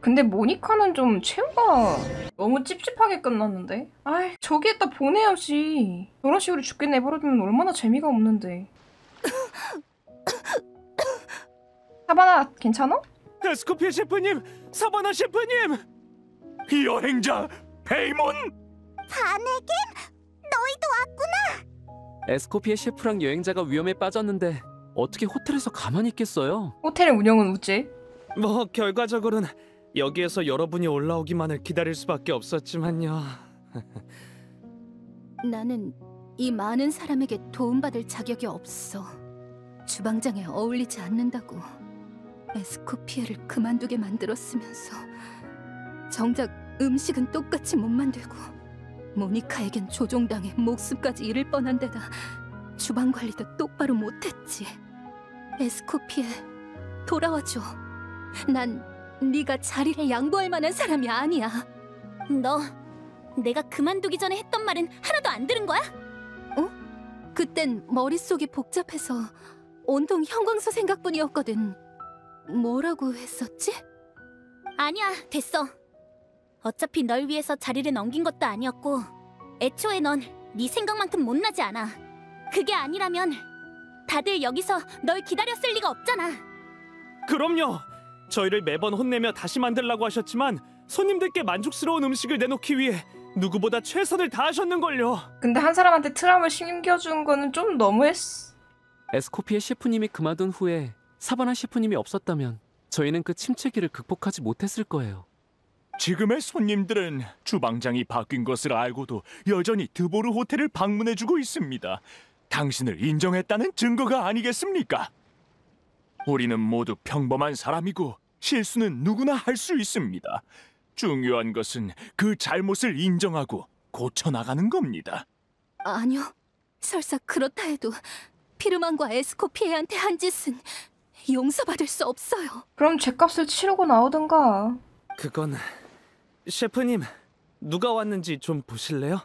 근데 모니카는 좀 최후가 너무 찝찝하게 끝났는데? 아이 저기에다 보내야지. 저런 식으로 죽게 내버려두면 얼마나 재미가 없는데. 사바나 괜찮아? 에스코피아 셰프님! 사바나 셰프님! 여행자 페이몬! 바네겐? 너희도 왔구나! 에스코피의 셰프랑 여행자가 위험에 빠졌는데 어떻게 호텔에서 가만히 있겠어요? 호텔의 운영은 우째? 뭐 결과적으로는 여기에서 여러분이 올라오기만을 기다릴 수밖에 없었지만요. 나는 이 많은 사람에게 도움받을 자격이 없어. 주방장에 어울리지 않는다고 에스코피아를 그만두게 만들었으면서 정작 음식은 똑같이 못 만들고 모니카에겐 조종당해 목숨까지 잃을 뻔한 데다 주방 관리도 똑바로 못했지. 에스코피아, 돌아와줘. 난 네가 자리를 양보할 만한 사람이 아니야. 너 내가 그만두기 전에 했던 말은 하나도 안 들은 거야? 그땐 머릿속이 복잡해서 온통 형광소 생각뿐이었거든. 뭐라고 했었지? 아니야, 됐어. 어차피 널 위해서 자리를 넘긴 것도 아니었고 애초에 넌 네 생각만큼 못나지 않아. 그게 아니라면 다들 여기서 널 기다렸을 리가 없잖아. 그럼요. 저희를 매번 혼내며 다시 만들라고 하셨지만 손님들께 만족스러운 음식을 내놓기 위해 누구보다 최선을 다하셨는걸요. 근데 한 사람한테 트라우마를 심겨준 거는 좀 너무했어. 에스코피의 셰프님이 그만둔 후에 사바나 셰프님이 없었다면 저희는 그 침체기를 극복하지 못했을 거예요. 지금의 손님들은 주방장이 바뀐 것을 알고도 여전히 드보르 호텔을 방문해주고 있습니다. 당신을 인정했다는 증거가 아니겠습니까? 우리는 모두 평범한 사람이고 실수는 누구나 할 수 있습니다. 중요한 것은 그 잘못을 인정하고 고쳐나가는 겁니다. 아니요. 설사 그렇다 해도 피르만과 에스코피에한테 한 짓은 용서받을 수 없어요. 그럼 죗값을 치르고 나오든가. 그건 셰프님 누가 왔는지 좀 보실래요?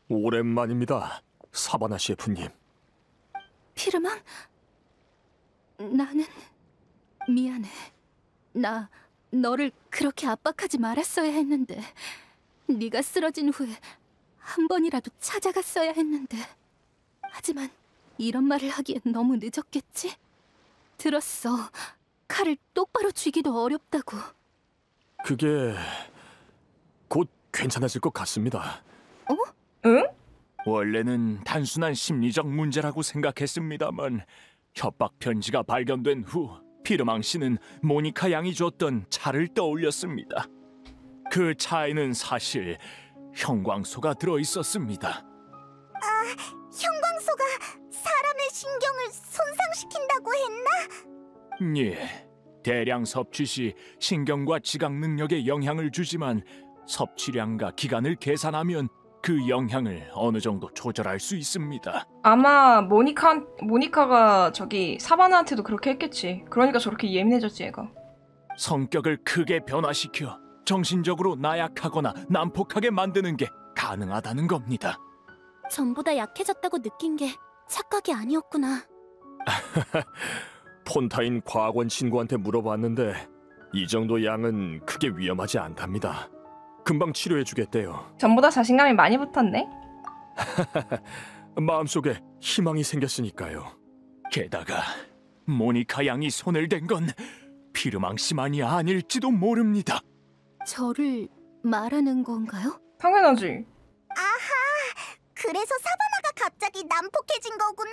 오랜만입니다, 사바나 셰프님. 피르만? 나는 미안해. 나 너를 그렇게 압박하지 말았어야 했는데 네가 쓰러진 후에 한 번이라도 찾아갔어야 했는데 하지만 이런 말을 하기엔 너무 늦었겠지? 들었어. 칼을 똑바로 쥐기도 어렵다고. 그게 곧 괜찮아질 것 같습니다. 응? 원래는 단순한 심리적 문제라고 생각했습니다만 협박 편지가 발견된 후 피르망 씨는 모니카 양이 줬던 차를 떠올렸습니다. 그 차에는 사실 형광소가 들어있었습니다. 형광소가 사람의 신경을 손상시킨다고 했나? 예, 대량 섭취 시 신경과 지각 능력에 영향을 주지만 섭취량과 기간을 계산하면 그 영향을 어느 정도 조절할 수 있습니다. 아마 모니카가 저기 사바나한테도 그렇게 했겠지. 그러니까 저렇게 예민해졌지 얘가. 성격을 크게 변화시켜 정신적으로 나약하거나 난폭하게 만드는 게 가능하다는 겁니다. 전부 다 약해졌다고 느낀 게 착각이 아니었구나. 폰타인 과학원 친구한테 물어봤는데 이 정도 양은 크게 위험하지 않답니다. 금방 치료해주겠대요. 전보다 자신감이 많이 붙었네. 마음속에 희망이 생겼으니까요. 게다가 모니카 양이 손을 댄 건 피르망 씨만이 아닐지도 모릅니다. 저를 말하는 건가요? 당연하지. 아하, 그래서 사바나가 갑자기 난폭해진 거구나.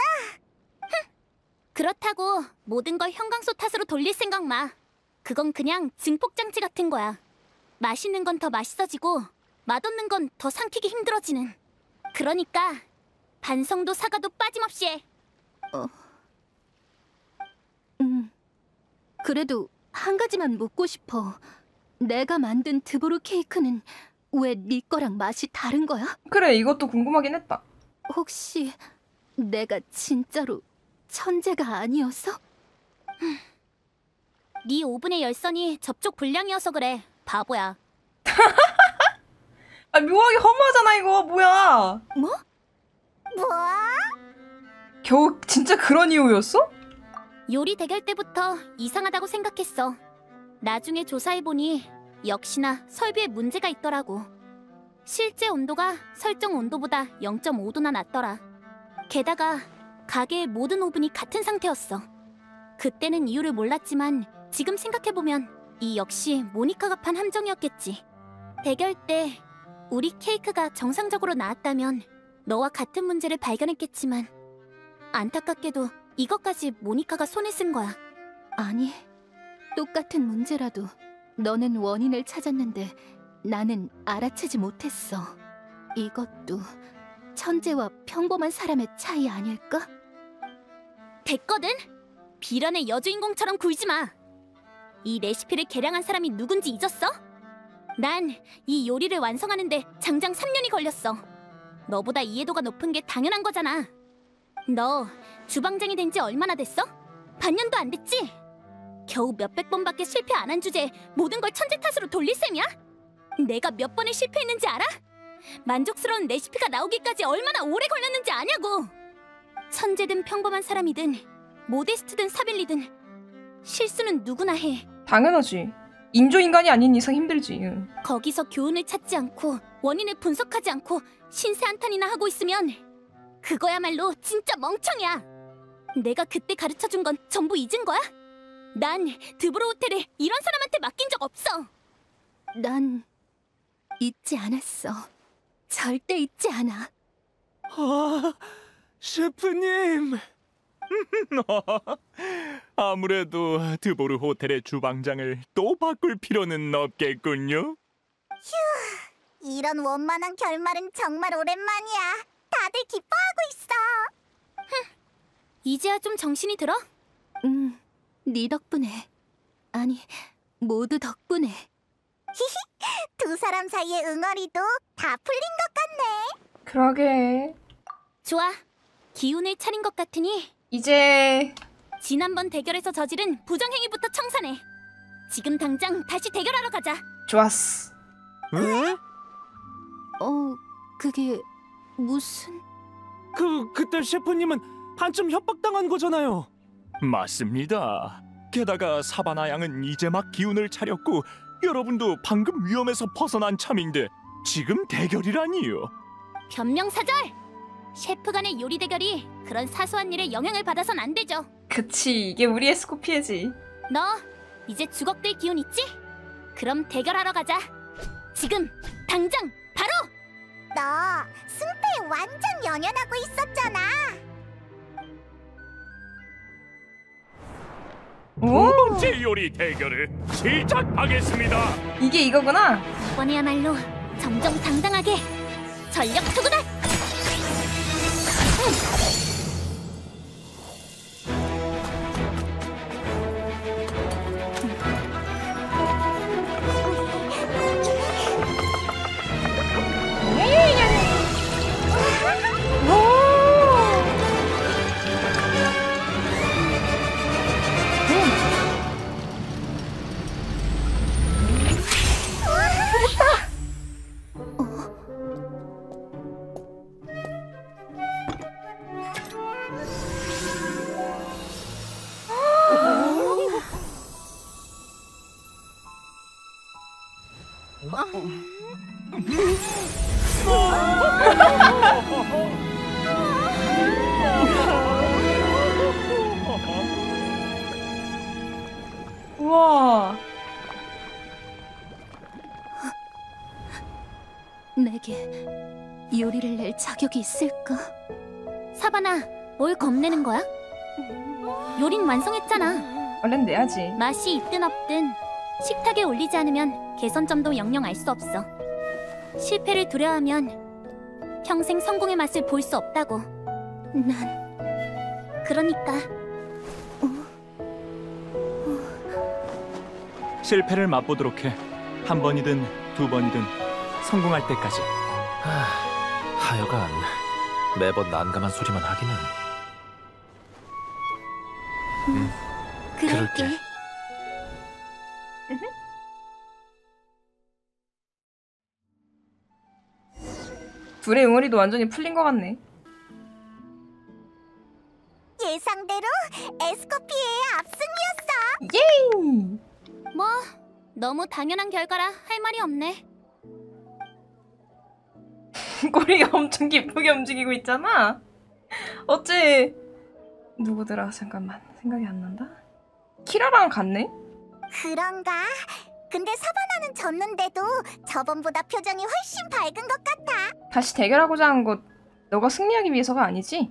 그렇다고 모든 걸 형광소 탓으로 돌릴 생각 마. 그건 그냥 증폭장치 같은 거야. 맛있는 건 더 맛있어지고 맛없는 건 더 삼키기 힘들어지는. 그러니까 반성도 사과도 빠짐없이 해. 그래도 한 가지만 묻고 싶어. 내가 만든 드보르 케이크는 왜 네 거랑 맛이 다른 거야? 그래, 이것도 궁금하긴 했다. 혹시 내가 진짜로 천재가 아니어서? 네 오븐의 열선이 접촉 불량이어서 그래. 바보야. 아, 묘하게 허무하잖아 이거. 뭐야? 뭐? 겨우 진짜 그런 이유였어? 요리 대결 때부터 이상하다고 생각했어. 나중에 조사해보니 역시나 설비에 문제가 있더라고. 실제 온도가 설정 온도보다 0.5도나 낮더라. 게다가 가게의 모든 오븐이 같은 상태였어. 그때는 이유를 몰랐지만 지금 생각해보면 이 역시 모니카가 판 함정이었겠지. 대결 때 우리 케이크가 정상적으로 나왔다면 너와 같은 문제를 발견했겠지만 안타깝게도 이것까지 모니카가 손에 쓴 거야. 아니, 똑같은 문제라도 너는 원인을 찾았는데 나는 알아채지 못했어. 이것도 천재와 평범한 사람의 차이 아닐까? 됐거든? 비련의 여주인공처럼 굴지 마. 이 레시피를 개량한 사람이 누군지 잊었어? 난 이 요리를 완성하는데 장장 3년이 걸렸어. 너보다 이해도가 높은 게 당연한 거잖아. 너 주방장이 된 지 얼마나 됐어? 반년도 안 됐지? 겨우 몇백 번밖에 실패 안 한 주제에 모든 걸 천재 탓으로 돌릴 셈이야? 내가 몇 번을 실패했는지 알아? 만족스러운 레시피가 나오기까지 얼마나 오래 걸렸는지 아냐고! 천재든 평범한 사람이든 모데스트든 사벨리든 실수는 누구나 해. 당연하지. 인조인간이 아닌 이상 힘들지. 거기서 교훈을 찾지 않고 원인을 분석하지 않고 신세 한탄이나 하고 있으면 그거야말로 진짜 멍청이야. 내가 그때 가르쳐준 건 전부 잊은 거야? 난 드보르 호텔을 이런 사람한테 맡긴 적 없어. 난 잊지 않았어. 절대 잊지 않아. 아, 셰프님. 아무래도 드보르 호텔의 주방장을 또 바꿀 필요는 없겠군요. 휴, 이런 원만한 결말은 정말 오랜만이야. 다들 기뻐하고 있어. 이제야 좀 정신이 들어? 네 덕분에. 아니, 모두 덕분에. 두 사람 사이의 응어리도 다 풀린 것 같네. 그러게. 좋아. 기운을 차린 것 같으니 이제 지난번 대결에서 저지른 부정행위부터 청산해. 지금 당장 다시 대결하러 가자. 좋았어. 에? 그게 무슨... 그때 셰프님은 한참 협박당한 거잖아요. 맞습니다. 게다가 사바나 양은 이제 막 기운을 차렸고 여러분도 방금 위험에서 벗어난 참인데 지금 대결이라니요. 변명사절! 셰프 간의 요리 대결이 그런 사소한 일에 영향을 받아선 안 되죠. 그치, 이게 우리 에스코피에지. 너 이제 주걱들 기운 있지? 그럼 대결하러 가자. 지금 당장 바로! 너 승패에 완전 연연하고 있었잖아. 두 번째 요리 대결을 시작하겠습니다. 이게 이거구나. 이번에야말로 정정당당하게 전력 투구다! 우와. 내게 요리를 낼 자격이 있을까? 사바나, 뭘 겁내는 거야? 요린 완성했잖아. 얼른 내야지. 맛이 있든 없든 식탁에 올리지 않으면 개선점도 영영 알 수 없어. 실패를 두려워하면 평생 성공의 맛을 볼 수 없다고. 난... 그러니까... 실패를 맛보도록 해. 한 번이든 두 번이든 성공할 때까지. 하여간 매번 난감한 소리만 하기는. 그럴게. 둘의 응어리도 완전히 풀린 것 같네. 예상대로 에스코피의 압승이었어. 예이! 뭐 너무 당연한 결과라 할 말이 없네. 꼬리가 엄청 기쁘게 움직이고 있잖아. 어째 누구더라? 잠깐만, 생각이 안 난다. 키라랑 같네? 그런가? 근데 사바나는 졌는데도 저번보다 표정이 훨씬 밝은 것 같아. 다시 대결하고자 한 것 너가 승리하기 위해서가 아니지?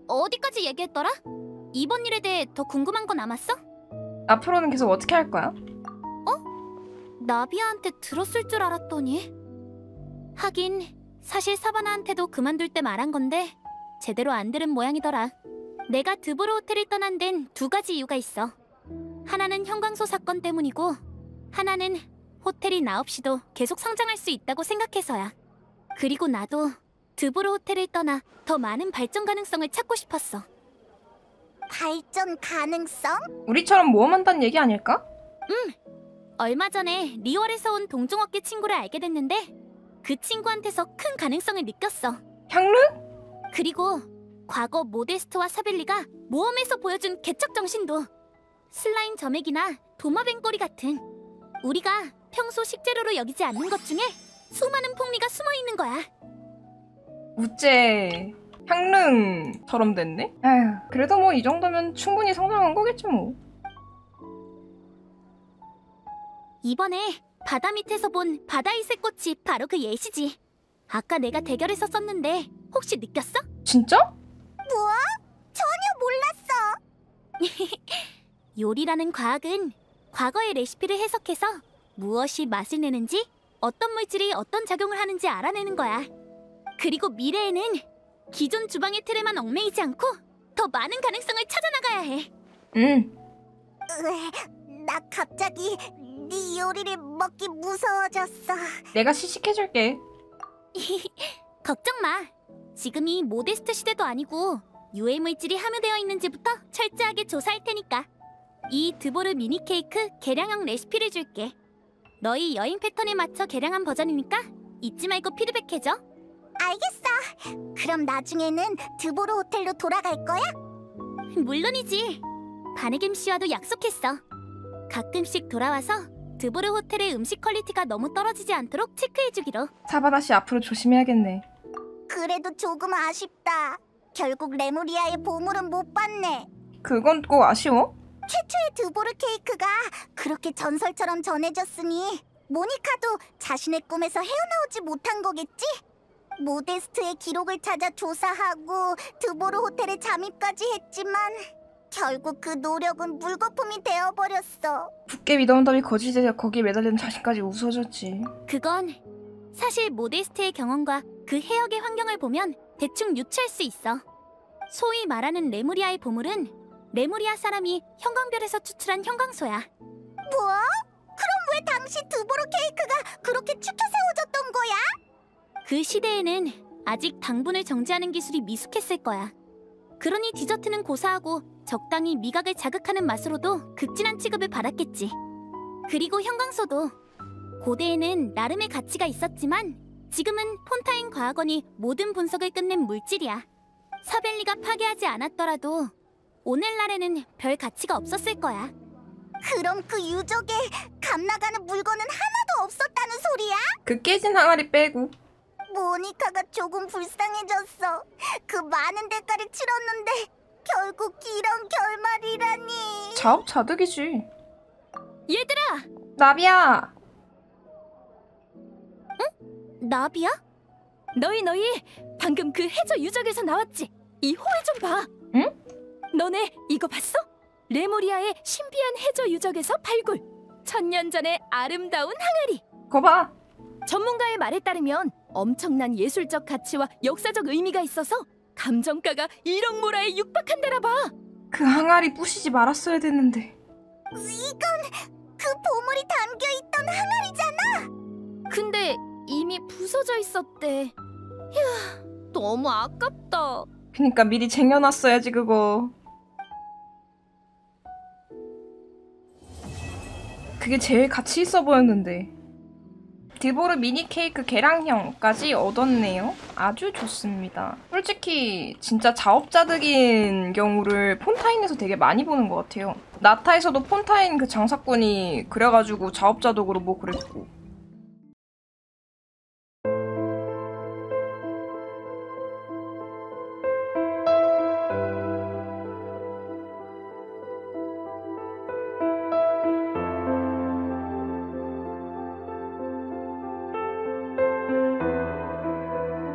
어디까지 얘기했더라? 이번 일에 대해 더 궁금한 거 남았어? 앞으로는 계속 어떻게 할 거야? 나비아한테 들었을 줄 알았더니. 하긴 사실 사바나한테도 그만둘 때 말한 건데 제대로 안 들은 모양이더라. 내가 드보르 호텔을 떠난 데는 두 가지 이유가 있어. 하나는 현광소 사건 때문이고 하나는 호텔이 나 없이도 계속 성장할 수 있다고 생각해서야. 그리고 나도 드보르 호텔을 떠나 더 많은 발전 가능성을 찾고 싶었어. 발전 가능성? 우리처럼 모험한다는 얘기 아닐까? 응! 얼마 전에 리월에서 온 동종업계 친구를 알게 됐는데 그 친구한테서 큰 가능성을 느꼈어. 향릉? 그리고 과거 모데스트와 사벨리가 모험에서 보여준 개척 정신도 슬라임 점액이나 도마뱀꼬리 같은 우리가 평소 식재료로 여기지 않는 것 중에 수많은 풍미가 숨어있는 거야. 우째 향릉처럼 됐네? 에휴, 그래도 뭐 이 정도면 충분히 성장한 거겠지 뭐. 이번에 바다 밑에서 본 바다 이슬 꽃이 바로 그 예시지. 아까 내가 대결에서 썼는데 혹시 느꼈어? 진짜? 뭐? 전혀 몰랐어. 요리라는 과학은 과거의 레시피를 해석해서 무엇이 맛을 내는지, 어떤 물질이 어떤 작용을 하는지 알아내는 거야. 그리고 미래에는 기존 주방의 틀에만 얽매이지 않고 더 많은 가능성을 찾아나가야 해. 나 갑자기 네 요리를 먹기 무서워졌어. 내가 시식해줄게. 걱정 마. 지금이 모데스트 시대도 아니고 유해 물질이 함유되어 있는지부터 철저하게 조사할 테니까. 이 드보르 미니 케이크 계량형 레시피를 줄게. 너희 여행 패턴에 맞춰 계량한 버전이니까 잊지 말고 피드백해줘. 알겠어. 그럼 나중에는 드보르 호텔로 돌아갈 거야? 물론이지. 바네겜 씨와도 약속했어. 가끔씩 돌아와서 드보르 호텔의 음식 퀄리티가 너무 떨어지지 않도록 체크해주기로. 사바나 씨 앞으로 조심해야겠네. 그래도 조금 아쉽다. 결국 레무리아의 보물은 못 봤네. 그건 꼭 아쉬워? 최초의 드보르 케이크가 그렇게 전설처럼 전해졌으니 모니카도 자신의 꿈에서 헤어나오지 못한 거겠지? 모데스트의 기록을 찾아 조사하고 드보르 호텔에 잠입까지 했지만 결국 그 노력은 물거품이 되어버렸어. 굳게 믿어온 답이 거짓에서 거기에 매달리는 자신까지 웃어졌지. 그건 사실 모데스트의 경험과 그 해역의 환경을 보면 대충 유추할 수 있어. 소위 말하는 레무리아의 보물은 레무리아 사람이 형광별에서 추출한 형광소야. 뭐? 그럼 왜 당시 드보르 케이크가 그렇게 추켜 세워졌던 거야? 그 시대에는 아직 당분을 정지하는 기술이 미숙했을 거야. 그러니 디저트는 고사하고 적당히 미각을 자극하는 맛으로도 극진한 취급을 받았겠지. 그리고 형광소도 고대에는 나름의 가치가 있었지만 지금은 폰타인 과학원이 모든 분석을 끝낸 물질이야. 사벨리가 파괴하지 않았더라도 오늘날에는 별 가치가 없었을 거야. 그럼 그 유적에 값나가는 물건은 하나도 없었다는 소리야? 그 깨진 항아리 빼고. 모니카가 조금 불쌍해졌어. 그 많은 대가를 치렀는데 결국 이런 결말이라니. 자업자득이지. 얘들아! 나비야! 응? 나비야? 너희 방금 그 해저 유적에서 나왔지? 이 호에 좀 봐. 응? 너네 이거 봤어? 레모리아의 신비한 해저 유적에서 발굴. 1000년 전의 아름다운 항아리. 거봐. 전문가의 말에 따르면 엄청난 예술적 가치와 역사적 의미가 있어서 감정가가 1억 모라에 육박한다나 봐. 그 항아리 부시지 말았어야 됐는데. 이건 그 보물이 담겨있던 항아리잖아. 근데 이미 부서져 있었대. 휴, 너무 아깝다. 그니까 미리 쟁여놨어야지 그거. 그게 제일 가치 있어 보였는데. 드보르 미니 케이크 계량형까지 얻었네요. 아주 좋습니다. 솔직히 진짜 자업자득인 경우를 폰타인에서 되게 많이 보는 것 같아요. 나타에서도 폰타인 그 장사꾼이 그래가지고 자업자득으로 뭐 그랬고,